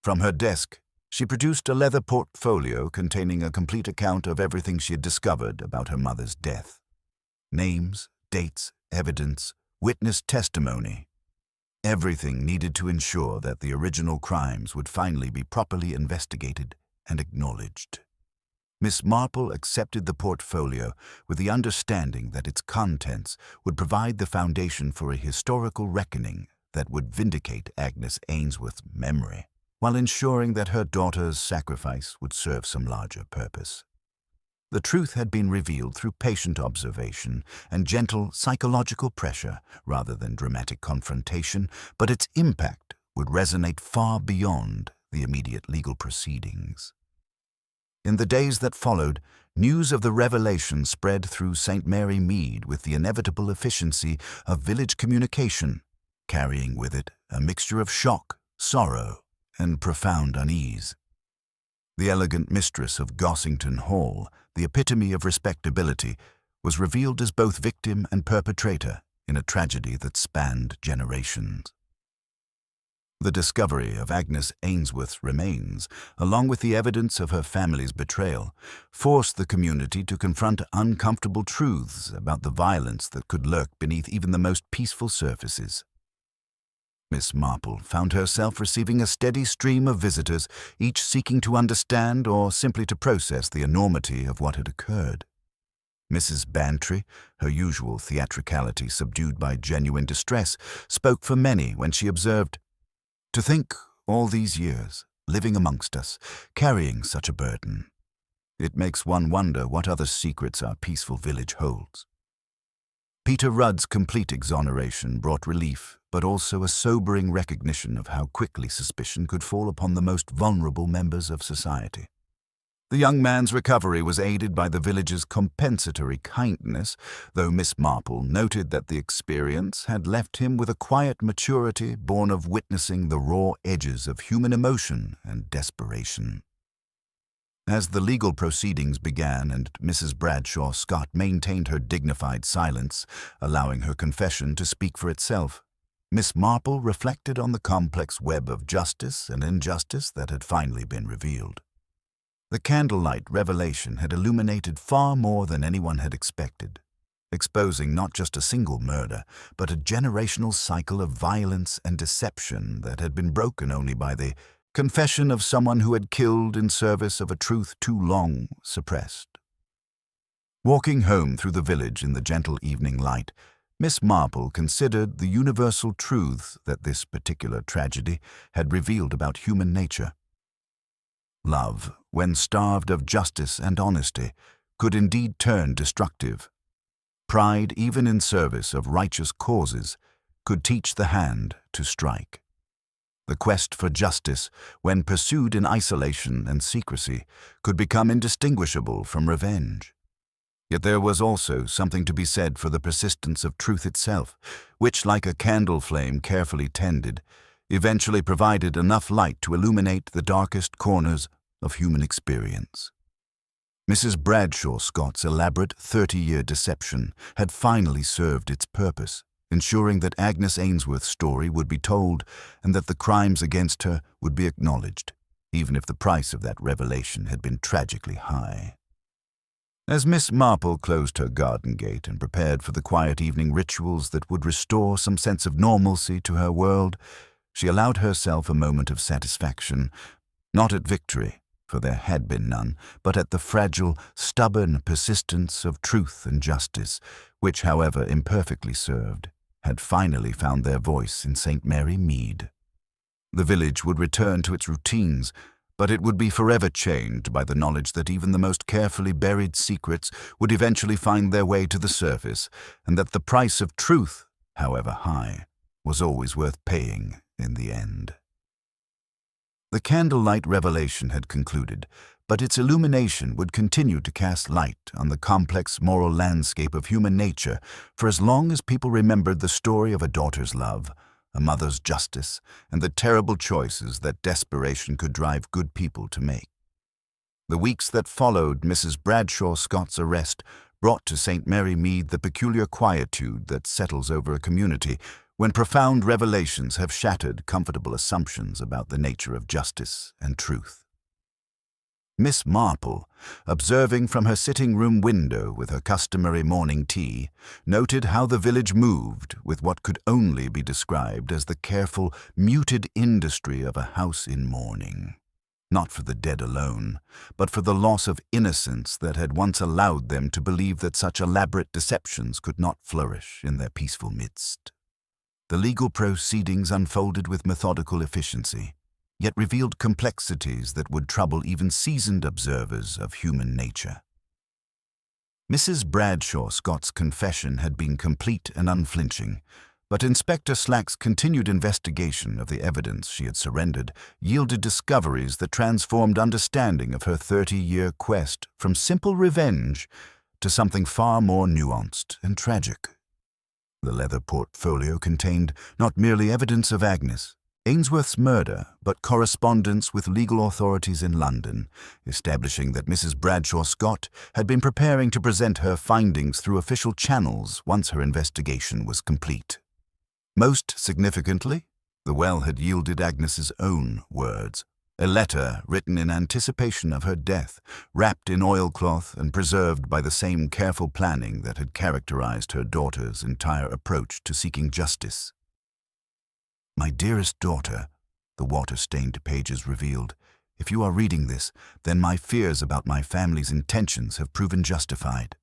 Speaker 1: From her desk, she produced a leather portfolio containing a complete account of everything she had discovered about her mother's death. Names, dates, evidence, witness testimony. Everything needed to ensure that the original crimes would finally be properly investigated and acknowledged. Miss Marple accepted the portfolio with the understanding that its contents would provide the foundation for a historical reckoning that would vindicate Agnes Ainsworth's memory, while ensuring that her daughter's sacrifice would serve some larger purpose. The truth had been revealed through patient observation and gentle psychological pressure rather than dramatic confrontation, but its impact would resonate far beyond the immediate legal proceedings. In the days that followed, news of the revelation spread through St. Mary Mead with the inevitable efficiency of village communication, carrying with it a mixture of shock, sorrow, and profound unease. The elegant mistress of Gossington Hall, the epitome of respectability, was revealed as both victim and perpetrator in a tragedy that spanned generations. The discovery of Agnes Ainsworth's remains, along with the evidence of her family's betrayal, forced the community to confront uncomfortable truths about the violence that could lurk beneath even the most peaceful surfaces. Miss Marple found herself receiving a steady stream of visitors, each seeking to understand or simply to process the enormity of what had occurred. Mrs. Bantry, her usual theatricality subdued by genuine distress, spoke for many when she observed, "To think, all these years, living amongst us, carrying such a burden. It makes one wonder what other secrets our peaceful village holds." Peter Rudd's complete exoneration brought relief, but also a sobering recognition of how quickly suspicion could fall upon the most vulnerable members of society. The young man's recovery was aided by the village's compensatory kindness, though Miss Marple noted that the experience had left him with a quiet maturity born of witnessing the raw edges of human emotion and desperation. As the legal proceedings began and Mrs. Bradshaw Scott maintained her dignified silence, allowing her confession to speak for itself, Miss Marple reflected on the complex web of justice and injustice that had finally been revealed. The Candlelight Revelation had illuminated far more than anyone had expected, exposing not just a single murder, but a generational cycle of violence and deception that had been broken only by the confession of someone who had killed in service of a truth too long suppressed. Walking home through the village in the gentle evening light, Miss Marple considered the universal truths that this particular tragedy had revealed about human nature. Love, when starved of justice and honesty, could indeed turn destructive. Pride, even in service of righteous causes, could teach the hand to strike. The quest for justice, when pursued in isolation and secrecy, could become indistinguishable from revenge. Yet there was also something to be said for the persistence of truth itself, which, like a candle flame carefully tended, eventually provided enough light to illuminate the darkest corners of human experience. Mrs. Bradshaw Scott's elaborate 30-year deception had finally served its purpose, ensuring that Agnes Ainsworth's story would be told and that the crimes against her would be acknowledged, even if the price of that revelation had been tragically high. As Miss Marple closed her garden gate and prepared for the quiet evening rituals that would restore some sense of normalcy to her world, she allowed herself a moment of satisfaction, not at victory, for there had been none, but at the fragile, stubborn persistence of truth and justice, which, however imperfectly served, had finally found their voice in St. Mary Mead. The village would return to its routines, but it would be forever changed by the knowledge that even the most carefully buried secrets would eventually find their way to the surface, and that the price of truth, however high, was always worth paying in the end. The Candlelight Revelation had concluded, but its illumination would continue to cast light on the complex moral landscape of human nature for as long as people remembered the story of a daughter's love, a mother's justice, and the terrible choices that desperation could drive good people to make. The weeks that followed Mrs. Bradshaw Scott's arrest brought to St. Mary Mead the peculiar quietude that settles over a community when profound revelations have shattered comfortable assumptions about the nature of justice and truth. Miss Marple, observing from her sitting-room window with her customary morning tea, noted how the village moved with what could only be described as the careful, muted industry of a house in mourning. Not for the dead alone, but for the loss of innocence that had once allowed them to believe that such elaborate deceptions could not flourish in their peaceful midst. The legal proceedings unfolded with methodical efficiency, yet revealed complexities that would trouble even seasoned observers of human nature. Mrs. Bradshaw Scott's confession had been complete and unflinching, but Inspector Slack's continued investigation of the evidence she had surrendered yielded discoveries that transformed understanding of her 30-year quest from simple revenge to something far more nuanced and tragic. The leather portfolio contained not merely evidence of Agnes Ainsworth's murder, but correspondence with legal authorities in London, establishing that Mrs. Bradshaw Scott had been preparing to present her findings through official channels once her investigation was complete. Most significantly, the well had yielded Agnes's own words, a letter written in anticipation of her death, wrapped in oilcloth and preserved by the same careful planning that had characterized her daughter's entire approach to seeking justice. "My dearest daughter," the water-stained pages revealed, "if you are reading this, then my fears about my family's intentions have proven justified.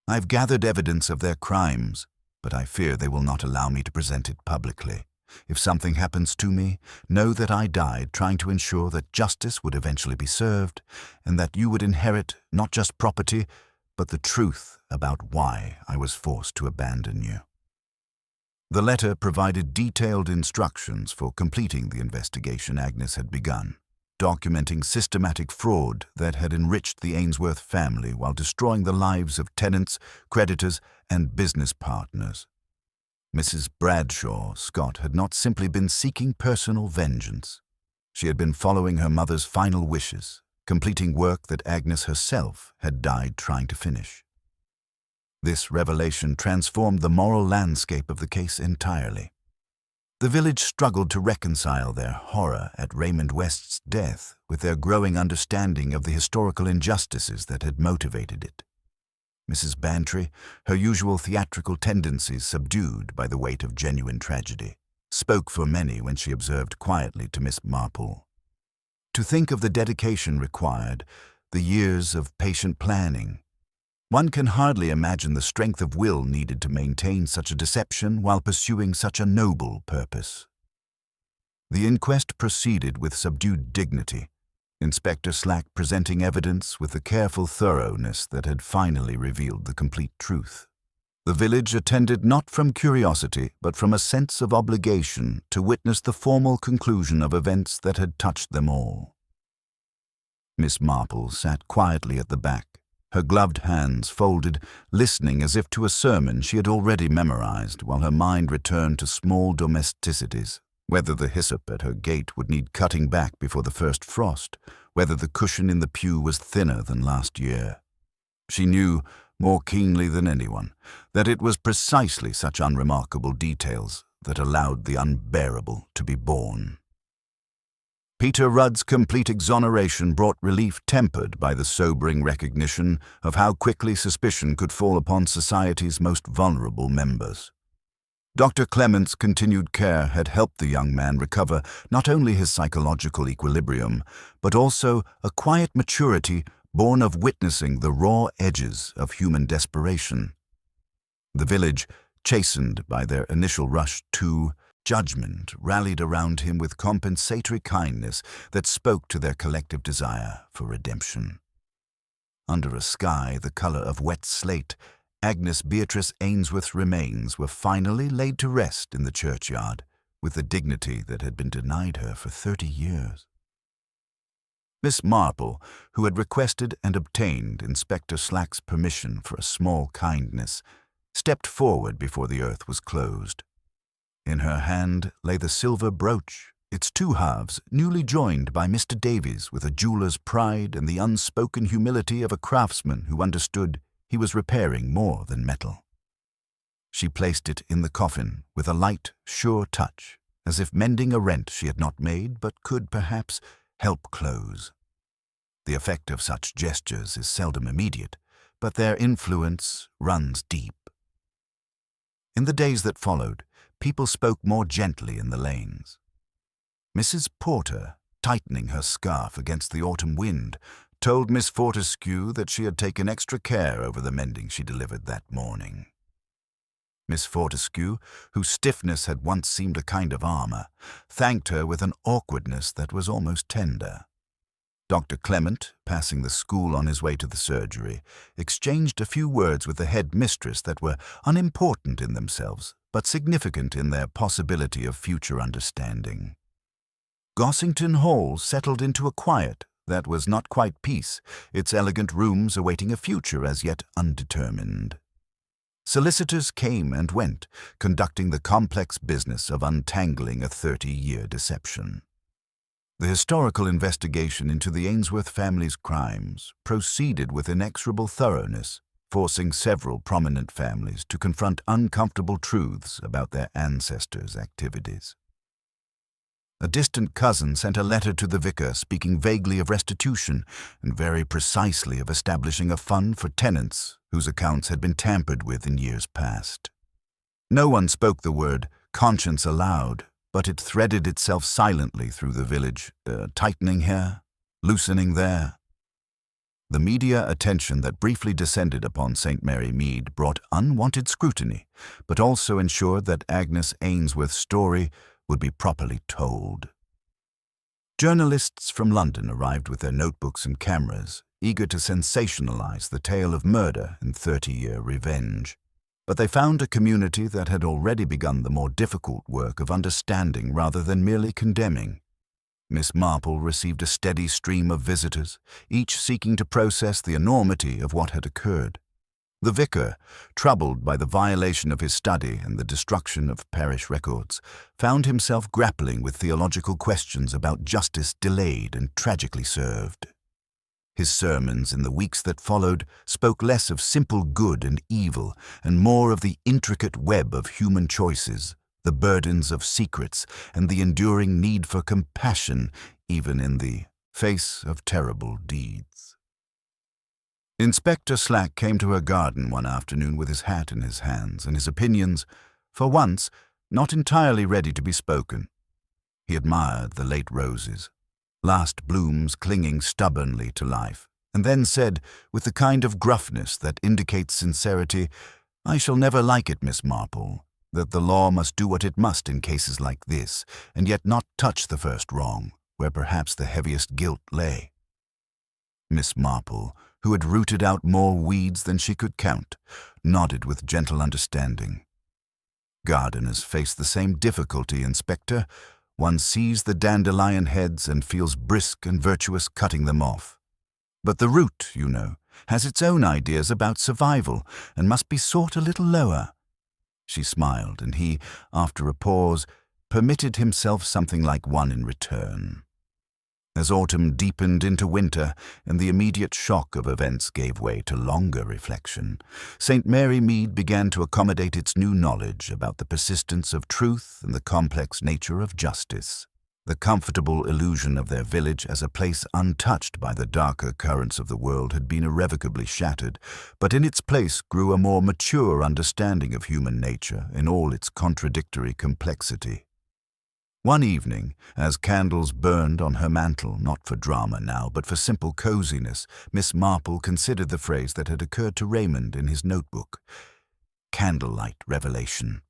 Speaker 1: I've gathered evidence of their crimes, but I fear they will not allow me to present it publicly. If something happens to me, know that I died trying to ensure that justice would eventually be served, and that you would inherit not just property, but the truth about why I was forced to abandon you." The letter provided detailed instructions for completing the investigation Agnes had begun, documenting systematic fraud that had enriched the Ainsworth family while destroying the lives of tenants, creditors, and business partners. Mrs. Bradshaw Scott had not simply been seeking personal vengeance. She had been following her mother's final wishes, completing work that Agnes herself had died trying to finish. This revelation transformed the moral landscape of the case entirely. The village struggled to reconcile their horror at Raymond West's death with their growing understanding of the historical injustices that had motivated it. Mrs. Bantry, her usual theatrical tendencies subdued by the weight of genuine tragedy, spoke for many when she observed quietly to Miss Marple. To think of the dedication required, the years of patient planning. One can hardly imagine the strength of will needed to maintain such a deception while pursuing such a noble purpose. The inquest proceeded with subdued dignity, Inspector Slack presenting evidence with the careful thoroughness that had finally revealed the complete truth. The village attended not from curiosity, but from a sense of obligation to witness the formal conclusion of events that had touched them all. Miss Marple sat quietly at the back, her gloved hands folded, listening as if to a sermon she had already memorized, while her mind returned to small domesticities. Whether the hyssop at her gate would need cutting back before the first frost, whether the cushion in the pew was thinner than last year. She knew, more keenly than anyone, that it was precisely such unremarkable details that allowed the unbearable to be born. Peter Rudd's complete exoneration brought relief tempered by the sobering recognition of how quickly suspicion could fall upon society's most vulnerable members. Dr. Clement's continued care had helped the young man recover not only his psychological equilibrium, but also a quiet maturity born of witnessing the raw edges of human desperation. The village, chastened by their initial rush to judgment, rallied around him with compensatory kindness that spoke to their collective desire for redemption. Under a sky the color of wet slate, Agnes Beatrice Ainsworth's remains were finally laid to rest in the churchyard with the dignity that had been denied her for 30 years. Miss Marple, who had requested and obtained Inspector Slack's permission for a small kindness, stepped forward before the earth was closed. In her hand lay the silver brooch, its two halves newly joined by Mr. Davies with a jeweller's pride and the unspoken humility of a craftsman who understood he was repairing more than metal. She placed it in the coffin with a light, sure touch, as if mending a rent she had not made but could, perhaps, help close. The effect of such gestures is seldom immediate, but their influence runs deep. In the days that followed, people spoke more gently in the lanes. Mrs. Porter, tightening her scarf against the autumn wind, told Miss Fortescue that she had taken extra care over the mending she delivered that morning. Miss Fortescue, whose stiffness had once seemed a kind of armor, thanked her with an awkwardness that was almost tender. Dr. Clement, passing the school on his way to the surgery, exchanged a few words with the head mistress that were unimportant in themselves, but significant in their possibility of future understanding. Gossington Hall settled into a quiet that was not quite peace, its elegant rooms awaiting a future as yet undetermined. Solicitors came and went, conducting the complex business of untangling a 30-year deception. The historical investigation into the Ainsworth family's crimes proceeded with inexorable thoroughness, forcing several prominent families to confront uncomfortable truths about their ancestors' activities. A distant cousin sent a letter to the vicar speaking vaguely of restitution and very precisely of establishing a fund for tenants whose accounts had been tampered with in years past. No one spoke the word conscience aloud, but it threaded itself silently through the village, tightening here, loosening there. The media attention that briefly descended upon St. Mary Mead brought unwanted scrutiny, but also ensured that Agnes Ainsworth's story would be properly told. Journalists from London arrived with their notebooks and cameras, eager to sensationalize the tale of murder and 30-year revenge. But they found a community that had already begun the more difficult work of understanding rather than merely condemning. Miss Marple received a steady stream of visitors, each seeking to process the enormity of what had occurred. The vicar, troubled by the violation of his study and the destruction of parish records, found himself grappling with theological questions about justice delayed and tragically served. His sermons in the weeks that followed spoke less of simple good and evil and more of the intricate web of human choices, the burdens of secrets, and the enduring need for compassion, even in the face of terrible deeds. Inspector Slack came to her garden one afternoon with his hat in his hands and his opinions, for once, not entirely ready to be spoken. He admired the late roses, last blooms clinging stubbornly to life, and then said, with the kind of gruffness that indicates sincerity, "I shall never like it, Miss Marple, that the law must do what it must in cases like this, and yet not touch the first wrong, where perhaps the heaviest guilt lay." Miss Marple, who had rooted out more weeds than she could count, nodded with gentle understanding. "Gardeners face the same difficulty, Inspector. One sees the dandelion heads and feels brisk and virtuous cutting them off. But the root, you know, has its own ideas about survival and must be sought a little lower." She smiled, and he, after a pause, permitted himself something like one in return. As autumn deepened into winter and the immediate shock of events gave way to longer reflection, St. Mary Mead began to accommodate its new knowledge about the persistence of truth and the complex nature of justice. The comfortable illusion of their village as a place untouched by the darker currents of the world had been irrevocably shattered, but in its place grew a more mature understanding of human nature in all its contradictory complexity. One evening, as candles burned on her mantel, not for drama now, but for simple coziness, Miss Marple considered the phrase that had occurred to Raymond in his notebook, "Candlelight Revelation,"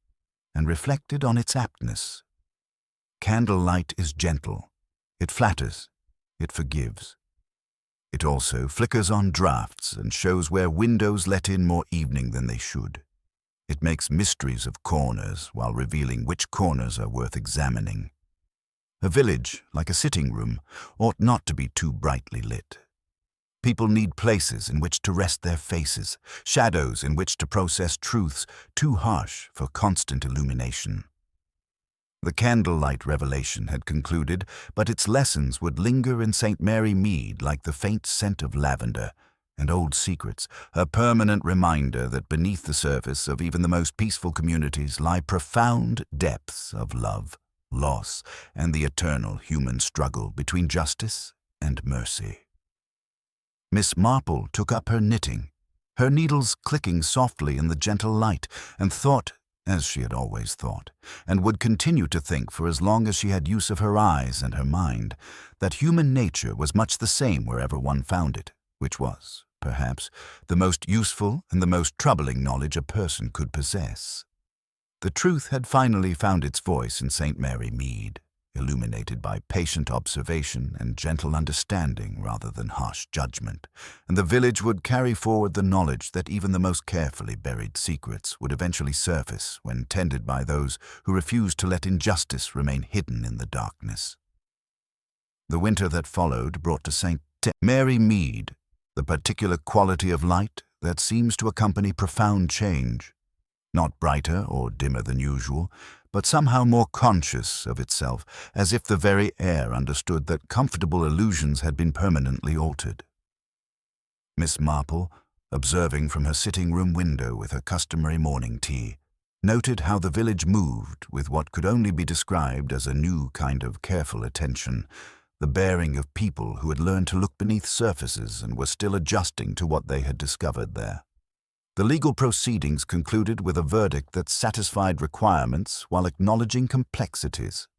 Speaker 1: and reflected on its aptness. Candlelight is gentle. It flatters. It forgives. It also flickers on drafts and shows where windows let in more evening than they should. It makes mysteries of corners while revealing which corners are worth examining. A village, like a sitting room, ought not to be too brightly lit. People need places in which to rest their faces, shadows in which to process truths too harsh for constant illumination. The Candlelight Revelation had concluded, but its lessons would linger in St. Mary Mead like the faint scent of lavender and old secrets, a permanent reminder that beneath the surface of even the most peaceful communities lie profound depths of love, loss, and the eternal human struggle between justice and mercy. Miss Marple took up her knitting, her needles clicking softly in the gentle light, and thought, as she had always thought, and would continue to think for as long as she had use of her eyes and her mind, that human nature was much the same wherever one found it, which was, perhaps, the most useful and the most troubling knowledge a person could possess. The truth had finally found its voice in St. Mary Mead, illuminated by patient observation and gentle understanding rather than harsh judgment, and the village would carry forward the knowledge that even the most carefully buried secrets would eventually surface when tended by those who refused to let injustice remain hidden in the darkness. The winter that followed brought to St. Mary Mead the particular quality of light that seems to accompany profound change, not brighter or dimmer than usual, but somehow more conscious of itself, as if the very air understood that comfortable illusions had been permanently altered. Miss Marple, observing from her sitting-room window with her customary morning tea, noted how the village moved with what could only be described as a new kind of careful attention, the bearing of people who had learned to look beneath surfaces and were still adjusting to what they had discovered there. The legal proceedings concluded with a verdict that satisfied requirements while acknowledging complexities.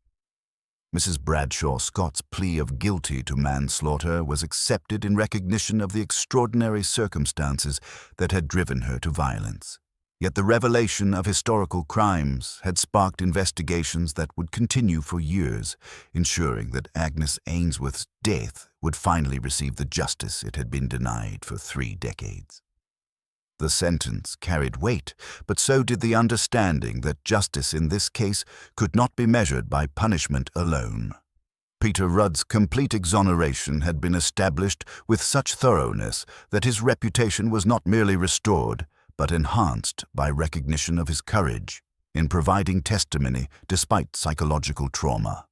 Speaker 1: Mrs. Bradshaw Scott's plea of guilty to manslaughter was accepted in recognition of the extraordinary circumstances that had driven her to violence. Yet the revelation of historical crimes had sparked investigations that would continue for years, ensuring that Agnes Ainsworth's death would finally receive the justice it had been denied for 3 decades. The sentence carried weight, but so did the understanding that justice in this case could not be measured by punishment alone. Peter Rudd's complete exoneration had been established with such thoroughness that his reputation was not merely restored, but enhanced by recognition of his courage in providing testimony despite psychological trauma.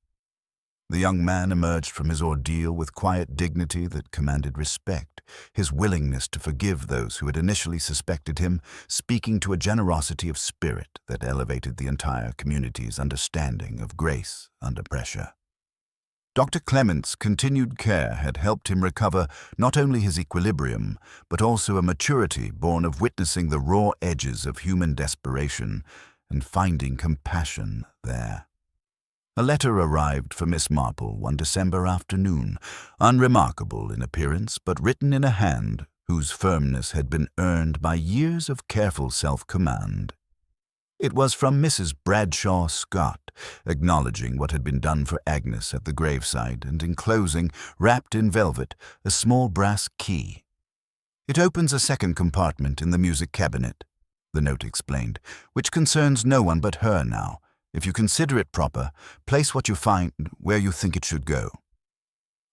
Speaker 1: The young man emerged from his ordeal with quiet dignity that commanded respect, his willingness to forgive those who had initially suspected him speaking to a generosity of spirit that elevated the entire community's understanding of grace under pressure. Dr. Clement's continued care had helped him recover not only his equilibrium, but also a maturity born of witnessing the raw edges of human desperation and finding compassion there. A letter arrived for Miss Marple one December afternoon, unremarkable in appearance, but written in a hand whose firmness had been earned by years of careful self-command. It was from Mrs. Bradshaw Scott, acknowledging what had been done for Agnes at the graveside and enclosing, wrapped in velvet, a small brass key. "It opens a second compartment in the music cabinet," the note explained, "which concerns no one but her now. If you consider it proper, place what you find where you think it should go."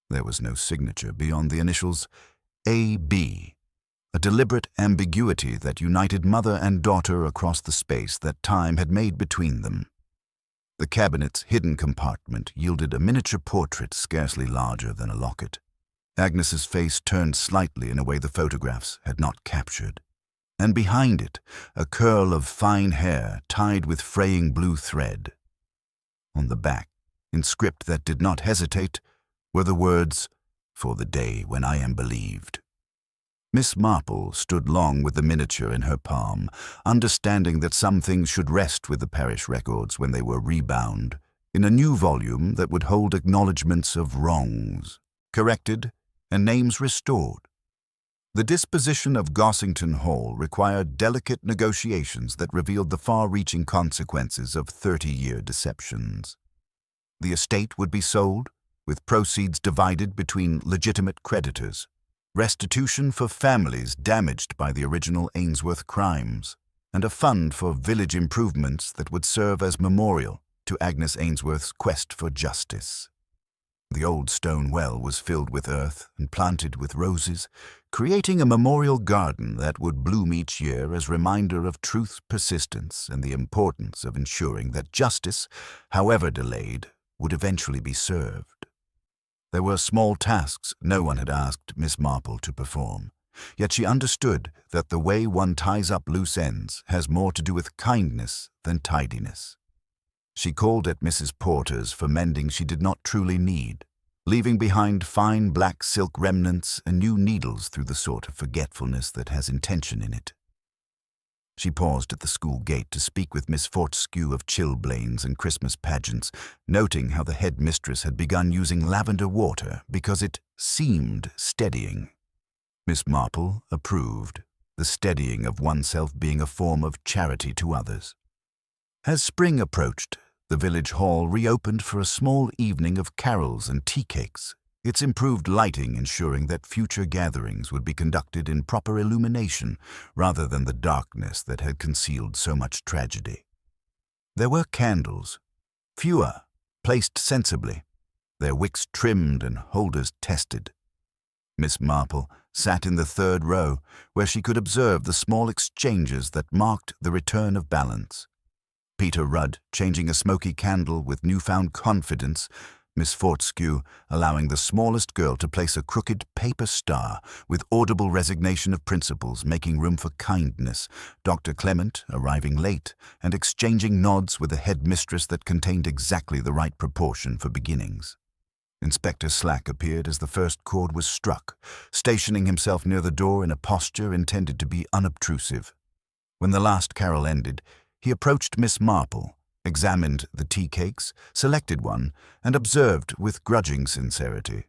Speaker 1: There was no signature beyond the initials A.B., a deliberate ambiguity that united mother and daughter across the space that time had made between them. The cabinet's hidden compartment yielded a miniature portrait scarcely larger than a locket. Agnes's face turned slightly in a way the photographs had not captured, and behind it, a curl of fine hair tied with fraying blue thread. On the back, in script that did not hesitate, were the words, "For the day when I am believed." Miss Marple stood long with the miniature in her palm, understanding that some things should rest with the parish records when they were rebound, in a new volume that would hold acknowledgments of wrongs, corrected, and names restored. The disposition of Gossington Hall required delicate negotiations that revealed the far-reaching consequences of 30-year deceptions. The estate would be sold, with proceeds divided between legitimate creditors, restitution for families damaged by the original Ainsworth crimes, and a fund for village improvements that would serve as memorial to Agnes Ainsworth's quest for justice. The old stone well was filled with earth and planted with roses, creating a memorial garden that would bloom each year as reminder of truth's persistence and the importance of ensuring that justice, however delayed, would eventually be served. There were small tasks no one had asked Miss Marple to perform, yet she understood that the way one ties up loose ends has more to do with kindness than tidiness. She called at Mrs. Porter's for mending she did not truly need, leaving behind fine black silk remnants and new needles through the sort of forgetfulness that has intention in it. She paused at the school gate to speak with Miss Fortescue of chilblains and Christmas pageants, noting how the headmistress had begun using lavender water because it seemed steadying. Miss Marple approved, the steadying of oneself being a form of charity to others. As spring approached, the village hall reopened for a small evening of carols and tea cakes, its improved lighting ensuring that future gatherings would be conducted in proper illumination rather than the darkness that had concealed so much tragedy. There were candles, fewer, placed sensibly, their wicks trimmed and holders tested. Miss Marple sat in the third row, where she could observe the small exchanges that marked the return of balance. Peter Rudd changing a smoky candle with newfound confidence, Miss Fortescue allowing the smallest girl to place a crooked paper star with audible resignation of principles, making room for kindness, Dr. Clement arriving late and exchanging nods with a headmistress that contained exactly the right proportion for beginnings. Inspector Slack appeared as the first chord was struck, stationing himself near the door in a posture intended to be unobtrusive. When the last carol ended, he approached Miss Marple, examined the tea cakes, selected one, and observed with grudging sincerity,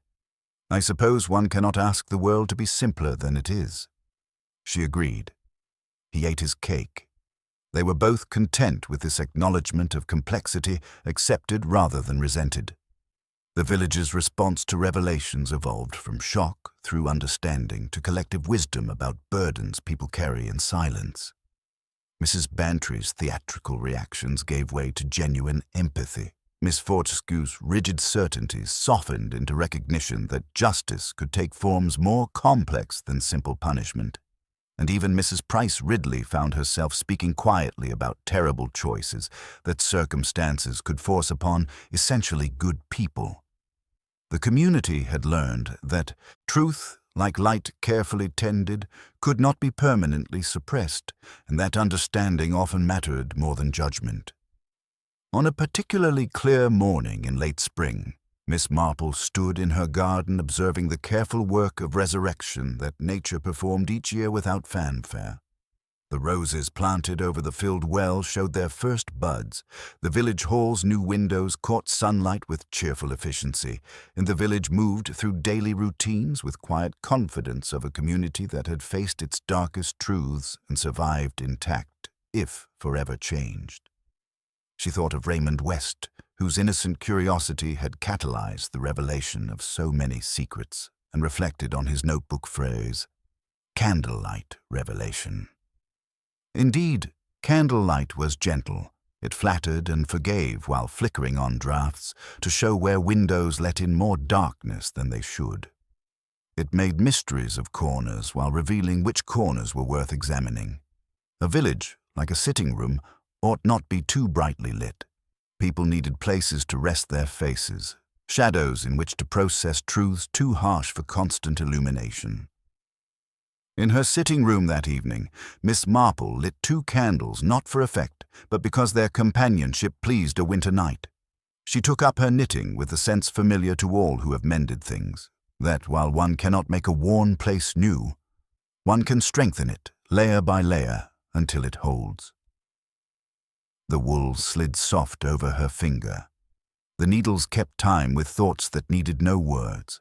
Speaker 1: "I suppose one cannot ask the world to be simpler than it is." She agreed. He ate his cake. They were both content with this acknowledgment of complexity, accepted rather than resented. The village's response to revelations evolved from shock through understanding to collective wisdom about burdens people carry in silence. Mrs. Bantry's theatrical reactions gave way to genuine empathy. Miss Fortescue's rigid certainties softened into recognition that justice could take forms more complex than simple punishment. And even Mrs. Price Ridley found herself speaking quietly about terrible choices that circumstances could force upon essentially good people. The community had learned that truth, like light carefully tended, could not be permanently suppressed, and that understanding often mattered more than judgment. On a particularly clear morning in late spring, Miss Marple stood in her garden observing the careful work of resurrection that nature performed each year without fanfare. The roses planted over the filled well showed their first buds. The village hall's new windows caught sunlight with cheerful efficiency, and the village moved through daily routines with quiet confidence of a community that had faced its darkest truths and survived intact, if forever changed. She thought of Raymond West, whose innocent curiosity had catalyzed the revelation of so many secrets, and reflected on his notebook phrase, "Candlelight Revelation." Indeed, candlelight was gentle. It flattered and forgave while flickering on drafts to show where windows let in more darkness than they should. It made mysteries of corners while revealing which corners were worth examining. A village, like a sitting room, ought not be too brightly lit. People needed places to rest their faces, shadows in which to process truths too harsh for constant illumination. In her sitting room that evening, Miss Marple lit 2 candles not for effect, but because their companionship pleased a winter night. She took up her knitting with the sense familiar to all who have mended things, that while one cannot make a worn place new, one can strengthen it layer by layer until it holds. The wool slid soft over her finger. The needles kept time with thoughts that needed no words.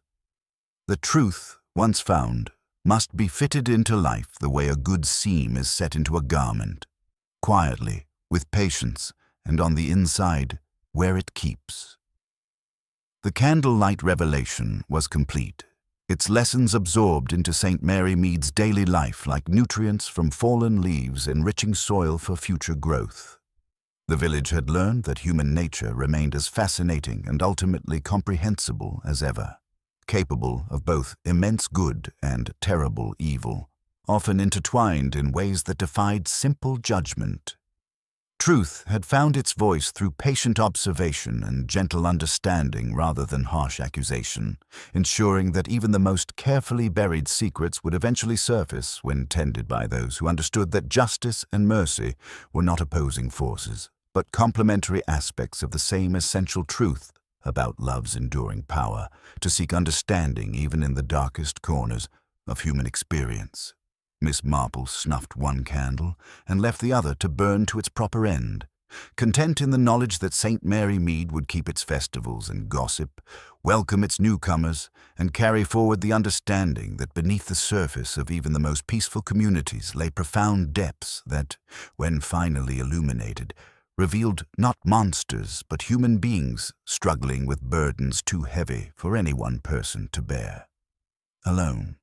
Speaker 1: The truth, once found, must be fitted into life the way a good seam is set into a garment, quietly, with patience, and on the inside, where it keeps. The Candlelight Revelation was complete, its lessons absorbed into St. Mary Mead's daily life like nutrients from fallen leaves enriching soil for future growth. The village had learned that human nature remained as fascinating and ultimately comprehensible as ever, capable of both immense good and terrible evil, often intertwined in ways that defied simple judgment. Truth had found its voice through patient observation and gentle understanding rather than harsh accusation, ensuring that even the most carefully buried secrets would eventually surface when tended by those who understood that justice and mercy were not opposing forces, but complementary aspects of the same essential truth about love's enduring power to seek understanding even in the darkest corners of human experience. Miss Marple snuffed one candle and left the other to burn to its proper end, content in the knowledge that St. Mary Mead would keep its festivals and gossip, welcome its newcomers, and carry forward the understanding that beneath the surface of even the most peaceful communities lay profound depths that, when finally illuminated, revealed not monsters but human beings struggling with burdens too heavy for any one person to bear. Alone,